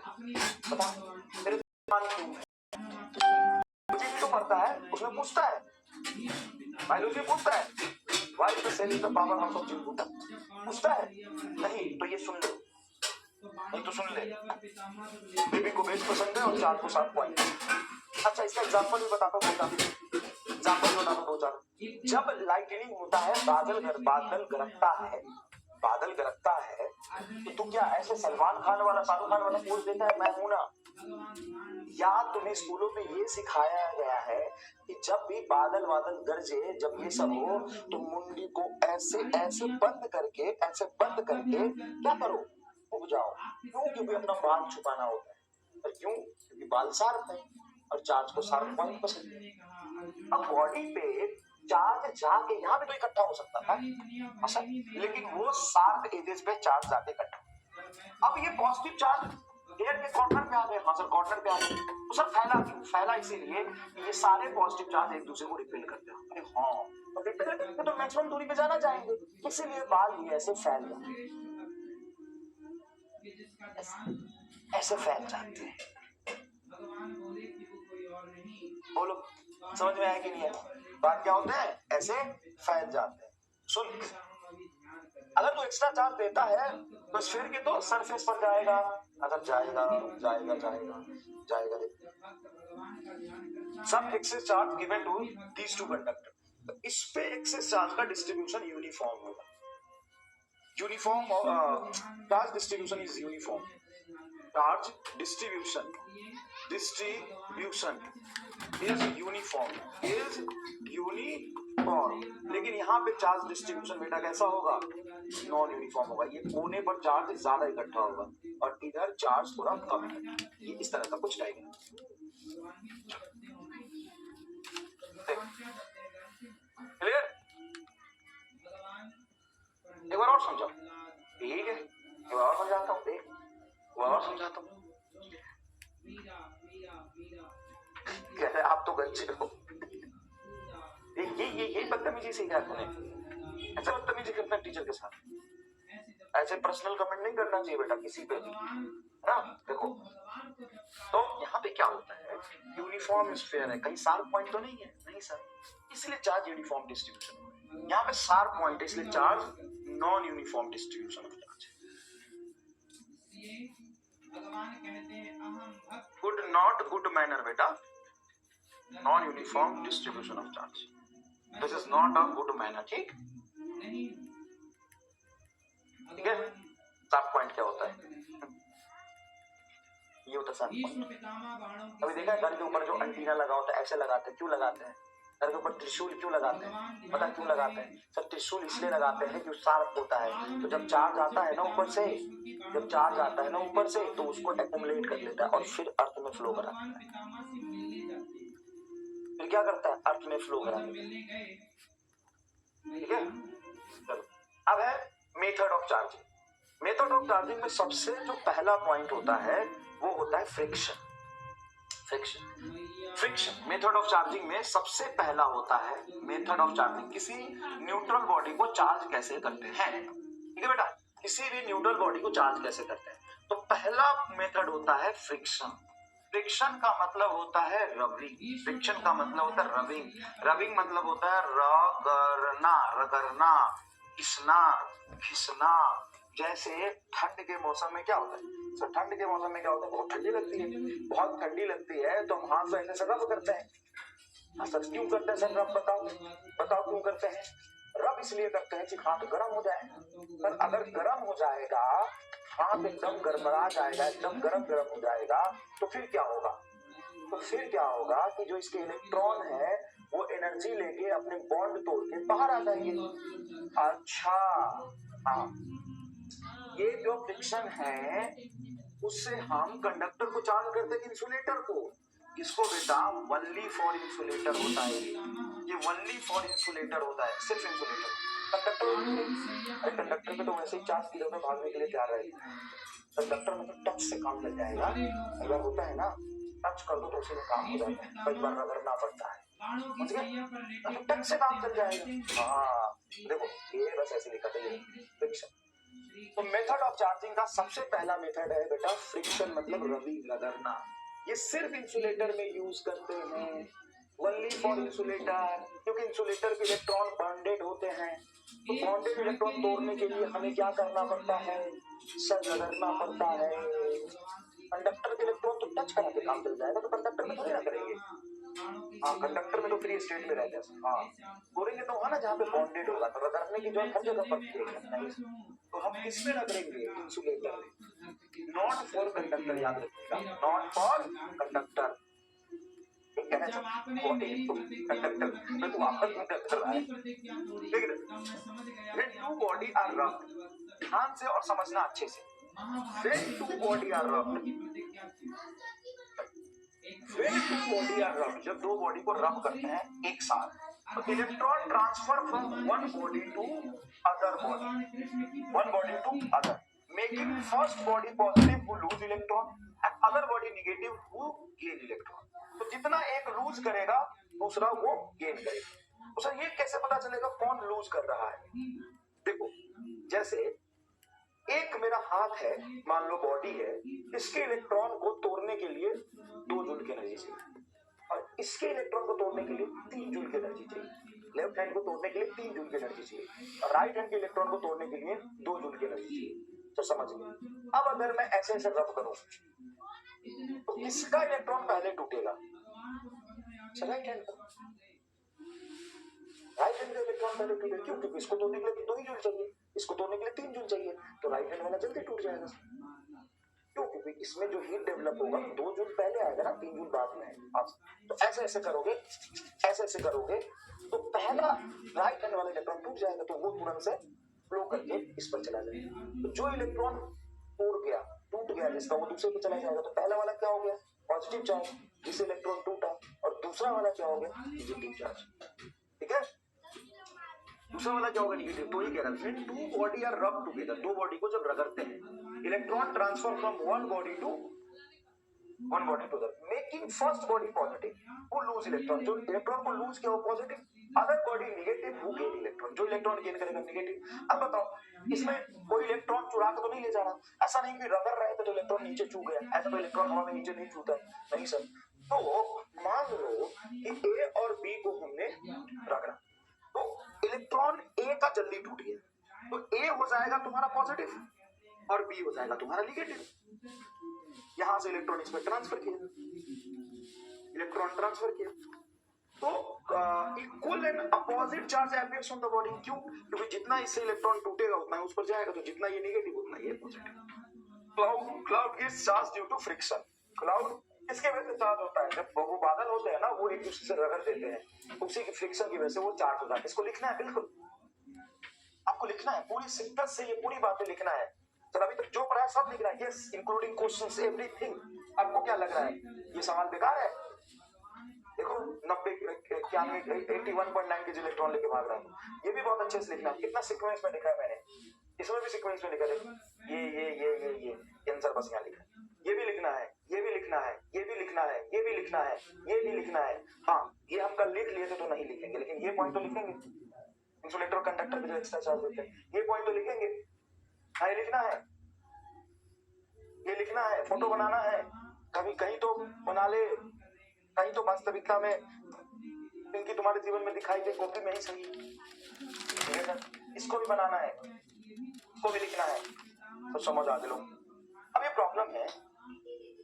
बता। तेरे कान क्यों है? मुझे भी तो पढ़ता है, उसमें पूछता है, बायोलॉजी पूछता है why the cell is the power house of चिंगूटा, पूछता है नहीं तो ये सुन लो, नहीं तो सुन ले। बेबी को बेस पसंद है और 4 को 7 पॉइंट। अच्छा इसका एग्जांपल भी बताता हूँ, एग्जांपल बताता हूँ 2-4। जब लाइटनिंग होता है, बादल गरजता है तो तू क्या ऐसे सलमान खान वाला शाहरुख खान वाला पोज देता है, मैं हूं ना? या तुम्हें स्कूलों में ये सिखाया गया है कि जब भी बादल गरजे, जब ये सब हो तो मुंडी को ऐसे ऐसे बंद करके क्या करो, उग जाओ। क्यों? क्योंकि अपना बाल छुपाना होता है। और क्यों? क्योंकि बाल शार्प है और चार्ज को शार्प पॉइंट पसंद है। अब बॉडी पे चार्ज जाके यहाँ पे तो इकट्ठा हो सकता था, अच्छा, लेकिन वो शार्प एजेस पे चार्ज जाके इकट्ठा। अब ये पॉजिटिव चार्ज एयर के कॉर्नर पे आ गए, हाँ सर कॉर्नर पे आ गए, तो सर फैला क्यों? फैला इसीलिए कि ये सारे पॉजिटिव चार्ज एक दूसरे को रिपेल करते हैं। अरे हाँ, तो रिपेल करके तो मैक्सिमम दूरी पे जाना चाहेंगे, इसीलिए बाल भी ऐसे फैल जाते हैं, ऐसे फैल जाते हैं। बोलो समझ में आया कि नहीं आया? बात क्या होता है, ऐसे फैल जाते हैं। सुन, अगर तू एक्स्ट्रा चार्ज देता है तो स्फीयर के तो सरफेस पर जाएगा, अगर जाएगा सब excess charge given to these to conductor, इस पे एक्सेस चार्ज का डिस्ट्रीब्यूशन यूनिफॉर्म होगा। Uniform charge distribution is uniform, charge distribution is uniform, लेकिन यहाँ पे चार्ज डिस्ट्रीब्यूशन बेटा कैसा होगा? नॉन यूनिफॉर्म होगा। ये कोने पर चार्ज ज्यादा इकट्ठा होगा और इधर चार्ज थोड़ा कम है। ये इस तरह का कुछ टाइप क्लियर? एक बार और समझाओ, ठीक है, एक बार और समझाता हूँ, देख और समझाता हूँ। कहते आप तो गंजे हो, ये बदतमीजी सीखा तूने, ऐसा बदतमीजी करना टीचर के साथ, ऐसे पर्सनल कमेंट नहीं करना चाहिए बेटा किसी पे ना। देखो तो यहाँ पे क्या होता है, यूनिफॉर्म स्फीयर है, कहीं शार्प पॉइंट तो नहीं है, नहीं सर, इसलिए चार्ज यूनिफॉर्म डिस्ट्रीब्यूशन। यहाँ पे शार्प पॉइंट है इसलिए charge non uniform distribution of charge. Good not good manner बेटा, non uniform distribution of charge, this is not a good manner. ठीक है, शार्प पॉइंट क्या होता है? ये होता है शार्प पॉइंट। अभी देखा है घर के ऊपर जो एंटीना लगा होता है, ऐसे लगाते हैं, क्यों लगाते हैं? घर के ऊपर त्रिशूल क्यों लगाते हैं? पता क्यों लगाते हैं? सर त्रिशूल इसलिए लगाते हैं कि शार्प होता है, तो जब चार्ज आता है ना ऊपर से, तो उसको एक्युमुलेट कर लेता है और फिर अर्थ में फ्लो कराता है। फिर क्या करता है? अर्थ में फ्लो कराता है। ठीक है, चलो अब है method of charging. Method of charging में सबसे जो पहला पॉइंट होता है वो होता है फ्रिक्शन। मेथड ऑफ चार्जिंग में सबसे पहला होता है मेथड ऑफ चार्जिंग, किसी न्यूट्रल बॉडी को चार्ज कैसे करते हैं। ठीक है बेटा, किसी भी न्यूट्रल बॉडी को चार्ज कैसे करते हैं, तो पहला मेथड होता है फ्रिक्शन। फ्रिक्शन का मतलब होता है रबिंग, रबिंग मतलब होता है रगड़ना, घिसना। जैसे ठंड के मौसम में क्या होता है, तो ठंड के मौसम में क्या होता है, बहुत ठंडी लगती है तो हम हाथ से ऐसे रब करते हैं। हाँ सर, क्यों करते हैं सर रब? बताओ क्यों करते हैं? रब इसलिए करते हैं कि हाथ गर्म हो जाए, पर अगर गर्म हो जाएगा, हाथ एकदम गड़बड़ा जाएगा, एकदम गरम हो जाएगा, तो फिर क्या होगा कि जो इसके इलेक्ट्रॉन है वो एनर्जी लेके अपने बॉन्ड तोड़ के बाहर आ जाएंगे। अच्छा, हाँ, ये जो फ्रिक्शन है उससे हम कंडक्टर को चार्ज करते हैं, इंसुलेटर को। इसको बेटा वनली फॉर इंसुलेटर होता है, ये वनली फॉर इंसुलेटर होता है, सिर्फ इंसुलेटर। कंडक्टर पे तो वैसे ही 4 किलोमीटर भागने के लिए तैयार रहेगा। कंडक्टर मतलब टच से काम चल जाएगा, अगर होता है ना टच कर दो तो उसी में काम हो जाता है, कई बार रगड़ना पड़ता है, टच से काम चल जाएगा। हाँ देखो ये बस ऐसे लिखा था, ये फ्रिक्शन। तो मेथड ऑफ चार्जिंग का सबसे पहला मेथड है बेटा फ्रिक्शन, मतलब रबिंग, रगड़ना। ये सिर्फ इंसुलेटर में यूज करते हैं, ओनली फॉर इंसुलेटर, क्योंकि इंसुलेटर के इलेक्ट्रॉन बॉन्डेड होते हैं। तो बॉन्डेड इलेक्ट्रॉन तोड़ने के लिए हमें क्या करना पड़ता है, सर रगड़ना पड़ता है। कंडक्टर के इलेक्ट्रॉन तो टच करा के काम चल जाएगा, तो कंडक्टर में थोड़ी ना करेंगे। हाँ, कंडक्टर में तो फ्री स्टेट में रहते हैं। हाँ, तोड़ेंगे तो वहां ना जहाँ पे बॉन्डेड होगा, तो रगड़ने की जरूरत हर जगह पड़ती है। तो हम किस में रगड़ेंगे, इंसुलेटर में, नॉट फॉर कंडक्टर। याद रखिएगा, नॉट फॉर कंडक्टर। कंडक्टर में तो वापस कंडक्टर आए। When two body are rubbed, ध्यान से और समझना अच्छे से, when two body are rubbed, जब दो बॉडी को रब करते हैं एक साथ, तो electron transfer from one body to other body, one body to other, making first body positive who lose electron and other body negative who gain electron. तो जितना एक लूज करेगा दूसरा वो गेन करेगा। तो सर ये कैसे पता चलेगा कौन लूज कर रहा है? देखो, जैसे एक मेरा हाथ है, मान लो बॉडी है, इसके इलेक्ट्रॉन को तोड़ने के लिए 2 जूल की एनर्जी चाहिए, और इसके इलेक्ट्रॉन को तोड़ने के लिए 3 जूल की एनर्जी चाहिए। लेफ्ट हैंड को तोड़ने के लिए 3 जूल की एनर्जी चाहिए, और राइट हैंड के इलेक्ट्रॉन को तोड़ने के लिए 2 जूल की एनर्जी चाहिए। तो समझिए, अब अगर मैं ऐसे ऐसे रब करूं तो किसका इलेक्ट्रॉन पहले टूटेगा? राइट हैंड का। राइट हैंड का इलेक्ट्रॉन पहले टूटेगा। क्यों? क्योंकि इसको तोड़ने के लिए 2 ही जूल चाहिए, इसको तोड़ने के लिए 3 जूल चाहिए, तो राइट हैंड वाला जल्दी टूट जाएगा। क्यों? क्योंकि इसमें जो हीट डेवलप होगा 2 जूल पहले आएगा ना, 3 जूल बाद में आएगा। तो ऐसे ऐसे करोगे, ऐसे ऐसे करोगे, तो पहला राइट हैंड वाला इलेक्ट्रॉन टूट जाएगा, तो वो तुरंत से फ्लो करके इस पर चला जाएगा। तो जो इलेक्ट्रॉन टूट गया जिसका, वो दूसरे पे चला जाएगा। तो पहला वाला क्या हो गया? पॉजिटिव चार्ज, जिससे इलेक्ट्रॉन टूटा, और दूसरा वाला क्या हो गया? Negative charge. ठीक है, दूसरा वाला क्या होगा? नेगेटिव। तो ये कह रहा है two body are rub together, दो बॉडी को जब रगड़ते हैं, electron transfer from one body to other, making first body positive who lose electron, जो इलेक्ट्रॉन को लूज किया वो positive, other body negative who gain electron, जो इलेक्ट्रॉन गेन करेगा नेगेटिव। अब बताओ, इसमें कोई इलेक्ट्रॉन चुरा के तो नहीं ले जा रहा, ऐसा नहीं कि रगड़ रहे थे तो इलेक्ट्रॉन नीचे छू गया, ऐसा तो इलेक्ट्रॉन हवा में नीचे नहीं छूता है, नहीं सर। तो मान लो कि ए और बी को हमने रगड़ा, तो इलेक्ट्रॉन ए का जल्दी टूट गया, तो ए हो जाएगा तुम्हारा पॉजिटिव और बी हो जाएगा तुम्हारा नेगेटिव। यहां से इलेक्ट्रॉन इस पर ट्रांसफर किया, इलेक्ट्रॉन ट्रांसफर किया, तो equal and opposite charge appears on the body. क्यों? क्योंकि जितना इससे इलेक्ट्रॉन टूटेगा उतना ही उस पर जाएगा, तो जितना ये नेगेटिव उतना ये positive. Cloud gets charge due to friction. Cloud किसके वजह से चार्ज होता है? जब वो बादल होते हैं ना, वो एक दूसरे से रगड़ देते हैं, उसी की फ्रिक्शन की वजह से वो चार्ज होता है। इसको लिखना है, बिल्कुल आपको लिखना है, पूरी सिंपल से ये पूरी बातें लिखना है। सर अभी तक जो पढ़ा है सब लिखना है, यस, इंक्लूडिंग क्वेश्चंस, एवरीथिंग। आपको क्या लग रहा है ये सवाल बेकार है? देखो 81.9 के इलेक्ट्रॉन लेके भाग रहा है, ये भी बहुत अच्छे से लिखना है। कितना सीक्वेंस में लिखा है मैंने, इसमें भी सीक्वेंस में लिखा है, ये आंसर बस यहाँ लिखा है। ये भी लिखना है, ये भी लिखना है, ये भी लिखना है, ये भी लिखना है, ये भी लिखना है। हाँ, ये हम कल लिख लिए थे तो नहीं लिखेंगे, लेकिन ये पॉइंट तो लिखेंगे। इंसुलेटर और कंडक्टर के जो एक्स्ट्रा चार्ज होते हैं, ये पॉइंट तो लिखेंगे। हाँ, ये लिखना है, ये लिखना है, फोटो बनाना है, कभी कहीं तो बना ले, कहीं तो वास्तविकता में इनकी तुम्हारे जीवन में दिखाई दे, कॉपी में ही सही। ठीक है सर, इसको भी बनाना है, इसको भी लिखना है, तो समझ आ गया। अब ये प्रॉब्लम है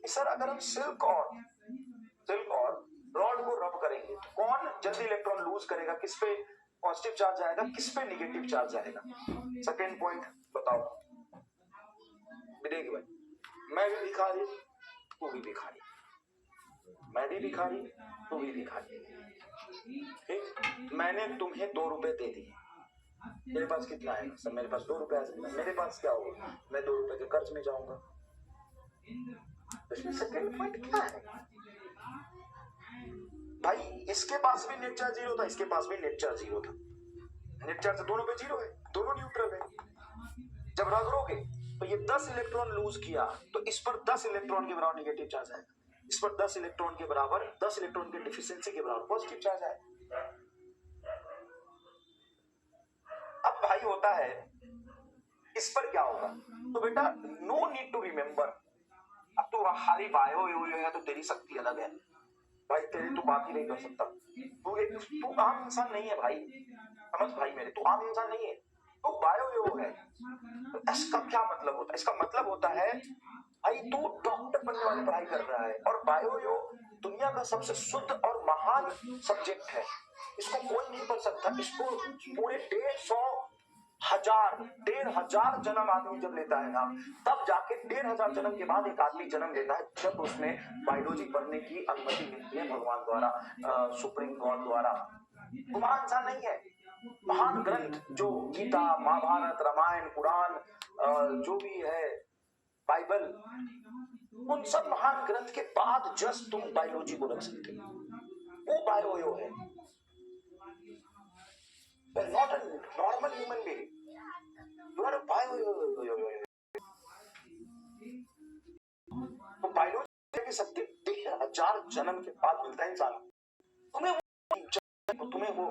कि सर अगर हम सिल्क और रॉड को रब करेंगे तो कौन जल्दी इलेक्ट्रॉन लूज करेगा, किस पे पॉजिटिव चार्ज आएगा, किस पे नेगेटिव चार्ज आएगा? सेकंड पॉइंट बताओ। देखिए भाई, मैं भी भिखारी, तू भी भिखारी, मैं भी भिखारी, तू भी भिखारी। ठीक, मैंने तुम्हें 2 रुपए दे दिए, मेरे पास कितना है? सर मेरे पास 2 रुपए है। मेरे पास क्या होगा? मैं 2 रुपए के कर्ज में जाऊंगा। इसमें सेकंड पॉइंट क्या है भाई? इसके पास भी नेट चार्ज 0 था, इसके पास भी नेट चार्ज 0 था। नेट चार्ज दोनों पे 0 है, दोनों न्यूट्रल है। जब रगड़ोगे तो ये 10 इलेक्ट्रॉन लूज किया, तो इस पर 10 इलेक्ट्रॉन के बराबर नेगेटिव चार्ज आएगा, इस पर 10 इलेक्ट्रॉन के बराबर, 10 इलेक्ट्रॉन के डिफिशियंसी के बराबर पॉजिटिव चार्ज आएगा। अब भाई होता है इस पर क्या होगा? तो बेटा नो नीड टू रिमेम्बर। अब तू खाली बायो है तो तेरी शक्ति अलग है भाई, तेरी तू बात ही नहीं कर सकता। तू आम इंसान नहीं है भाई, समझ भाई मेरे, तू आम इंसान नहीं है, तू बायो है। तो इसका क्या मतलब होता है? इसका मतलब होता है भाई तू डॉक्टर बनने वाली पढ़ाई कर रहा है, और बायो दुनिया का सबसे शुद्ध और महान सब्जेक्ट है। इसको कोई नहीं पढ़ सकता। इसको पूरे 1,500 जन्म आदमी जब लेता है ना, तब जाके 1,500 जन्म के बाद एक आदमी जन्म लेता है, जब उसमें बायोलॉजी पढ़ने की अनुमति मिलती है भगवान द्वारा, सुप्रीम गॉड द्वारा। वो महान इंसान नहीं है। महान ग्रंथ जो गीता, महाभारत, रामायण, पुराण, जो भी है, बाइबल, उन सब महान ग्रंथ के बाद जस्ट तुम बायोलॉजी को रख सकते हो। वो बायो है, not a normal human being, you are a bio. तो बायोलॉजी की शक्ति 1,000 जन्म के बाद मिलता है इंसान। तुम्हें वो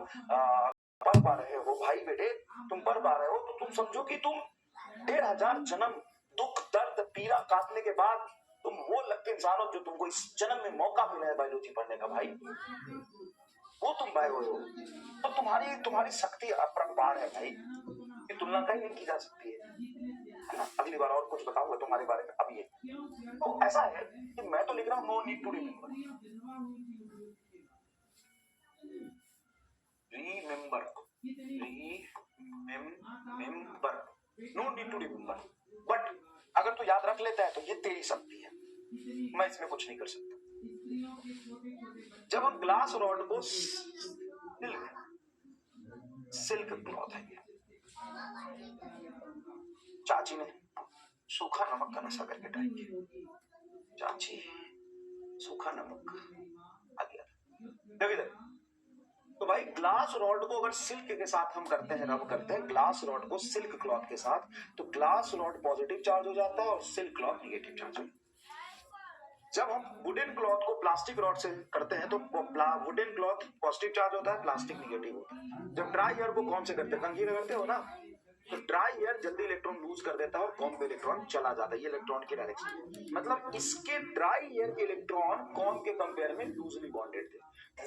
पढ़ पा रहे हो भाई बेटे, तुम पढ़ पा रहे हो तो तुम समझो कि तुम 1,000 जन्म दुख, दर्द, पीड़ा काटने के बाद तुम वो लग इंसान हो जो तुमको इस जन्म में मौका मिला है बायोलॉजी पढ़ने का भाई, वो तुम बायो हो। तो तुम्हारी शक्ति अपरंपार है भाई, ये तुलना कहीं नहीं की जा सकती है ना। अगली बार और कुछ बताऊंगा तुम्हारे बारे में। अब ये तो ऐसा है कि मैं तो लिख रहा हूं no need to remember, no need to remember. But अगर तू याद रख लेता है तो ये तेरी शक्ति है, मैं इसमें कुछ नहीं कर सकता। जब हम ग्लास रॉड को सिल्क क्लॉथ है, चाची ने सूखा नमक का नशा करके ट्राई किया। चाची सूखा नमक आ गया, देखिए। तो भाई ग्लास रॉड को अगर सिल्क के साथ हम करते हैं, रब करते हैं ग्लास रॉड को सिल्क क्लॉथ के साथ, तो ग्लास रॉड पॉजिटिव चार्ज हो जाता है और सिल्क क्लॉथ निगेटिव चार्ज हो जाता है। जब हम वुडन क्लॉथ को प्लास्टिक रॉड से करते हैं तो वुडन क्लॉथ पॉजिटिव चार्ज होता है, प्लास्टिक निगेटिव होता है। जब ड्राई एयर को कॉम से करते हैं, कंघी में करते हो ना, तो ड्राई एयर जल्दी इलेक्ट्रॉन लूज कर देता है और कॉम पे इलेक्ट्रॉन चला जाता है, ये इलेक्ट्रॉन की डायरेक्शन। मतलब इसके ड्राई एयर के इलेक्ट्रॉन कॉम के कंपेयर में लूजली बॉन्डेड थे,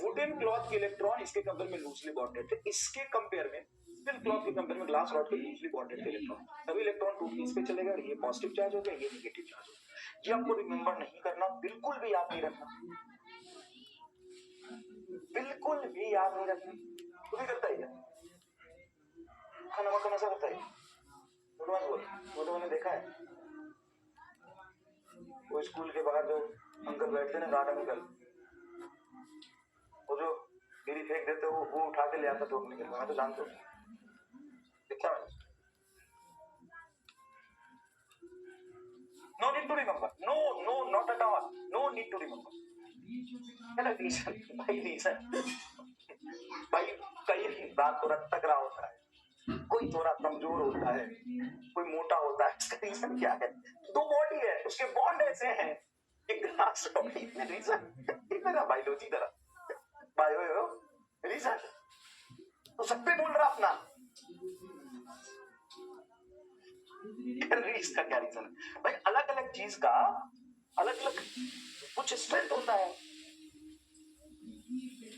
वुडन क्लॉथ के इलेक्ट्रॉन इसके कंपेयर में लूजली बॉन्डेड थे, इसके कंपेयर में सिल्क क्लॉथ के कंपेयर में ग्लास रॉड के लूजली बॉन्डेड थे इलेक्ट्रॉन। सभी इलेक्ट्रॉन टूट के इस पे चले गए, ये पॉजिटिव चार्ज हो गया, ये निगेटिव चार्ज हो गया। ये आपको रिमेंबर नहीं करना, बिल्कुल भी याद नहीं रखना, बिल्कुल भी याद नहीं रखना। तू भी करता है क्या? खाना का नशा करता है? वो तो मैंने देखा है, वो स्कूल के बाहर जो अंकल बैठते ना गार्डन में, वो जो बीड़ी फेंक देते वो उठा के ले आता तो अपने, मैं तो जानता हूँ, देखा मैंने। No need to remember. No, not at all. No need to remember. भाई कई बात थोड़ा टकरा होता है, कोई थोड़ा कमजोर होता है, कोई मोटा होता है, इसका रीजन क्या है? दो बॉडी है, उसके बॉन्ड ऐसे हैं कि ग्लास में रीजन मेरा बायोलॉजी तरह बायो रीजन तो सब पे बोल रहा अपना इसका क्या रीजन है भाई? अलग अलग चीज का अलग अलग कुछ स्ट्रेंथ होता है।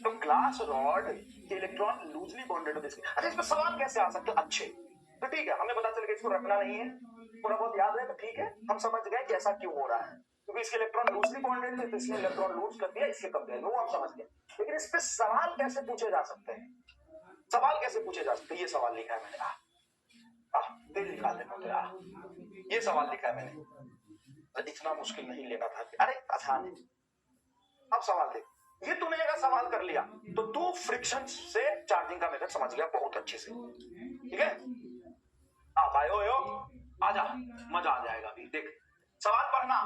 तो ग्लास रॉड के इलेक्ट्रॉन लूजली बॉन्डेड होते हैं। अच्छा, इसमें सवाल कैसे आ सकते हैं? अच्छे तो ठीक है, हमें पता चल गया इसको रखना नहीं है, थोड़ा बहुत याद है तो ठीक है, हम समझ गए कि ऐसा क्यों हो रहा है, क्योंकि इसके इलेक्ट्रॉन लूजली बॉन्डेड थे तो इसने इलेक्ट्रॉन लूज कर दिया इसके कंपेयर में, वो हम समझ गए। लेकिन इस पे सवाल कैसे पूछे जा सकते हैं? सवाल कैसे पूछे जा सकते हैं? ये सवाल लिखा है मैंने, दिल निकाल देना, ये सवाल लिखा है मैंने, इतना मुश्किल नहीं लेना था, अरे आसान है। अब सवाल देख, ये तूने अगर सवाल कर लिया तो तू फ्रिक्शन से चार्जिंग का मेथड समझ गया बहुत अच्छे से, ठीक है? बायो आजा, मजा आ जाएगा। अभी देख, सवाल पढ़ना,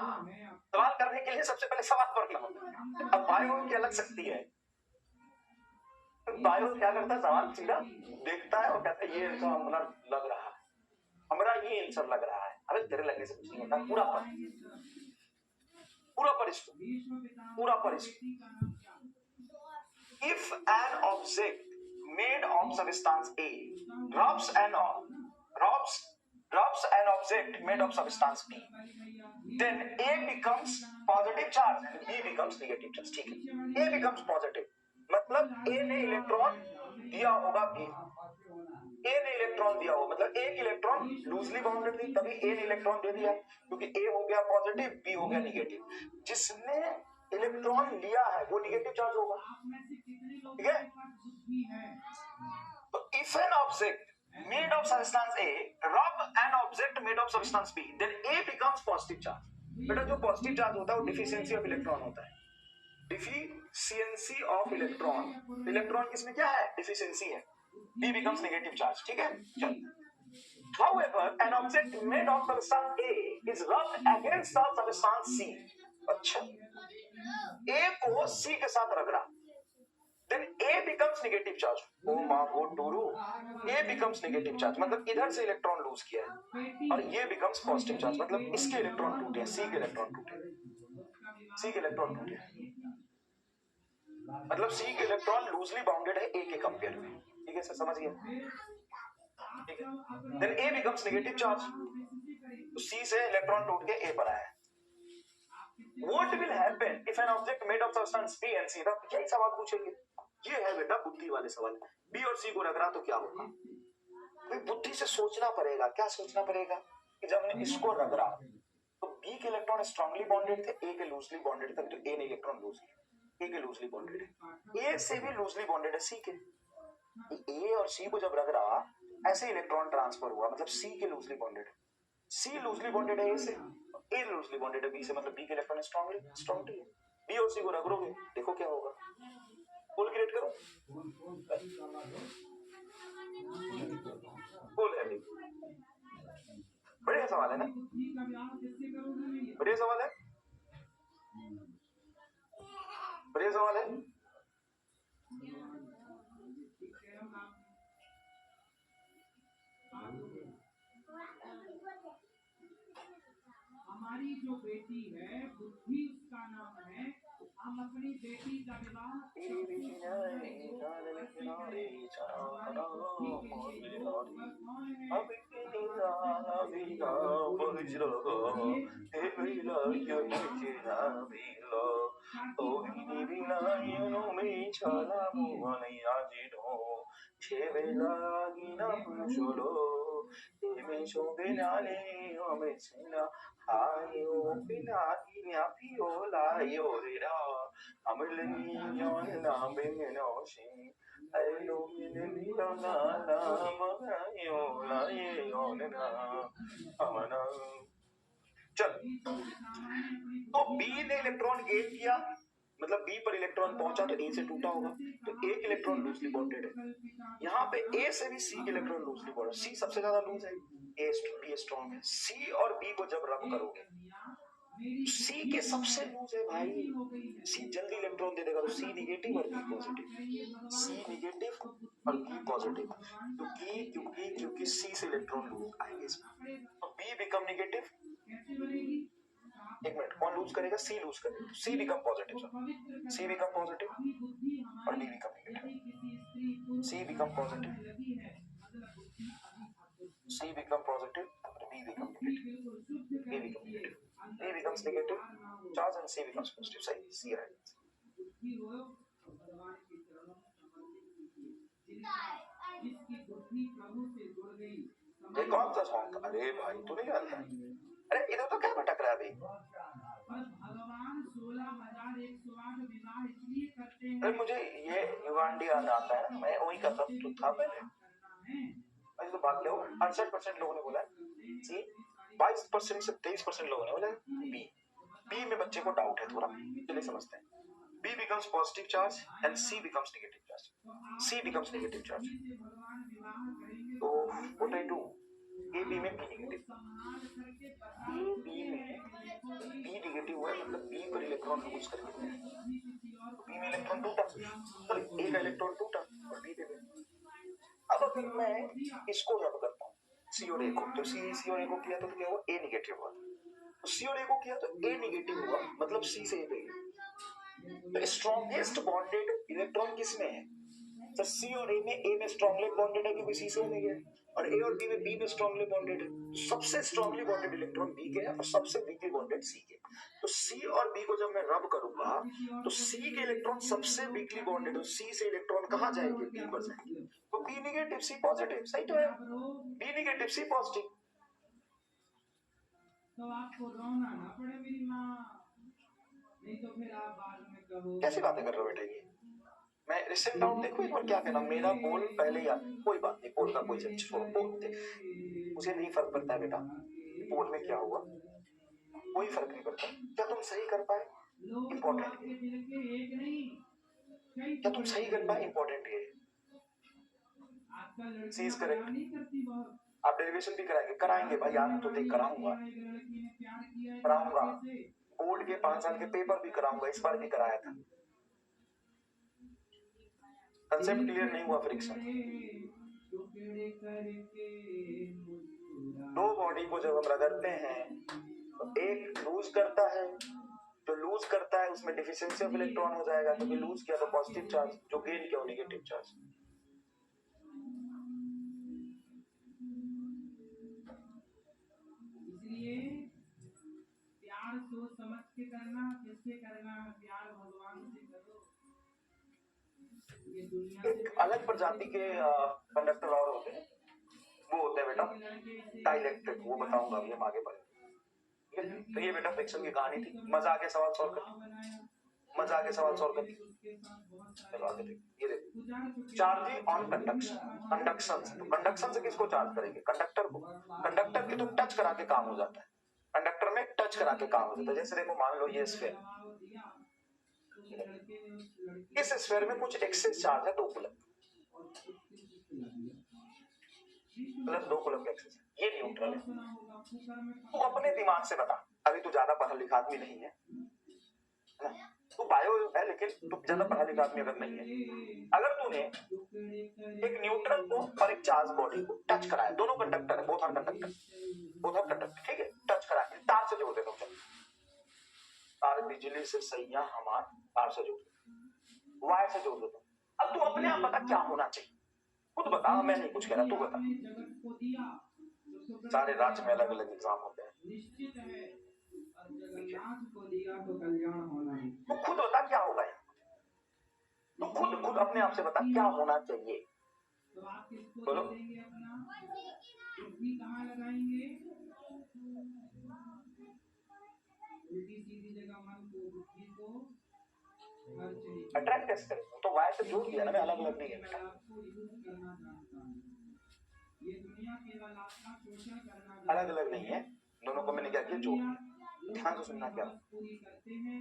सवाल करने के लिए सबसे पहले सवाल पढ़ना। अब बायो की अलग शक्ति है, बायो क्या करता है? सवाल सीधा देखता है और कहता है ये हमारा लग रहा है, हमारा ये आंसर लग रहा है। अरे तेरे लगने से कुछ नहीं होता, पूरा पर इसको पूरा पर इसको। If an object made of substance A rubs rubs an object made of substance B, then A becomes positive charge and B becomes negative charge. ठीक है, A becomes positive मतलब A ने इलेक्ट्रॉन दिया होगा B, A ने electron दिया होगा मतलब एक इलेक्ट्रॉन लूजली बाउंडेड थी तभी A ने इलेक्ट्रॉन दे दिया क्योंकि A हो गया पॉजिटिव B हो गया नेगेटिव। जिसने इलेक्ट्रॉन लिया है वो नेगेटिव चार्ज होगा, ठीक है। तो if an object made of substance A rub an object made of substance B, then A becomes positive charge. बेटा जो पॉजिटिव चार्ज होता है वो डिफिशियंसी ऑफ इलेक्ट्रॉन होता है, डिफिशियंसी ऑफ इलेक्ट्रॉन। इलेक्ट्रॉन किसमें क्या है, डिफिशियंसी है, B becomes negative charge, ठीक है। चल however an object made of substance A is rubbed against the substance C, अच्छा A को C के साथ रगड़ा, then A becomes negative charge, oh माँ गो true, A becomes negative charge मतलब इधर से इलेक्ट्रॉन लूज किया है और ये becomes positive charge मतलब इसके इलेक्ट्रॉन टूटे, C के इलेक्ट्रॉन टूटे, C के इलेक्ट्रॉन टूटे मतलब C के इलेक्ट्रॉन लूजली बाउंडेड है A के कंपेयर में, ठीक है सर, समझ गए, ठीक है। then A becomes negative charge, तो C से इलेक्ट्रॉन टूट के A पर आया है। What will happen if an object made of substance B and C, यही सवाल पूछेंगे, ये है बेटा बुद्धि वाले सवाल। B और C को रगड़ा तो क्या होगा, भाई बुद्धि से सोचना पड़ेगा। क्या सोचना पड़ेगा कि जब हमने इसको रगड़ा तो B के इलेक्ट्रॉन स्ट्रांगली बॉन्डेड थे, A के लूजली बॉन्डेड थे, तो A ने इलेक्ट्रॉन लूज किया, A के लूजली बॉन्डेड है, A से भी लूजली बॉन्डेड है C के, A और C को जब रगड़ा ऐसे इलेक्ट्रॉन ट्रांसफर हुआ मतलब C के लूजली बॉन्डेड है, C लूजली बॉन्डेड है A से, A लूजली बॉन्डेड है B से मतलब B के इलेक्ट्रॉन स्ट्रांगली है। B और C को रगड़ोगे देखो क्या होगा, फुल क्रिएट करो, फुल है। बढ़िया सवाल है ना, बढ़िया सवाल है, बढ़िया सवाल है। हमारी जो बेटी है बुद्धि उसका नाम है, हम अपनी बेटी का विवाह चल तो B ने इलेक्ट्रॉन गेन किया मतलब B पर इलेक्ट्रॉन पहुंचा तो A से टूटा होगा, तो एक इलेक्ट्रॉन लूजली बॉन्डेड है, यहाँ पे A से भी C के इलेक्ट्रॉन लूजली बॉन्डेड, C सबसे ज्यादा लूज है, B स्ट्रॉन्ग है। C और B को जब रब करोगे C के सबसे लूज है भाई, C जल्दी इलेक्ट्रॉन दे देगा, तो C नेगेटिव और B पॉजिटिव, C नेगेटिव और B पॉजिटिव, क्योंकि C से इलेक्ट्रॉन लूज आएंगे इसमें, तो B बिकम नेगेटिव। एक मिनट, कौन लूज करेगा, C लूज करेगा, C become positive, C become positive और B become negative, C become positive, C become positive और B become negative, B become negative, B becomes negative charge and C becomes positive, सही, C है। ये कौन सा song, अरे भाई तू नहीं जानता, अरे इधर तो क्या भटक रहा है अभी, अरे मुझे ये युगांडी आता है, मैं वही कर रहा था पहले, मैं तो भाग गया। 68% लोगों ने बोला सी, 22% से 23% लोगों ने बोला बी में बच्चे को डाउट है थोड़ा, चलिए समझते हैं। B becomes positive charge and C becomes negative charge. C becomes negative charge. तो what I do? A B में B negative. A B में B negative हुआ मतलब B पर इलेक्ट्रॉन लूज करके B में इलेक्ट्रॉन टूटा, तो A का इलेक्ट्रॉन टूटा और B पे। अब अगर मैं इसको रब करता हूँ C और A को, तो C और A को किया तो क्या हुआ, A नेगेटिव हुआ, C और A को किया तो A नेगेटिव हुआ मतलब C से A पे गया। तो स्ट्रॉन्गेस्ट बॉन्डेड इलेक्ट्रॉन किसमें है, तो C और A में स्ट्रॉन्गली बॉन्डेड है क्योंकि C से A में गया, और ए और बी में बी भी स्ट्रांगली बॉन्डेड है। सबसे स्ट्रांगली बॉन्डेड इलेक्ट्रॉन बी के है और सबसे वीकली बॉन्डेड सी के। तो सी और बी को जब मैं रब करूंगा तो सी के इलेक्ट्रॉन सबसे वीकली बॉन्डेड है, सी से इलेक्ट्रॉन कहां जाएंगे, बी पर जाएंगे। तो बी नेगेटिव सी पॉजिटिव, सही तो है, बी नेगेटिव सी पॉजिटिव। तो आपको रोना ना पड़े मेरी माँ, नहीं तो फिर आप बाद में कहो कैसी बातें कर रहे हो बेटा ये। मैं रिसेंट आउट देखो एक बार क्या कहना, मेरा पोल पहले ही कोई बात नहीं, पोल का कोई छोड़ो, पोल मुझे नहीं फर्क पड़ता है बेटा, पोल में क्या हुआ कोई फर्क नहीं पड़ता। क्या तुम सही कर पाए इंपॉर्टेंट है, क्या तुम सही कर पाए इंपॉर्टेंट है। सी इज करेक्ट। आप डेरिवेशन भी कराएंगे भाई, आप तो देख कराऊंगा बोर्ड के 5 साल के पेपर भी कराऊंगा, इस बार भी कराया था। कंसेप्ट क्लियर नहीं हुआ फ्रिक्शन। दो बॉडी को जब हम रगड़ते हैं तो एक लूज करता है, जो लूज करता है उसमें डिफिशिएंसी ऑफ इलेक्ट्रॉन हो जाएगा, क्योंकि लूज किया तो पॉजिटिव चार्ज, जो गेन किया नेगेटिव चार्ज। इसलिए प्यार सोच समझ के करना, किससे करना, प्यार भगवान से करो। ये दुनिया एक अलग प्रजाति के कंडक्टर और होते हैं, वो होते हैं बेटा डाइलेक्ट्रिक, वो बताऊंगा अभी हम आगे बढ़े। तो ये बेटा फ्रिक्शन की कहानी थी। मजा आ गया सवाल सॉल्व कर, मजा आ गया सवाल सॉल्व कर। चलो आगे देखिए, ये देखो चार्जिंग ऑन कंडक्शन, कंडक्शन से, तो कंडक्शन से किसको चार्ज करेंगे, कंडक्टर को। कंडक्टर की तो टच करा के काम हो जाता है, कंडक्टर में टच करा के काम हो जाता है। जैसे देखो मान लो ये स्फीयर, इस स्फीयर में कुछ एक्सेस चार्ज है 2 कूलम, प्लस 2 कूलम का एक्सेस, ये न्यूट्रल है। तो अपने दिमाग से बता, अभी तू ज्यादा पढ़ा लिखा आदमी नहीं है ना, तू बायो है लेकिन तू ज्यादा पढ़ा लिखा आदमी अगर नहीं है, अगर तूने एक न्यूट्रल को और एक चार्ज बॉडी को टच कराया, दोनों कंडक्टर है, बोथ आर कंडक्टर, ठीक है, टच करा के तार से जोड़ देता हूं, तार बिजली से सैया हमार तार से जोड़ देता, वायर से जोड़ देता। अब तू अपने आप बता क्या होना चाहिए, खुद बता, मैं नहीं कुछ कह रहा, तू बता। सारे राज्य में अलग अलग एग्जाम होते हैं, निश्चित है जगन्नाथ को दिया तो कल्याण होना है। तो खुद बता क्या होगा, तो खुद अपने आप से बता क्या होना चाहिए। तो आप किसको बोलो देंगे अपना, बुद्धि कहाँ लगाएंगे, उल्टी सीधी जगह मन को, बुद्धि को खर्च नहीं, अट्रैक्ट कैसे करें, तो वायर से जोड़ दिया ना, मैं अलग अलग नहीं है बेटा, आपको यूज करना चाहता हूँ। ये दुनिया केवल आपका शोषण करना, अलग अलग नहीं है, दोनों को मैंने क्या किया, जोड़ दिया। ध्यान से सुनना, क्या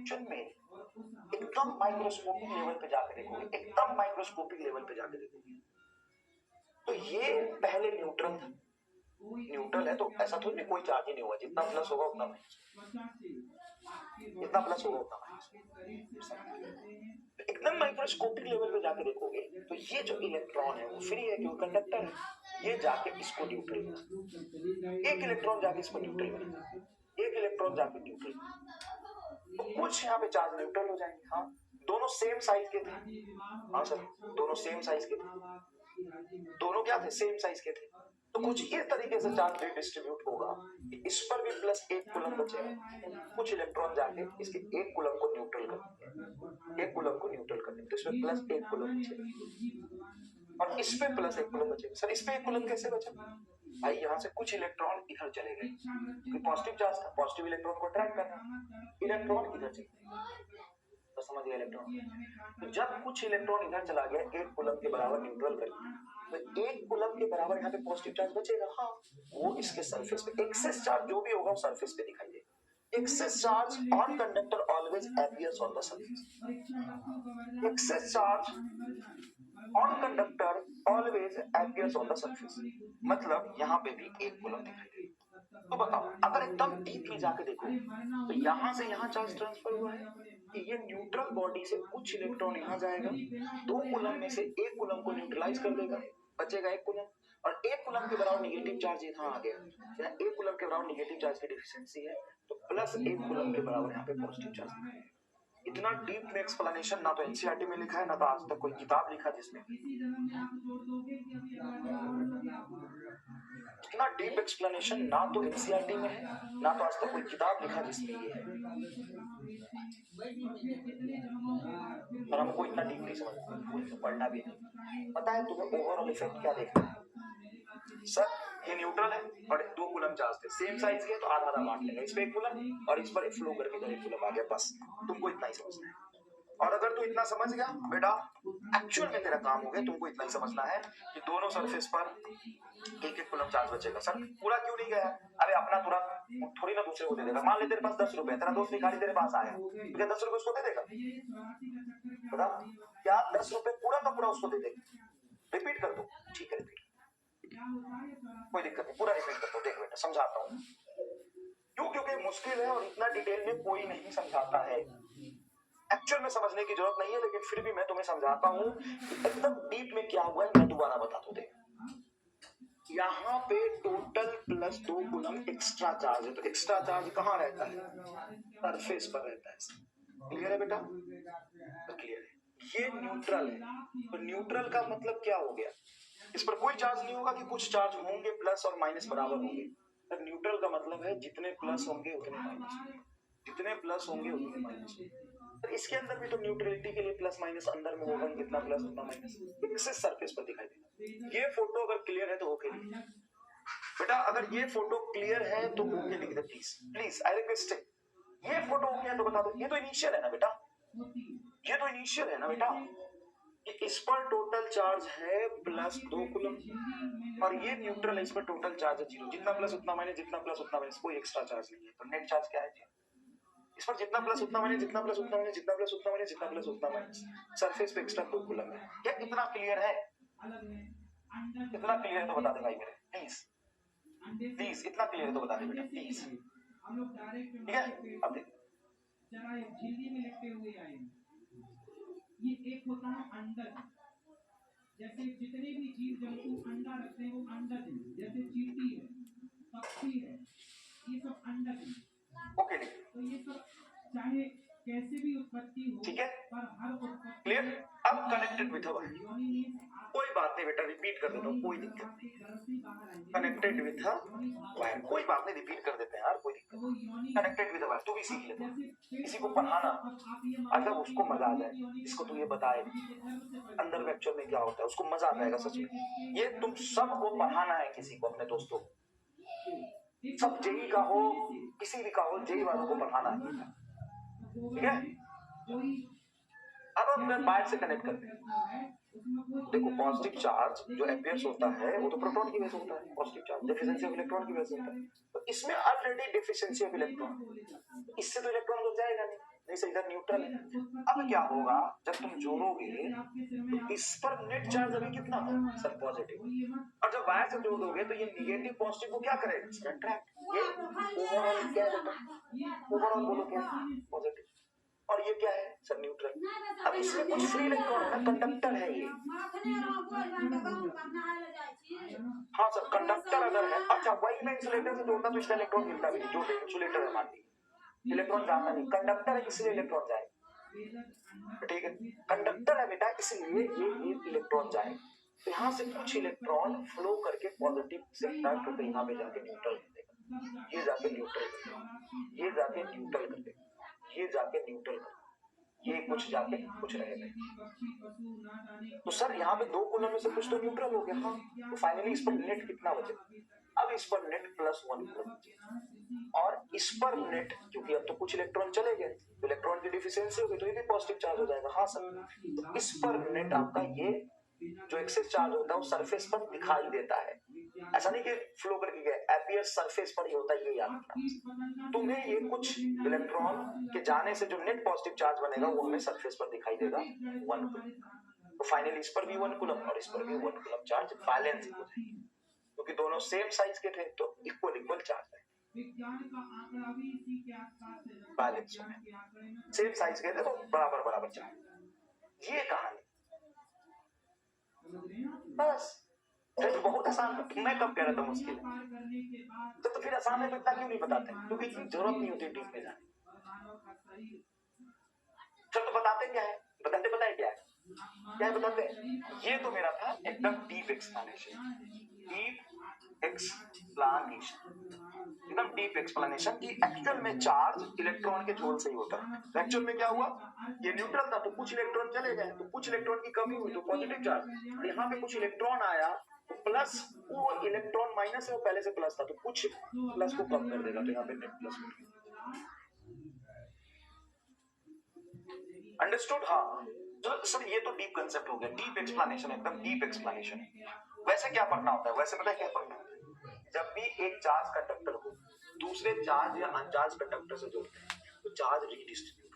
चुन में एकदम माइक्रोस्कोपिक लेवल पे जाकर देखोगे, एकदम माइक्रोस्कोपिक लेवल पे जाकर देखोगे, तो ये पहले न्यूट्रल था, न्यूट्रल है तो ऐसा थोड़ी कोई चार्ज ही नहीं हुआ, जितना प्लस होगा उतना माइनस, जितना प्लस होगा उतना माइनस। एकदम माइक्रोस्कोपिक लेवल पे जाके देखोगे तो ये जो इलेक्ट्रॉन है वो फ्री है, क्योंकि कंडक्टर है, ये जाके इसको न्यूट्रल बना, एक इलेक्ट्रॉन जाके इसको न्यूट्रल बना, एक इलेक्ट्रॉन जाके न्यूट्रल, तो कुछ यहाँ पे चार्ज न्यूट्रल हो जाएंगे। हाँ दोनों सेम साइज के थे, हाँ सर दोनों सेम साइज के थे, दोनों क्या थे, सेम साइज के थे, तो कुछ इस तरीके से चार्ज डिस्ट्रीब्यूट होगा, इस पर भी प्लस 1 कूलम बचेगा, कुछ इलेक्ट्रॉन जाके इसके 1 कूलम को न्यूट्रल कर देंगे, 1 कूलम को न्यूट्रल कर देंगे, तो इसमें प्लस 1 कूलम बचेगा और इस पे प्लस 1 कूलम बचेगा। सर इस पे 1 कूलम कैसे बचा भाई, यहाँ से कुछ इलेक्ट्रॉन इधर चले गए, क्योंकि पॉजिटिव चार्ज था, पॉजिटिव इलेक्ट्रॉन को अट्रैक्ट करना, इलेक्ट्रॉन इधर चले, तो समझ गए इलेक्ट्रॉन, तो जब कुछ इलेक्ट्रॉन इधर चला गया 1 कूलम के बराबर न्यूट्रल कर दिया, तो 1 कूलम के बराबर यहाँ पे पॉजिटिव चार्ज बचेगा। हाँ वो इसके सरफेस पे, एक्सेस चार्ज जो भी होगा वो सरफेस पे दिखाई देगा। Excess charge on conductor always appears on the surface, excess charge on conductor always appears on the surface, मतलब यहाँ पे भी 1 कूलम दिखाई देगा। तो बताओ अगर एकदम डीप में जाके देखो तो यहाँ से यहाँ चार्ज ट्रांसफर हुआ है कि ये न्यूट्रल बॉडी से कुछ इलेक्ट्रॉन यहाँ जाएगा, 2 कूलम में से 1 कूलम को न्यूट्रलाइज कर देगा, बचेगा 1 कूलम, और 1 कूलम के बराबर नेगेटिव चार्ज यहाँ आ गया, यहाँ 1 कूलम के बराबर नेगेटिव चार्ज की डिफिशिएंसी है, तो प्लस 1 कूलम के बराबर यहाँ पे पॉजिटिव चार्ज। इतना डीप में एक्सप्लेनेशन ना तो एनसीईआरटी में लिखा है, ना तो आज तक कोई किताब लिखा जिसमें इतना डीप एक्सप्लेनेशन ना तो एनसीईआरटी में है, ना तो आज तक कोई किताब लिखा जिसमें ये है, और हमको इतना डीप नहीं समझ पढ़ना भी नहीं पता है। तुम्हें ओवरऑल इफेक्ट क्या देखना है? सर ये न्यूट्रल है और 2 कूलम चार्ज थे, सेम साइज के, तो आधा आधा बांट लेंगे, इस पे 1 कूलम और इस पर एक फ्लो करके इधर 1 कूलम आ गया, बस तुमको इतना ही समझना है। और अगर तू इतना समझ गया बेटा, एक्चुअल में तेरा काम हो गया। तुमको इतना ही समझना है कि दोनों सरफेस पर 1-1 कूलम चार्ज बचेगा। सर पूरा क्यों नहीं गया? अरे अपना तुरंत थोड़ी ना दूसरे को दे देगा। मान ले तेरे पास 10 रुपए, तेरा दोस्त भिखारी तेरे पास आया, तो क्या 10 रुपए उसको दे देगा? बता, क्या 10 रुपए पूरा का पूरा उसको दे देगा? रिपीट कर दो, ठीक है रिपीट, कोई दिक्कत नहीं, पूरा रिपीट कर दो। देख बेटा समझाता हूँ क्यों, क्योंकि मुश्किल है और इतना डिटेल में कोई नहीं समझाता है। एक्चुअल में समझने की जरूरत नहीं है, लेकिन फिर भी मैं तुम्हें समझाता हूँ एकदम डीप में क्या हुआ है। मैं दोबारा बता दूं, देख यहाँ पे total plus 2 coulomb extra charge है, तो एक्स्ट्रा चार्ज कहाँ रहता है? सरफेस पर रहता है। क्लियर है बेटा? क्लियर है। ये न्यूट्रल है, तो न्यूट्रल का मतलब क्या हो गया? इस पर कोई चार्ज नहीं होगा कि कुछ चार्ज होंगे, प्लस और माइनस बराबर होंगे। तो न्यूट्रल का मतलब है जितने प्लस होंगे उतने माइनस, जितने प्लस होंगे उतने माइनस। तो इसके अंदर भी तो न्यूट्रलिटी के लिए प्लस माइनस अंदर में होगा, जितना प्लस उतना माइनस इससे सरफेस पर दिखाई देगा। ये फोटो अगर क्लियर है तो ओके लिख बेटा, अगर ये फोटो क्लियर है तो ओके लिख दे प्लीज, प्लीज आई रिक्वेस्ट। ये फोटो ओके है तो बता दो। ये तो इनिशियल है ना बेटा, ये तो इनिशियल है ना बेटा। इस पर टोटल चार्ज है प्लस 2 कूलम और ये न्यूट्रल है, इस पर टोटल चार्ज है 0। जितना प्लस उतना माइनस, जितना प्लस उतना माइनस, कोई एक्स्ट्रा चार्ज नहीं है। तो नेट चार्ज क्या है जी? इस पर जितना प्लस उतना माइनस, जितना प्लस उतना माइनस, जितना प्लस उतना माइनस, जितना प्लस उतना माइनस, सरफेस पे एक्स्ट्रा 2 कूलम है। क्या इतना क्लियर है? इतना क्लियर है तो बता दे भाई मेरे, प्लीज प्लीज, इतना क्लियर है तो बता दे बेटा प्लीज। ठीक है, अब देख जरा एक झिल्ली में लिखते हुए आए। ये एक होता है अंडज, जैसे जितने भी जीव जंतु अंडा रखते हैं वो अंडज है, जैसे चींटी है, पक्षी है, ये सब अंडज है। ओके नहीं, तो ये सब चाहे कैसे भी उत्पत्ति हो, ठीक है, पर हर उत्पत्ति क्लियर। अब कनेक्टेड विथ कोई बात नहीं बेटा, रिपीट कर देता हूँ, कोई दिक्कत नहीं। कनेक्टेड विथ वायर, कोई बात नहीं, रिपीट कर देते हैं यार, कोई दिक्कत नहीं। कनेक्टेड विथ वायर, तू भी सीख ले, किसी को पढ़ाना अगर उसको मजा आ जाए, इसको तू ये बताए अंदर में एक्चुअल में क्या होता है, उसको मजा आ जाएगा सच में। ये तुम सबको पढ़ाना है, किसी को, अपने दोस्तों को, सब जेई का हो, किसी भी का हो, जेई वालों को पढ़ाना है, ठीक है। अब हम बाहर से कनेक्ट करते हैं। देखो पॉजिटिव चार्ज जो अपीयर्स होता है वो तो प्रोटॉन की वजह से होता है, positive charge deficiency of electron की वजह से होता है। तो इसमें ऑलरेडी डेफिशिएंसी ऑफ इलेक्ट्रॉन, इससे तो इलेक्ट्रॉन रुक जाएगा नहीं, नहीं से इधर न्यूट्रल है। अब क्या होगा जब तुम जोड़ोगे तो इस पर नेट चार्ज अभी कितना था सर? पॉजिटिव। और जब वायर से जोड़ दोगे तो ये नेगेटिव पॉजिटिव को क्या करेगा? अट्रैक्ट। ये ओवरऑल क्या है? ओवरऑल बोलो क्या? पॉजिटिव। और ये क्या है सर? न्यूट्रल। अब इसमें कुछ फ्री इलेक्ट्रॉन है ना, कंडक्टर है ये। हाँ सर, कंडक्टर अगर है, अच्छा वही मैं इंसुलेटर से जोड़ता तो इसका इलेक्ट्रॉन मिलता भी नहीं, जो इंसुलेटर है मान लीजिए, इलेक्ट्रॉन जाता नहीं, कंडक्टर है इसलिए इलेक्ट्रॉन जाए, ठीक है। कंडक्टर है बेटा इसलिए ये इलेक्ट्रॉन जाए। तो यहाँ से कुछ इलेक्ट्रॉन फ्लो करके पॉजिटिव से अट्रैक्ट होकर यहाँ पे जाके न्यूट्रल कर देगा, ये जाके न्यूट्रल कर देगा, ये जाके न्यूट्रल कर देगा, ये जाके न्यूट्रल कर, ये कुछ जाके कुछ रहेगा। तो सर यहाँ पे 2 कूलम में से कुछ तो न्यूट्रल हो गया। हाँ, तो फाइनली इस पर नेट कितना बचे? अब इस पर नेट प्लस 1 कूलम और इस पर नेट, क्योंकि अब तो कुछ इलेक्ट्रॉन चले गए, तो इलेक्ट्रॉन की डिफिशियंसी हो गई, तो ये भी पॉजिटिव चार्ज हो जाएगा। हाँ सर, तो इस पर नेट आपका ये जो एक्सेस चार्ज होता है वो सरफेस पर दिखाई देता है, ऐसा नहीं कि फ्लो करके गया, अपीयर सरफेस पर ही होता है, ये याद रखना। तुम्हें ये कुछ इलेक्ट्रॉन के जाने से जो नेट पॉजिटिव चार्ज बनेगा वो हमें सरफेस पर दिखाई देगा 1 कूलम। तो फाइनली इस पर भी 1 कूलम और इस पर भी 1 कूलम चार्ज बैलेंस हो जाएगी, क्योंकि दोनों सेम साइज के थे तो इक्वल चार्ज है, बैलेंस हो गए। सेम साइज के थे तो बराबर चार्ज। ये कहानी बस। तो बहुत आसान है, मैं कब कह रहा था मुश्किल है? तो फिर आसान है तो इतना क्यों नहीं बताते? क्योंकि इतनी जरूरत नहीं होती डीप में जाने। चल तो बताते क्या है, बताते क्या है? क्या बताते हैं? ये तो मेरा था एकदम डीप एक्सप्लेनेशन, डीप एक्सप्लेनेशन, एकदम डीप एक्सप्लेनेशन कि एक्चुअल में चार्ज इलेक्ट्रॉन के झोल से ही होता है। तो एक्चुअल में क्या हुआ, ये न्यूट्रल था तो कुछ इलेक्ट्रॉन चले गए, तो कुछ इलेक्ट्रॉन की कमी हुई तो पॉजिटिव चार्ज, और यहाँ पे कुछ इलेक्ट्रॉन आया तो प्लस, वो इलेक्ट्रॉन माइनस है वो पहले से प्लस था तो कुछ प्लस को कम कर देगा, तो यहाँ पे नेट प्लस हो गया। अंडरस्टूड? हाँ, जो सर ये तो डीप कंसेप्ट हो गया, डीप एक्सप्लेनेशन, एकदम डीप एक्सप्लेनेशन। वैसे क्या पढ़ना होता है, वैसे पता है क्या पढ़ना होता है? जब भी एक चार्ज कंडक्टर को दूसरे चार्ज या अनचार्ज कंडक्टर से जोड़ते हैं तो चार्ज रिडिस्ट्रीब्यूट,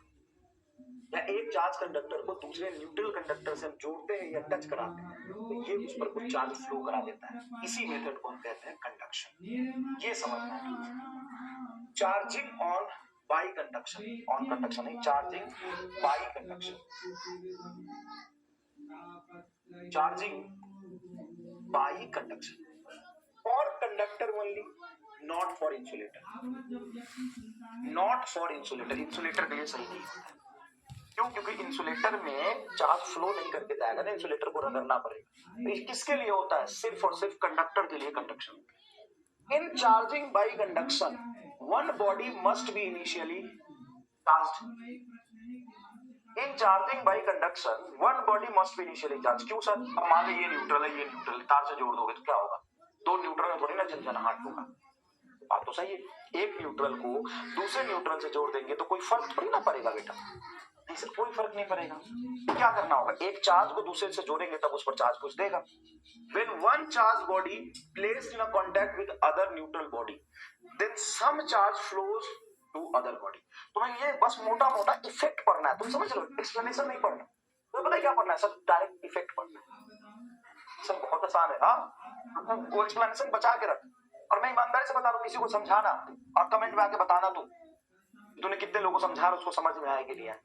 या एक चार्ज कंडक्टर को दूसरे न्यूट्रल कंडक्टर से जोड़ते हैं या टच कराते हैं तो ये उस पर कुछ चार्ज फ्लो करा देता है। इसी मेथड को हम कहते हैं कंडक्शन। ये समझना है। Charging on by conduction, on conduction नहीं, charging by conduction, charging by conduction for conductor only, not for insulator, not for insulator. Insulator के लिए सही नहीं होता। क्यों? क्योंकि इंसुलेटर में चार्ज फ्लो नहीं करके जाएगा ना, इंसुलेटर को रगड़ना पड़ेगा। तो ये किसके लिए होता है? सिर्फ और सिर्फ कंडक्टर के लिए conduction. In charging by conduction one body must be initially charged. In charging by conduction one body must be initially charge. क्यों सर? अब मान लो ये न्यूट्रल है, ये न्यूट्रल है, तार से जोड़ दोगे तो क्या होगा? दो न्यूट्रल थोड़ी ना झंझनाहट होगा। बात तो सही है। एक न्यूट्रल को दूसरे न्यूट्रल से जोड़ देंगे तो कोई फर्क थोड़ी ना पड़ेगा बेटा, इससे कोई फर्क नहीं पड़ेगा। क्या करना होगा? एक चार्ज को दूसरे से जोड़ेंगे तब उस पर चार्ज कुछ देगा। When one charge body placed in a contact with other neutral body, then some charge flows to other body। तुम्हें ये बस मोटा मोटा इफेक्ट पढ़ना है, तुम समझ लो, एक्सप्लेनेशन नहीं पढ़ना। तुम्हें पता है क्या पढ़ना है? सब डायरेक्ट इफेक्ट पढ़ना है। सब बहुत आसान है। हाँ, वो एक्सप्लेनेशन बचा के रख। और मैं ईमानदारी से बता रहा हूँ, किसी को समझाना और कमेंट में आके बताना तूने कितने लोगों को समझा रहा, उसको समझ में आएगी नहीं आए।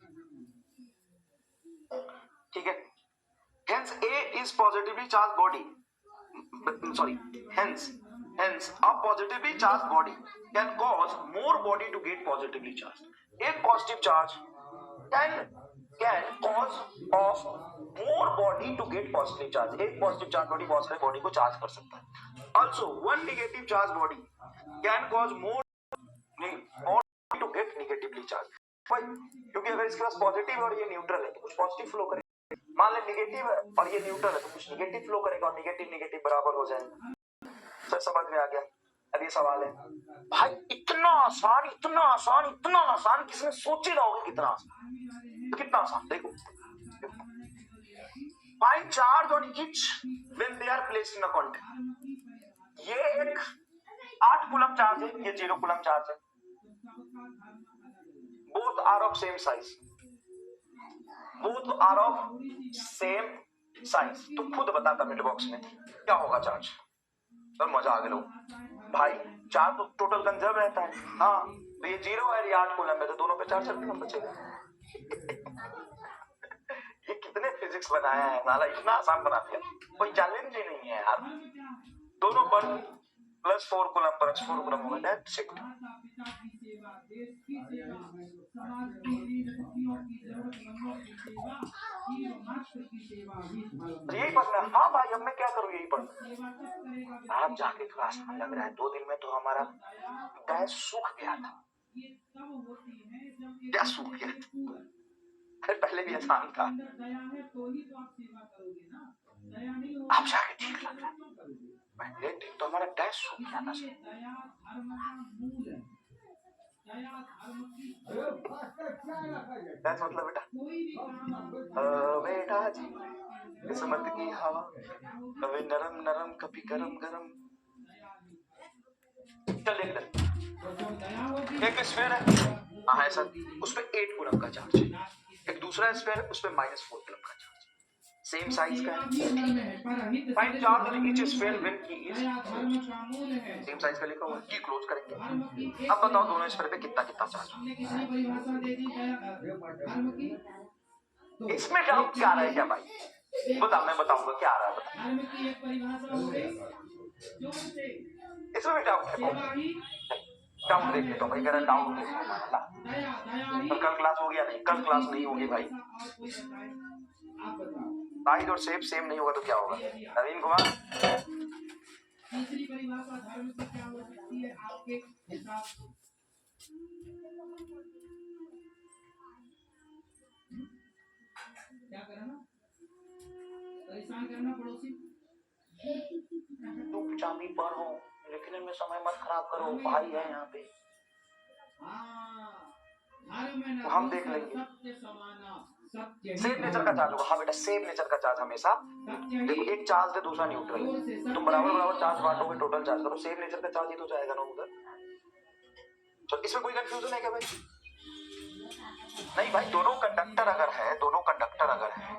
ठीक है। Hence A is positively charged body. Hence a positively charged body can cause more body to get positively charged. एक positive charge can cause of more body to get positively charged. एक positive charge body बहुत सारे body को charge कर सकता है। Also one negative charged body can cause more to get negatively charged। क्योंकि अगर इसके पास पॉजिटिव और ये न्यूट्रल है तो कुछ पॉजिटिव फ्लो करेगा। मान ले निगेटिव है और ये न्यूट्रल है तो कुछ निगेटिव फ्लो करेगा और निगेटिव निगेटिव बराबर हो जाएगा। सर समझ में आ गया? अब ये सवाल है भाई, इतना आसान इतना आसान इतना आसान, किसने सोच ही ना होगा कितना आसान। तो कितना आसान देखो, find charge on each when they are placed in a contact. ये एक 8 कूलम चार्ज है, ये 0 कूलम चार्ज है। Both are of same size, both are of same size. तो खुद बता कमेंट बॉक्स में क्या होगा चार्ज। तो मजा आ गया भाई, चार्ज तो टोटल कंजर्व रहता है। हाँ, तो ये 0 है, ये 8 कूलम है, तो दोनों पे चार्ज कूलम बचेगा। ये कितने फिजिक्स बनाया है नाला, इतना आसान बना दिया, कोई चैलेंज ही नहीं है यार। दोनों पर प्लस 4 कूलम प्लस 4 कूलम होगा, दैट्स इट। यही पढ़ना। हाँ भाई, अब मैं क्या करूँ, यही पढ़ना। आप जाके क्लास में लग रहा है 2 दिन में तो हमारा गैस सूख गया था। क्या सूख गया था? पहले भी आसान था, आप जाके ठीक लग रहा है। पहले दिन तो हमारा गैस सूख गया था। गैस मतलब बेटा जी किस्मत की हवा, कभी नरम नरम कभी गरम गरम। चल देख, एक स्फीयर है, हाँ है सर, उस पे 8 कूलम का चार्ज है। एक दूसरा स्फीयर है, उस पे -4 कूलम का चार्ज, सेम साइज का है। Find charge on each sphere when की इज सेम साइज का लिखा हुआ है, की क्लोज करेंगे। अब बताओ दोनों स्फीयर पे कितना कितना चार्ज है। इसमें डाउट क्या रहा है क्या भाई? बता, मैं बताऊंगा क्या आ रहा है, बता। इसमें भी डाउट है, डाउट देख लेता हूँ भाई, कह रहा डाउट देख। कल क्लास हो गया नहीं? कल क्लास नहीं होगी भाई। आप बताओ। साइज और शेप सेम नहीं होगा तो क्या होगा? नवीन कुमार, तीसरी परिभाषा धर्म की क्या हो सकती है आपके हिसाब से? क्या करना? परेशान करना पड़ोसी? तुम चाबी पर हो, लिखने में समय मत खराब करो, भाई है यहाँ पे। हाँ, धर्म में तो हम देख लेंगे। सत्य समाना, सत्य ही सेम नेचर का चार्ज होगा। हाँ बेटा, सेम नेचर का चार्ज हमेशा, देखो एक चार्ज से दूसरा न्यूट्रल, तुम बराबर बराबर चार्ज बांटोगे, टोटल चार्ज करो, सेम नेचर का चार्ज ही तो जाएगा ना उधर। तो इसमें कोई कंफ्यूजन है क्या भाई? नहीं भाई, दोनों कंडक्टर अगर है,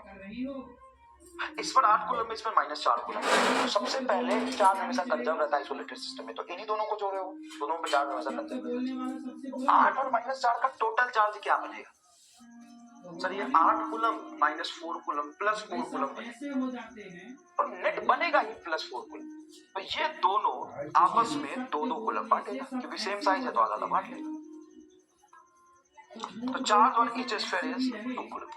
इस पर 8 कूलम, इस पर -4 कूलम, तो सबसे पहले चार्ज हमेशा कंजर्व रहता है आइसोलेटेड सिस्टम में, तो इन्हीं दोनों को जोड़े हो, दोनों पे चार्ज हमेशा कंजर्व रहता है। 8 और -4 का टोटल चार्ज क्या बनेगा? सर ये 8 कूलम -4 कूलम +4 कूलम बनेगा, और नेट बनेगा ही +4 कूलम। तो ये दोनों आपस में 2-2 कूलम बांटेगा, क्योंकि सेम साइज है तो आधा आधा बांट लेगा। तो charge on each sphere is 2 coulomb.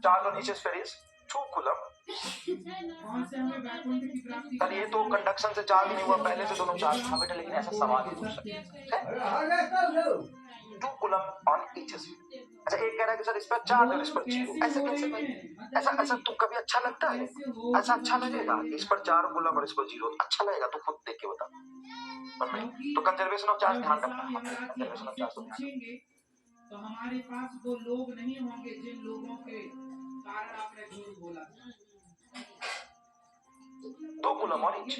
Charge on each sphere is 2 coulomb. Sir ये तो कंडक्शन से चार्ज नहीं हुआ, पहले से दोनों चार्ज था बेटा, लेकिन ऐसा सवाल ही पूछ सकते हैं। 2 कूलम ऑन ईच स्फीयर। अच्छा, एक कह रहा है कि सर इस पर चार्ज और इस पर 0, ऐसे कैसे भाई? ऐसा तुम कभी अच्छा लगता है? ऐसा अच्छा लगेगा? इस पर 4 कूलम और इस पर 0 अच्छा लगेगा? तो खुद देख के बता। तो कंजर्वेशन ऑफ चार्ज ध्यान रखना, कंजर्वेशन ऑफ चार्ज को ध्यान रखना। तो हमारे पास वो लोग नहीं होंगे जिन लोगों के कारण आपने झूठ बोला। 2 कूलम और ईच।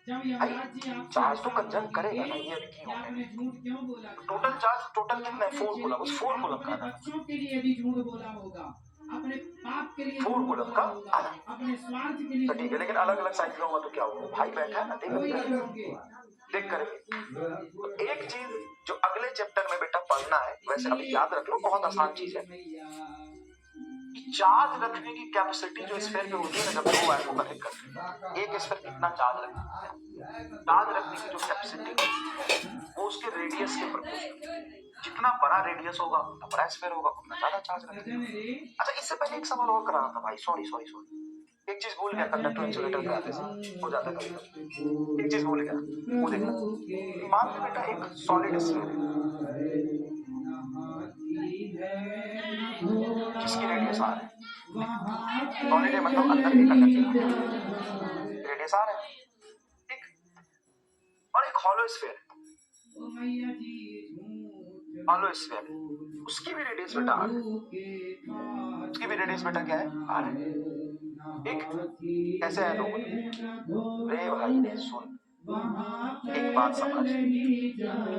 चार्ज तो कंजर्व करेगा ना, ये अभी क्यों आपने झूठ क्यों बोला? टोटल चार्ज टोटल कितना है? 4 कूलम, उस 4 कूलम का आधा। बच्चों के लिए भी झूठ बोला होगा, अपने पाप के लिए 4 कूलम का आधा, अपने स्वार्थ के लिए। तो ठीक है, लेकिन अलग अलग साइज का होगा तो क्या होगा? भाई बैठा है ना, देख कर एक चीज जो अगले चैप्टर में बेटा पढ़ना है, वैसे अभी याद रख लो, बहुत आसान चीज है। चार्ज रखने की कैपेसिटी जो स्फीयर पे होती है ना, जब दो वायर को कनेक्ट करते हैं, एक स्फीयर कितना चार्ज रखता है, चार्ज रखने की जो कैपेसिटी वो उसके रेडियस के प्रोपोर्शनल, जितना बड़ा रेडियस होगा उतना बड़ा स्फीयर होगा, उतना ज्यादा चार्ज रखेगा। अच्छा, इससे पहले एक सवाल और कराना था भाई, सॉरी एक चीज भूल गया, कंडक्टर इंसुलेटर के आते से हो जाता है कभी, एक चीज भूल गया, वो देखना। मान लो बेटा एक सॉलिड स्फीयर है जिसकी रेडियस आर है, सॉलिड है मतलब अंदर के कंडक्टर रेडियस आर है, ठीक। और एक हॉलो स्फीयर है, हॉलो स्फीयर, उसकी भी रेडियस बेटा आर है, उसकी भी रेडियस बेटा क्या है? आर है, ठीक। कैसे है लोग? रे भाई ने सुन, एक बात समझ,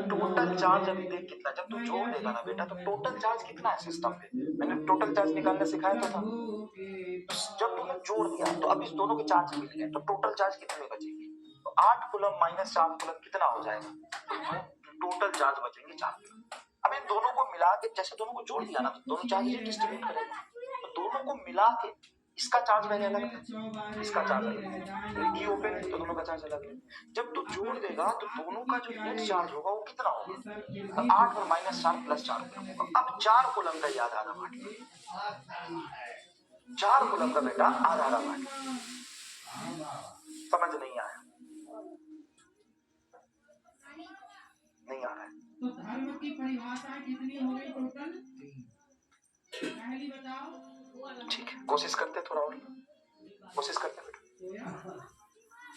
टोटल चार्ज अभी देख कितना, जब तू जोड़ देगा ना बेटा, तो टोटल चार्ज कितना है सिस्टम पे, मैंने टोटल चार्ज निकालना सिखाया तो था। जब तूने जोड़ दिया तो अब इस दोनों के चार्ज मिल गए, तो टोटल चार्ज कितने बचेंगे? तो 8 कूलम -4 कूलम कितना हो जाएगा? टोटल चार्ज बचेंगे 4 कूलम। अब इन दोनों को मिला के, जैसे दोनों को जोड़ दिया ना, तो दोनों चार्ज डिस्ट्रीब्यूट करेगा, तो दोनों को मिला के इसका चार्ज पहले अलग है, इसका चार्ज अलग है, ओपन है तो दोनों का चार्ज अलग है। जब तू जोड़ देगा तो दोनों का जो नेट चार्ज होगा वो कितना होगा? तो 8 और -4 + 4 कूलम होगा। अब 4 कूलम का याद आधा बांट, 4 कूलम का बेटा आधा आधा बांट। समझ नहीं आया? नहीं आ रहा है? तो धर्म की परिभाषा कितनी हो गई टोटल? पहली बताओ। ठीक है, कोशिश करते थोड़ा और, कोशिश करते बेटा।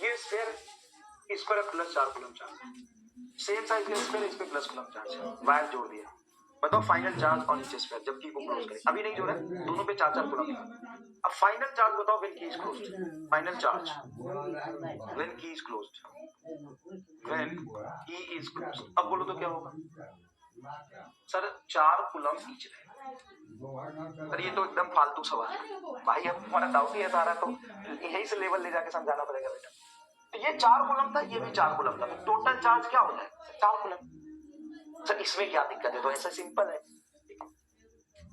ये स्फीयर, इस पर +4 कूलम चार्ज, सेम साइज का स्फीयर, इस पे +1 कूलम चार्ज, वायर जोड़ दिया। बताओ final charge on each sphere, जब की को क्लोज करें, अभी नहीं जोड़ा, दोनों पे 4-4 कूलम। अब फाइनल चार्ज बताओ व्हेन की is closed, final charge when की इज क्लोज्ड, व्हेन की इज क्लोज्ड। अब बोलो तो क्या होगा? सर 4 कूलम ईच है। सर ये तो एकदम फालतू सवाल है भाई, अब तुम्हारा डाउट ही है सारा, तो यही से लेवल ले जाके समझाना पड़ेगा बेटा। तो ये 4 कूलम था, ये भी 4 कूलम था, तो टोटल चार्ज क्या हो जाएगा? 4 कूलम। सर इसमें क्या दिक्कत है? तो ऐसा सिंपल है।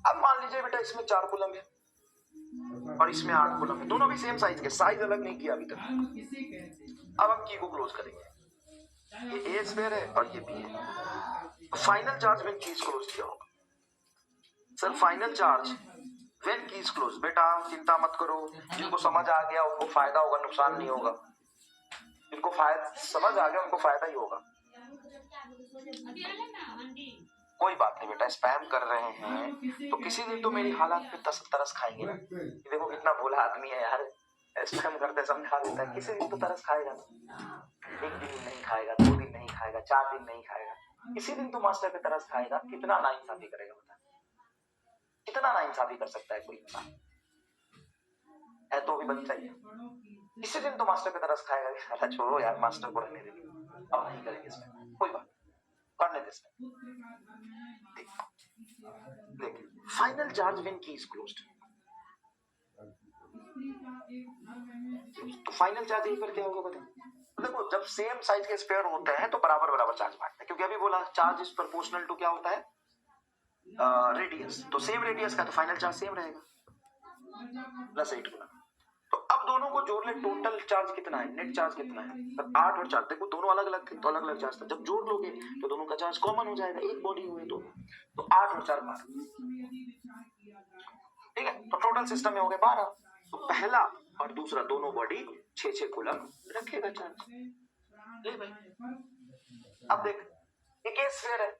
अब मान लीजिए बेटा इसमें 4 कूलम है और इसमें 8 कूलम है, दोनों भी सेम साइज के, साइज अलग नहीं किया अभी तक। अब हम की को क्लोज करेंगे, ये ए स्फीयर है और ये बी है। फाइनल चार्ज व्हेन की इज क्लोज्ड क्या होगा? सर फाइनल चार्ज व्हेन की इज क्लोज। बेटा चिंता मत करो, जिनको समझ आ गया उनको फायदा होगा, नुकसान नहीं होगा। जिनको फायदा समझ आ गया उनको फायदा ही होगा। कोई बात नहीं बेटा, स्पैम कर रहे हैं तो किसी दिन तो मेरी हालात पे तरस खाएंगे ना। देखो कितना भोला आदमी है यार, स्पैम करते समझा देता है, किसी दिन तो तरस खाएगा। एक दिन नहीं खाएगा, 2 दिन नहीं खाएगा, 4 दिन नहीं खाएगा, किसी दिन तो मास्टर पे तरस खाएगा। कितना नाइंसाफी करेगा बता, कितना नाइंसाफी कर सकता है कोई इंसान? है तो भी बच्चा ही है, किसी दिन तो मास्टर पे तरस खाएगा। अरे छोड़ो यार, मास्टर को रहने देंगे, अब नहीं करेंगे इसमें, कोई बात करने दे इसमें। देख फाइनल चार्ज व्हेन की इज क्लोज्ड, तो फाइनल चार्ज यहीं पर क्या होगा बता। देखो जब सेम साइज के स्फीयर होते हैं तो बराबर बराबर चार्ज बांटते हैं, क्योंकि अभी बोला चार्ज इज प्रोपोर्शनल टू क्या होता है, रेडियस। तो सेम रेडियस का तो फाइनल चार्ज सेम रहेगा, +8 गुना। तो अब दोनों को जोड़ ले, टोटल चार्ज कितना है, नेट चार्ज कितना है, तो 8 और 4। देखो दोनों अलग अलग थे तो अलग अलग चार्ज था, जब जोड़ लोगे तो दोनों का चार्ज कॉमन हो जाएगा, एक बॉडी हुई तो 8 और 4 12। ठीक है, तो टोटल सिस्टम में हो गए 12। तो पहला और दूसरा दोनों बॉडी 6-6 कूलम रखेगा चार्ज। ले भाई, अब देख एक स्फीयर है,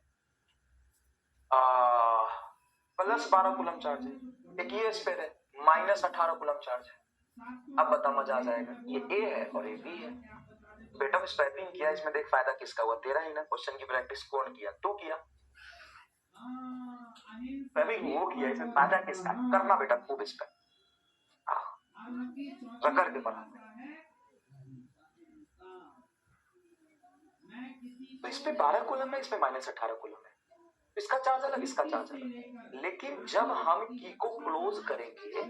+12 कूलम चार्ज है, एक ये स्फीयर है -18 कूलम चार्ज है। अब बता मजा आ जाएगा, ये ए है और ये बी है। बेटा स्ट्रैपिंग किया, इसमें देख फायदा किसका हुआ, तेरा ही ना। क्वेश्चन की प्रैक्टिस कौन किया, तू किया। वो किया, इसमें फायदा किसका, करना बेटा खूब इस पर रगड़ के पढ़ा। तो इस पे 12 कूलम है, इस पे -18 कूलम है, इसका चार्ज अलग, इसका चार्ज अलग। लेकिन जब हम की को क्लोज करेंगे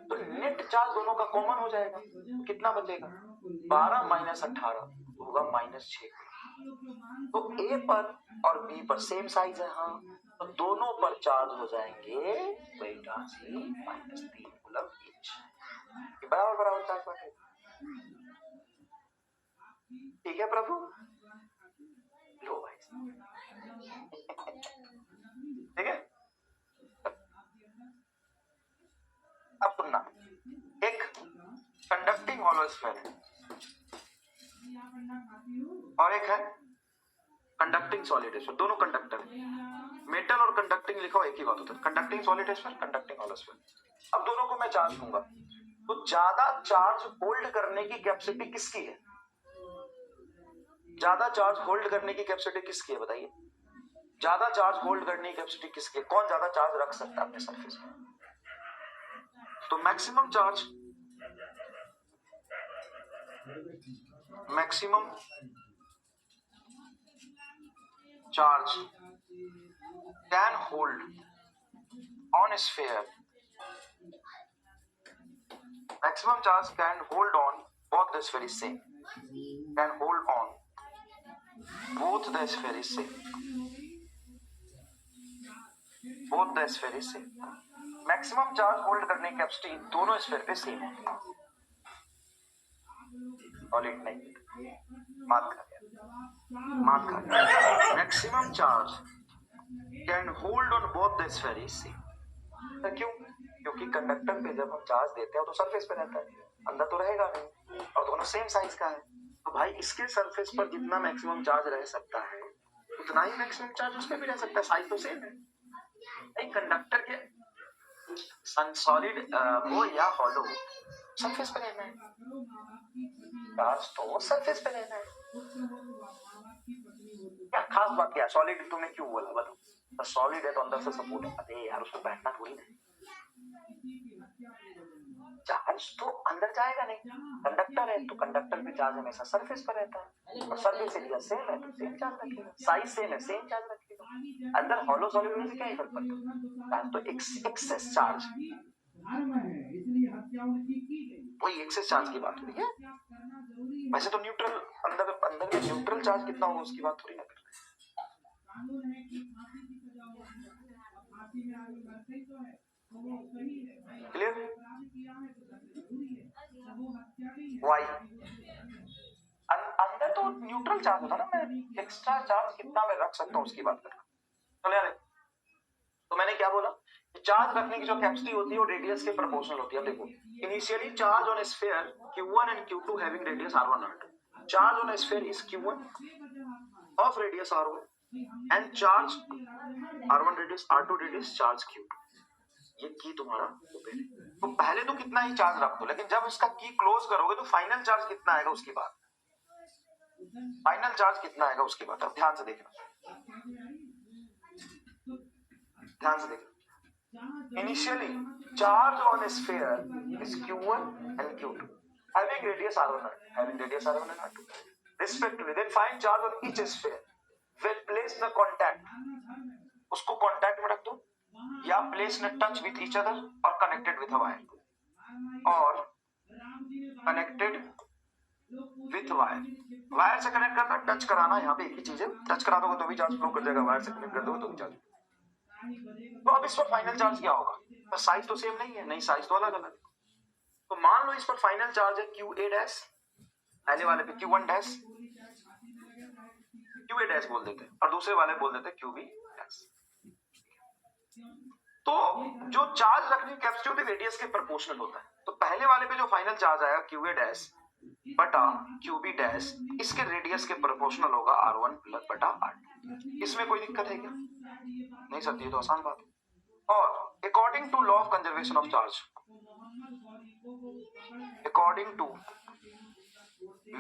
तो नेट चार्ज दोनों का कॉमन हो जाएगा, तो कितना बचेगा, 12 - 18 होगा -6। तो ए पर और बी पर सेम साइज है, हाँ, तो दोनों पर चार्ज हो जाएंगे बेटा जी -3 कूलम ईच, बराबर बराबर चार्ज बांटेगा। ठीक है प्रभु, लो भाई ठीक है। अब सुनना, एक कंडक्टिंग हॉलो स्फीयर है और एक है कंडक्टिंग सॉलिड स्फीयर, दोनों कंडक्टर है। मेटल और कंडक्टिंग लिखो एक ही बात होता है, conducting solid sphere, conducting hollow sphere. अब दोनों को मैं चार्ज दूंगा, तो ज्यादा चार्ज होल्ड करने की कैपेसिटी किसकी है, ज्यादा चार्ज होल्ड करने की कैपेसिटी किसकी है बताइए, ज्यादा चार्ज होल्ड करने की कैपेसिटी किसकी है, कौन ज्यादा चार्ज रख सकता है अपने सरफेस पर। तो maximum charge can hold on sphere, maximum charge can hold on both the sphere is same, can hold on both the sphere is same, both the sphere is same। Maximum charge hold करने की capacity दोनों sphere पे same होती है, solid नहीं, मात खा गया। Maximum charge can hold on both the sphere is same. क्यों, क्योंकि कंडक्टर पे जब हम चार्ज देते हैं तो सरफेस पे रहता है, अंदर तो रहेगा नहीं, और दोनों सेम साइज का है। तो भाई इसके सरफेस पर जितना मैक्सिमम चार्ज रह सकता है उतना ही मैक्सिमम चार्ज उस पर भी रह सकता है, साइज तो सेम है। एक कंडक्टर के सॉलिड वो या हॉलो सरफेस पे रहना है, चार्ज तो सरफेस पे रहना है। क्या खास बात क्या, सॉलिड तुमने क्यों बोला बताओ, तो सॉलिड है तो अंदर से सपोर्ट है, अरे यार उसको बैठना थोड़ी ना, चार्ज तो अंदर जाएगा नहीं, कंडक्टर है तो कंडक्टर पे चार्ज हमेशा सरफेस पर रहता है, और सरफेस एरिया सेम है तो सेम चार्ज रखेगा, साइज सेम है सेम चार्ज रखेगा। अंदर हॉलो सॉलिड में से क्या ही फर्क पड़ता है, तो एक्सेस चार्ज, वही एक्सेस चार्ज की बात हो रही है। वैसे तो न्यूट्रल अंदर में न्यूट्रल चार्ज कितना होगा उसकी बात थोड़ी ना कर रहे हैं। क्लियर, वाई अंदर तो न्यूट्रल चार्ज होता ना, मैं एक्स्ट्रा चार्ज कितना मैं रख सकता हूँ उसकी बात कर रहा हूँ। तो मैंने क्या क्या बोला? चार्ज रखने की जो कैपेसिटी होती है वो रेडियस के प्रोपोर्शनल होती है। अब देखो, initially charge on sphere Q1 and Q2 having radius R1 R2. Charge on a sphere is Q1 of radius R1 and charge R1 radius R2 radius charge Q2. ये की तुम्हारा ओपन है, तो पहले तो कितना ही चार्ज रख दो, लेकिन जब इसका की क्लोज करोगे तो फाइनल चार्ज कितना आएगा उसके बाद, फाइनल चार्ज कितना आएगा उसके बाद। अब ध्यान से देखना, ध्यान से देखना। Initially charge on A sphere is Q1 and Q2 having radius R1 and R2 respectively. Then find charge on each sphere. When place the contact, उसको कांटेक्ट में रख दो, या place in touch with each other और connected with a wire, और connected with wire. Wire से connect करना, touch कराना, यहाँ पे एक ही चीज है, टच करा दोगे तो भी चार्ज फ्लो कर जाएगा, वायर से कनेक्ट कर दोगे तो भी चार्ज। तो अब इस पर फाइनल चार्ज क्या होगा? तो साइज तो सेम नहीं है, नहीं साइज तो अलग अलग है। तो मान लो इस पर फाइनल चार्ज है QA डैश, पहले वाले पे Q1 डैश, QA डैश बोल देते हैं, और दूसरे वाले बोल देते हैं QB डैश। तो जो चार्ज रखने की कैपेसिटी होती है रेडियस के प्रोपोर्शनल होता है। तो पहले वाले पे जो फाइनल चार्ज आएगा QA डैश बटा QB डैश, इसके रेडियस के प्रोपोर्शनल होगा R1 प्लस बटा R2। इसमें कोई दिक्कत है क्या? नहीं सर, ये तो आसान बात है। और according to law of conservation of charge, according to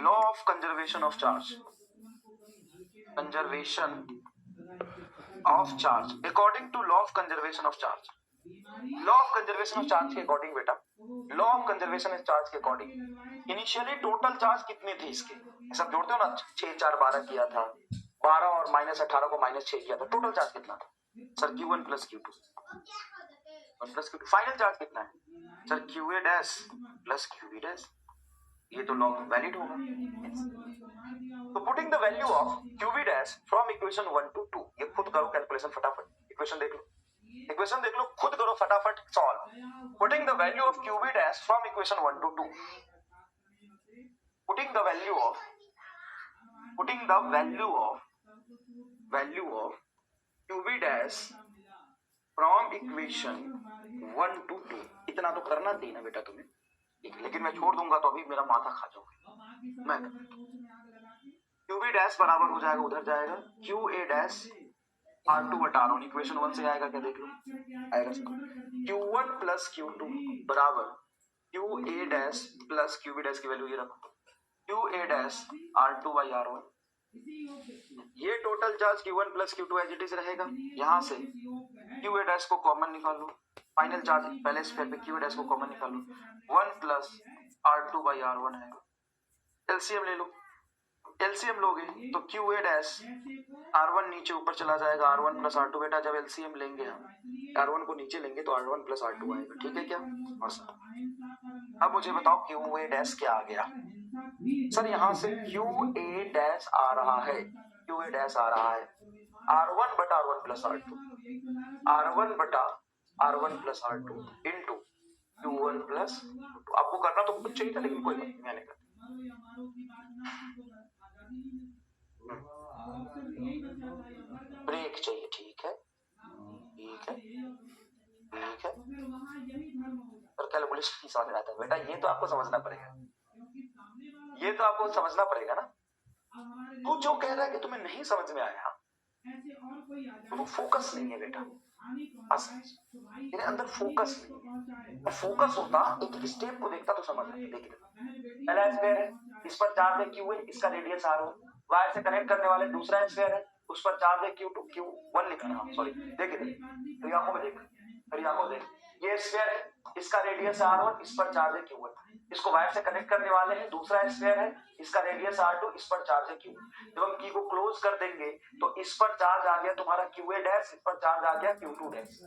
law of conservation of charge, conservation of charge, according to law of conservation of charge, law of conservation of charge के अकॉर्डिंग बेटा, law of conservation of charge के according initially total charge कितने थे इसके, सब जोड़ते हो ना, 6 4 12 किया था, 12 और -18 को -6 किया था, टोटल चार्ज कितना था sir? Q1 plus Q2, 1 plus Q2। Final charge कितना है sir? QA dash plus QB dash. ये तो लॉ वैलिड होगा। तो putting the value of QB dash from equation 1 to 2, ये खुद करो कैलकुलेशन फटाफट, इक्वेशन देख लो, इक्वेशन देख लो, खुद करो फटाफट solve. Putting the value of QB dash from equation 1 to 2, putting the value of QB dash from equation 1 to 2, इतना तो करना देना बेटा तुम्हें, लेकिन मैं छोड़ दूंगा तो अभी मेरा माथा खा जाओगे। मैं QB डैश बराबर हो जाएगा, उधर जाएगा QA डैश R2 बटा R1, इक्वेशन 1 से आएगा क्या देख लो, आएगा Q1 प्लस Q2 बराबर QA dash plus QB dash की वैल्यू ये रखो, QA dash R2 by R1। ये total charge Q1 plus Q2 as it is रहेगा। यहाँ से QA डैश को कॉमन निकाल लो, फाइनल चार्ज पहले स्फीयर पे QA डैश को कॉमन निकाल लो, 1 प्लस R2 बाई R1 है। एलसीएम ले लो, एलसीएम लोगे तो QA डैश R1 नीचे ऊपर चला जाएगा, R1 प्लस R2 बेटा, जब एलसीएम लेंगे हम R1 को नीचे लेंगे तो R1 प्लस R2 आएगा, ठीक है क्या? अब मुझे बताओ QA डैश क्या आ गया सर? यहाँ से QA डैश आ रहा है, QA डैश आ रहा है R1 बटा R1 प्लस R2, R1 बटा R1 plus R2 into Q1 plus Q2। आपको करना तो कुछ चाहिए था, लेकिन कोई बात मैंने कर ब्रेक चाहिए, ठीक है ठीक है ठीक है। पर कैलकुलेशन नहीं समझ में आता बेटा, ये तो आपको समझना पड़ेगा, ये तो आपको समझना पड़ेगा ना। तू जो कह रहा है कि तुम्हें नहीं समझ में आया, तो फोकस नहीं है बेटा, तेरे अंदर फोकस नहीं है। फोकस होता एक स्टेप को देखता तो समझ आता। देखिए पहला स्फीयर है, इस पर चार्ज है QA, इसका रेडियस R1, वायर से कनेक्ट करने वाले दूसरा स्फीयर है, उस पर चार्ज है Q2, Q1 लिखना है, सॉरी देखिए तो आंखों में देख, फिर आंखों देख, ये स्फीयर है, इसका रेडियस R1, इस पर चार्ज है Q1, इसको वायर से कनेक्ट करने वाले हैं, दूसरा स्फीयर है, इसका रेडियस R2, इस पर चार्ज है Q। जब हम की को क्लोज कर देंगे तो इस पर चार्ज आ गया तुम्हारा QA डैश, इस पर चार्ज आ गया Q2 dash.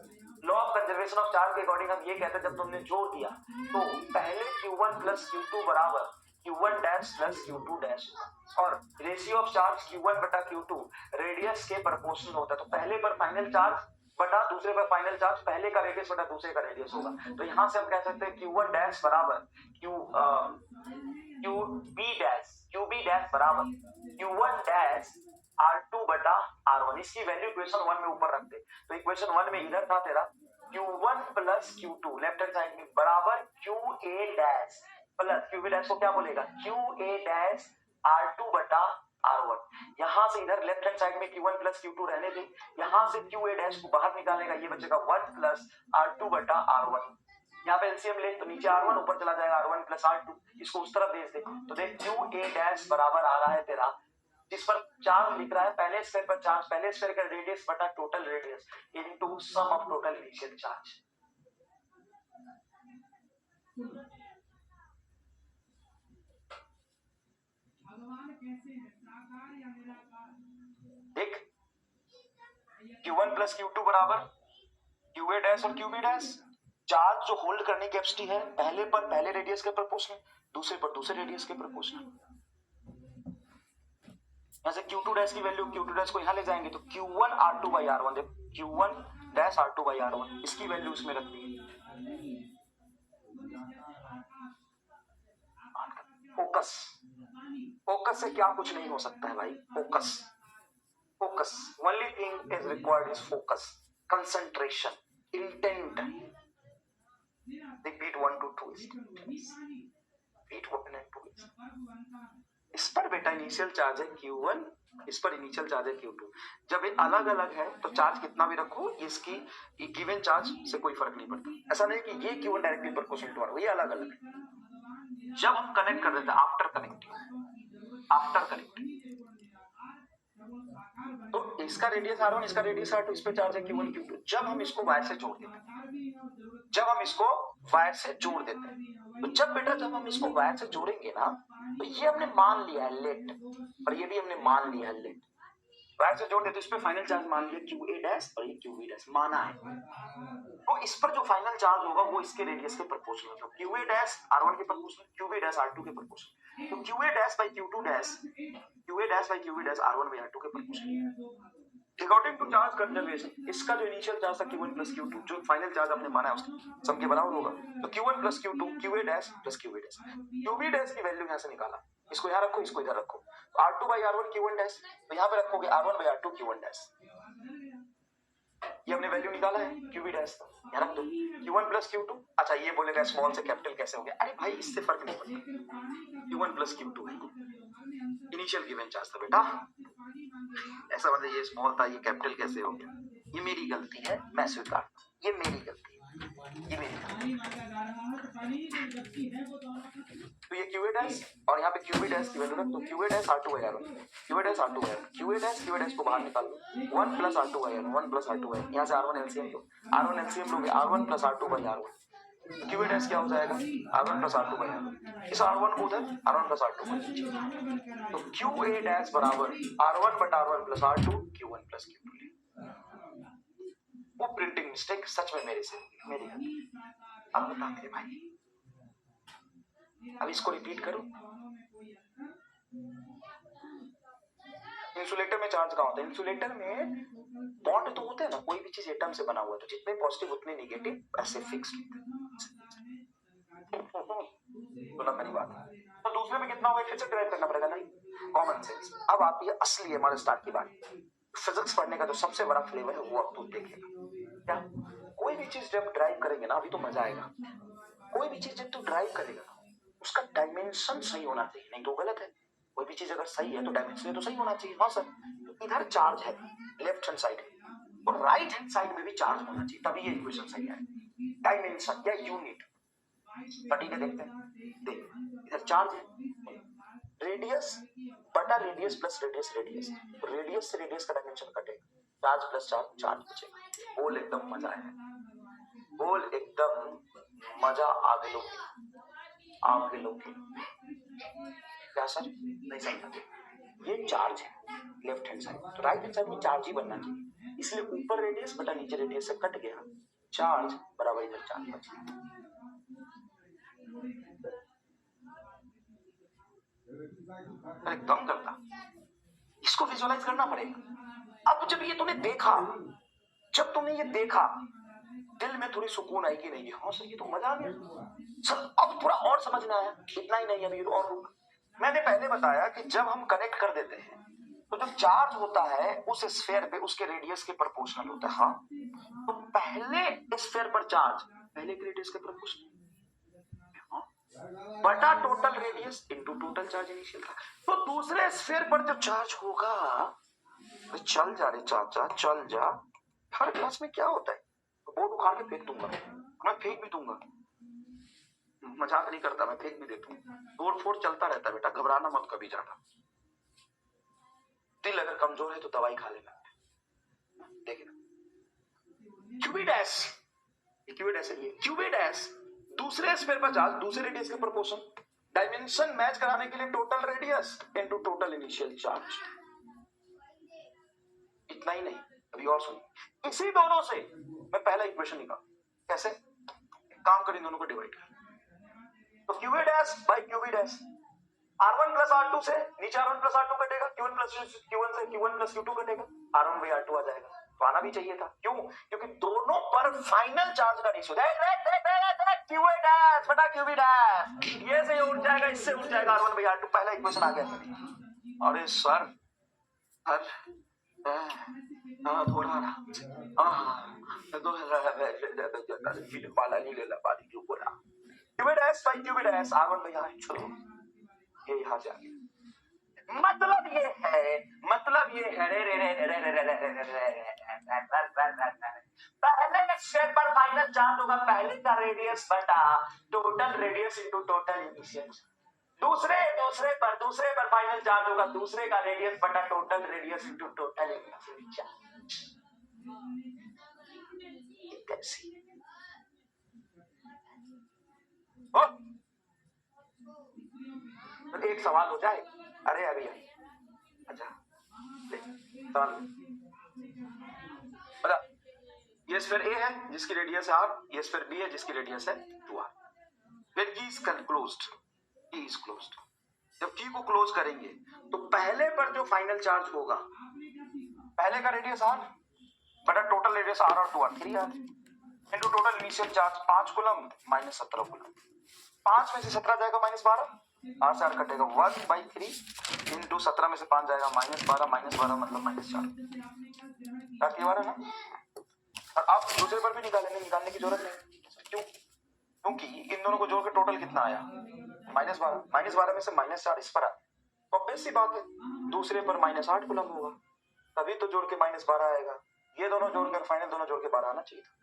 Law of conservation of charge के अकॉर्डिंग हम ये कहते हैं, जब तुमने जोड़ दिया तो पहले Q1 प्लस Q2 बराबर Q1 dash plus Q2 dash, और रेशियो ऑफ चार्ज Q1 बटा Q2 रेडियस के प्रोपोर्शनल होता है। तो पहले पर फाइनल चार्ज बटा दूसरे पर फाइनल चार्ज, पहले का रेडियस बटा दूसरे का रेडियस होगा। तो यहाँ से हम कह सकते हैं Q1 डैश बराबर QB डैश बराबर Q1 डैश R2 बटा R1। इसकी वैल्यू इक्वेशन 1 में ऊपर रखते, तो इक्वेशन 1 में इधर था तेरा Q1 plus Q2 left hand side में बराबर QA dash plus QB dash को क्या बोलेगा QA डैश R2 बटा R1। यहां से इधर लेफ्ट हैंड साइड में Q1 प्लस Q2 रहने दे, यहां से QA डैश को बाहर निकालेगा, ये बचेगा 1 प्लस R2 बटा R1। यहाँ पे एलसीएम ले तो नीचे R1 ऊपर चला जाएगा R1 प्लस R2, इसको उस तरफ भेज दे तो देख QA डैश बराबर आ रहा है तेरा, जिस पर चार्ज लिख रहा है पहले स्फीयर पर चार्ज, पहले स्फीयर का रेडियस बटा total radius into sum of total initial charge. भगवान कैसे हैं, साकार या निराकार? देख Q1 प्लस Q2 बराबर QA डैश और QB डैश। चार्ज जो होल्ड करने की कैपेसिटी है पहले पर पहले रेडियस के प्रोपोर्शनल, दूसरे पर दूसरे रेडियस के प्रोपोर्शनल। यहाँ से Q2 डैश की वैल्यू Q2 डैश को यहाँ ले जाएंगे तो Q1 R2 बाई R1, देख Q1 dash R2 by R1 इसकी वैल्यू उसमें रख दी। फोकस, फोकस से क्या कुछ नहीं हो सकता है भाई, focus focus only thing is required is focus, concentration, intent. Repeat 1 to 2 repeat 1 and 2। इस पर बेटा इनिशियल चार्ज है Q1, इस पर इनिशियल चार्ज है Q2। जब ये अलग अलग है तो चार्ज कितना भी रखो इसकी गिवन चार्ज से कोई फर्क नहीं पड़ता। ऐसा नहीं कि ये Q1 directly proportional to R1, ये अलग अलग है। जब हम कनेक्ट कर देते हैं आफ्टर कनेक्टिंग तो इसका रेडियस R1 इसका रेडियस R2, इस पे चार्ज है Q1 Q2। जब हम इसको वायर से जोड़ देते हैं तो जब बेटा जब हम इसको वायर से जोड़ेंगे ना तो ये हमने मान लिया है लेट, और ये भी हमने मान लिया है लेट। वायर से जोड़ देते इस पे फाइनल चार्ज मान लिया QA डैश और ये QB डैश माना है, तो इस पर जो फाइनल चार्ज होगा वो इसके रेडियस के प्रोपोर्शनल होगा। QA डैश R1 के प्रोपोर्शनल, QB डैश R2 के प्रोपोर्शनल, तो QA dash by QB dash R1 by R2 के proportional. According to charge conservation इसका जो इनिशियल चार्ज था Q1 प्लस Q2 जो फाइनल चार्ज हमने माना है उसके सम के बराबर होगा, तो Q1 plus Q2 QA dash plus QB dash. QB dash की वैल्यू यहाँ से निकाला, इसको यहाँ रखो इसको इधर रखो, R2 by R1 Q1 dash, तो यहाँ पे रखोगे R1 by R2 Q1 dash. ये हमने वैल्यू निकाला है QB डैश, यहाँ रख दो Q1 प्लस Q2। अच्छा ये बोलेगा स्मॉल से कैपिटल कैसे हो गया, अरे भाई इससे फर्क नहीं पड़ता, Q1 प्लस Q2 है इनिशियल गिवन चार्ज था बेटा। ऐसा मतलब ये स्मॉल था ये कैपिटल कैसे हो गया, ये मेरी गलती है, मैं स्वीकार, ये मेरी गलती है, ये मेरी गलती है। तो ये QA डैश और यहाँ पे QB डैश की वैल्यू रख दो, QA dash R2 by R1, QA dash R2 by R1, QA dash को बाहर निकाल लो 1 plus R2 by R1, 1 plus R2 by, यहाँ से R1 LCM लो, R1 LCM लोगे R1 plus R2 by R1, QA dash क्या हो जाएगा R1 plus R2 by R1, इस R1 को उधर R1 प्लस R2 बाई, तो QA डैश बराबर R1 बटा R1 plus R2 Q1 plus Q2। वो प्रिंटिंग मिस्टेक सच में मेरे से मेरी गलती। अब बता मेरे भाई, अब इसको रिपीट करो। इंसुलेटर में चार्ज कहाँ होता है, इंसुलेटर में बॉन्ड तो होते हैं ना, कोई भी चीज एटम से बना हुआ है तो जितने पॉजिटिव उतने नेगेटिव ऐसे फिक्स। सुना मेरी बात, तो दूसरे में कितना होगा फिर से ड्राइव करना पड़ेगा, नहीं कॉमन सेंस। अब आती है असली हमारे स्टार्ट की बात, फिजिक्स पढ़ने का जो सबसे बड़ा फ्लेवर है वो अब तू देखेगा। क्या कोई भी चीज जब ड्राइव करेंगे ना अभी तो मजा आएगा, कोई भी चीज जब तू ड्राइव करेगा उसका डायमेंशन सही होना चाहिए, नहीं तो गलत है। कोई भी चीज अगर सही है तो डायमेंशन तो सही होना चाहिए। हाँ सर, तो इधर चार्ज है लेफ्ट हैंड साइड है और राइट हैंड साइड में भी चार्ज होना चाहिए, तभी ये इक्वेशन सही है। डायमेंशन या यूनिट ठीक है, देखते हैं। देख इधर चार्ज है, रेडियस बटा रेडियस प्लस रेडियस रेडियस से रेडियस का डायमेंशन कटेगा, चार्ज प्लस चार्ज चार्ज बचेगा। बोल एकदम मजा है, बोल एकदम मजा आ गया आपके लोग। क्या सर नहीं समझा, ये चार्ज है लेफ्ट हैंड साइड, तो राइट हैंड साइड में चार्ज ही बनना चाहिए, इसलिए ऊपर रेडियस बटा नीचे रेडियस से कट गया, चार्ज बराबर इधर चार्ज बच गया। अरे कम करता, इसको विजुअलाइज करना पड़ेगा। अब जब ये तूने देखा, जब तुमने ये देखा दिल में थोड़ी सुकून आएगी नहीं, हाँ सर ये तो मजा आ गया सर, अब थोड़ा और समझना है, इतना ही नहीं अभी और। मैंने पहले बताया कि जब हम कनेक्ट कर देते हैं तो जब चार्ज होता है उस स्फेयर पे उसके रेडियस के प्रोपोर्शनल होता है। हाँ, तो पहले स्फेयर पर चार्ज पहले के रेडियस के प्रोपोर्शनल बटा total radius into total charge initial था। तो दूसरे स्फेयर पर जब चार्ज होगा, तो चल जा रे चाचा चल जा, हर क्लास में क्या होता है, तो बोर्ड उखाड़ के फेंक दूंगा, मैं फेंक भी दूंगा, मजाक नहीं करता, मैं फेंक भी देता हूँ। तोड़ फोड़ चलता रहता है बेटा, घबराना मत कभी ज्यादा। दिल अगर कमजोर है तो दवाई खा लेना। देखिए क्यूबी डैश, क्यूबी डैश है, क्यूबी डैश दूसरे स्फीयर पर चार्ज दूसरे रेडियस के प्रोपोर्शन, डायमेंशन मैच कराने के लिए total radius into total initial charge. इतना ही नहीं, अभी और सुनिए, इसी दोनों से मैं पहला इक्वेशन निकाल, कैसे काम करें, दोनों को डिवाइड कर, तो QB dash by QB dash, R1 plus R2 से नीचे R1 प्लस R2 कटेगा, Q1 प्लस Q1 से Q1 प्लस Q2 कटेगा, R1 बाई R2 आ जाएगा। तो आना भी चाहिए था, क्यों? क्योंकि दोनों पर फाइनल चार्ज का रेशियो, क्यूबी डैश बटा क्यूबी डैश, ये से उठ जाएगा, इससे उठ जाएगा R1 बाई R2, पहला इक्वेशन आ गया। अरे सर थोड़ा पाला नहीं ले ला पानी क्यों बोला, QB dash by QB dash R1 by R2, ये यहाँ से आ गया। मतलब ये है पहले स्फीयर पर फाइनल चार्ज होगा पहले का रेडियस बटा total radius into total initial, दूसरे पर फाइनल चार्ज होगा दूसरे का रेडियस बटा total radius into total initial charge. कैसी तो एक सवाल हो जाए, अरे अभी अच्छा सवाल, ये स्फीयर A है जिसकी रेडियस है R, ये स्फीयर B है जिसकी रेडियस है 2R, फिर की इज क्लोज्ड, की इज क्लोज्ड। जब की को क्लोज करेंगे तो पहले पर जो फाइनल चार्ज होगा, पहले का रेडियस R बटा टोटल रेडियस R और 2R 3R into total initial charge 5 coulomb minus 17 coulomb, 5 में से 17 जाएगा माइनस 12, R से R कटेगा 1/3 इनटू 17 में से 5 जाएगा माइनस 12 मतलब माइनस 4, ये वाला ना। और आप दूसरे पर भी निकालने की जरूरत नहीं, क्यों? क्योंकि इन दोनों को जोड़ के टोटल कितना आया -12 में से -4 इस पर आया, तो ऑब्वियस सी बात है दूसरे पर -8 कूलम होगा, तभी तो जोड़ के -12 आएगा, ये दोनों जोड़कर फाइनल दोनों जोड़ के 12 आना चाहिए था।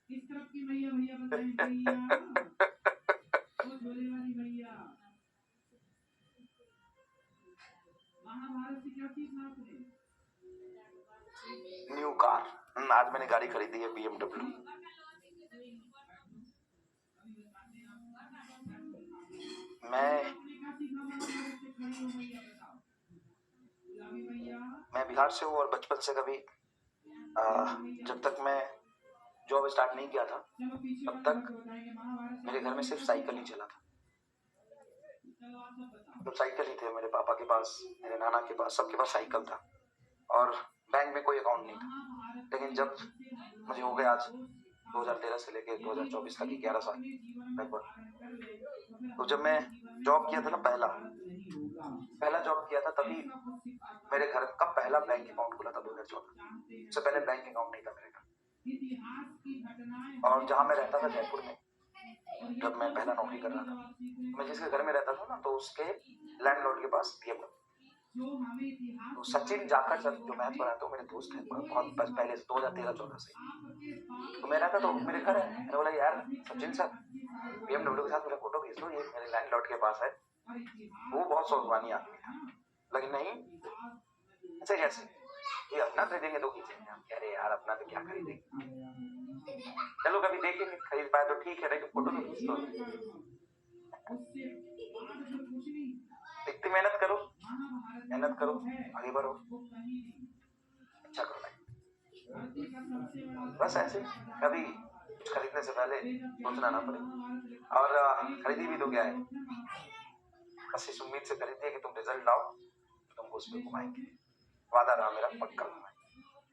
इस तरफ की भैया बताएं वो झोले वाली भैया, महाभारत से क्या सीखना आपने? न्यू कार, आज मैंने गाड़ी खरीदी है BMW। मैं बिहार से हूँ और बचपन से कभी जब तक मैं जॉब स्टार्ट नहीं किया था तब तक मेरे घर में सिर्फ साइकिल ही चला था, तो साइकिल ही थे मेरे पापा के पास, मेरे नाना के पास, सबके पास साइकिल था और बैंक में कोई अकाउंट नहीं था। लेकिन जब मुझे हो गया आज 2013 से लेके 2024 तक 11 साल लगभग, तो जब मैं जॉब किया था ना, पहला जॉब किया था, तभी मेरे घर का पहला बैंक अकाउंट खुला था 2014, उससे पहले बैंक अकाउंट नहीं था मेरे घर। और जहाँ मैं रहता था जयपुर में, जब मैं पहला नौकरी कर रहा था, मैं जिसके घर में रहता था ना, तो उसके लैंडलॉर्ड के पास BMW, तो सचिन जाखड़ सर जो मैथ पढ़ाते हो मेरे दोस्त हैं बहुत पहले से 2013-14 से, तो मैं रहता तो मेरे घर है, मैंने बोला यार सचिन सर BMW के साथ मेरा फोटो भेज दो, ये मेरे लैंडलॉर्ड के पास है। वो बहुत स्वाभिमानी आदमी था, लेकिन नहीं ऐसे कैसे, ये अपना खरीदेंगे तो खींचेंगे, हम कह रहे यार अपना तो क्या खरीदेंगे, चलो कभी देखेंगे, खरीद पाए तो ठीक है, लेकिन फोटो तो खींच दो, इतनी मेहनत करो आगे बढ़ो, अच्छा करो भाई, बस ऐसे कभी कुछ खरीदने से पहले सोचना ना पड़े। और खरीदी भी तो क्या है, बस इस उम्मीद से खरीदी है कि तुम रिजल्ट लाओ, तुमको उस पर घुमाएंगे, वादा रहा मेरा, पक्का घुमाएंगे,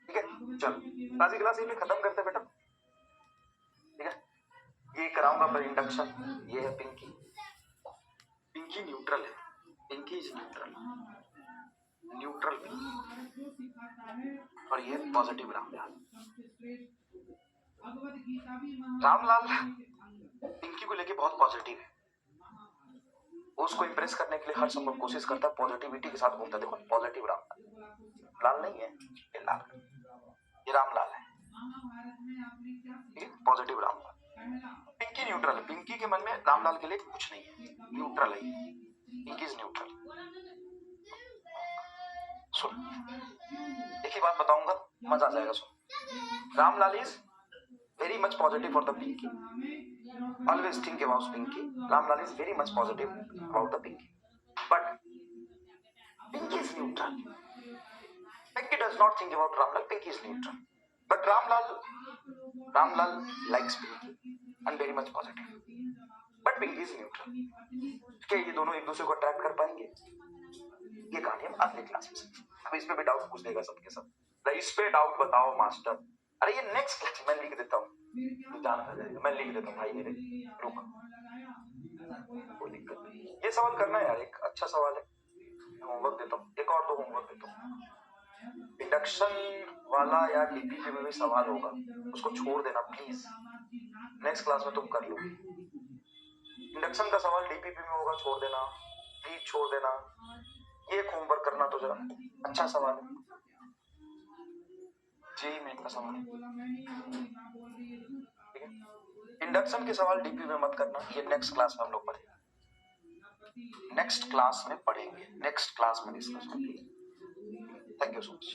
ठीक है। चलो आज की क्लास ये खत्म करते बेटा, ठीक है। ये कराऊंगा पर इंडक्शन, ये है पिंकी न्यूट्रल है, Pinky is neutral, neutral Pinky Mahabharat जो सिखाता है और ये पॉजिटिव रामलाल। सबसे श्रेष्ठ भगवद गीता भी रामलाल महाभारत पिंकी को लेके बहुत पॉजिटिव है, वो उसको इम्प्रेस करने के लिए हर संभव कोशिश करता है, पॉजिटिविटी के साथ घूमता है। देखो पॉजिटिव रामलाल, लाल नहीं है ये, लाल ये रामलाल है, महाभारत में आपने क्या ठीक है, पॉजिटिव रामलाल। पहला पिंकी न्यूट्रल है, पिंकी के मन में रामलाल के लिए कुछ नहीं है, न्यूट्रल है, पिंकी इज न्यूट्रल। सुन एक ही बात बताऊंगा, मजा आ जाएगा। सुन, Ramlal is very much positive for the Pinky, always think about Pinky. Ramlal is very much positive about the Pinky, but Pinky is neutral. Pinky does not think about Ramlal, Pinky is neutral, but Ramlal likes Pinky and very much positive, but Pinky is neutral। क्या ये दोनों एक दूसरे को attract कर पाएंगे? ये कहानी हम अगले क्लास में, अब इस पे भी डाउट पूछ देगा सबके सब, इस पे डाउट बताओ मास्टर। अरे ये नेक्स्ट क्लास में लिख देता हूँ, जान आ जाएगा, मैं लिख देता हूँ भाई मेरे, रुको कोई दिक्कत नहीं। ये सवाल करना यार, एक अच्छा सवाल है, होमवर्क देता हूँ, एक और दो होमवर्क देता हूँ। इंडक्शन वाला या डीपीपी में भी सवाल होगा, उसको छोड़ देना प्लीज, नेक्स्ट क्लास में तुम कर लो। इंडक्शन का सवाल डीपीपी में होगा, छोड़ देना प्लीज, छोड़ देना। ये एक होमवर्क करना तो जरा, अच्छा सवाल है, जेई मेन का सवाल है, ठीक है। इंडक्शन के सवाल डीपी में मत करना, ये नेक्स्ट क्लास में हम लोग पढ़ेंगे, नेक्स्ट क्लास में पढ़ेंगे, नेक्स्ट क्लास में डिस्कस करेंगे। Thank you so much.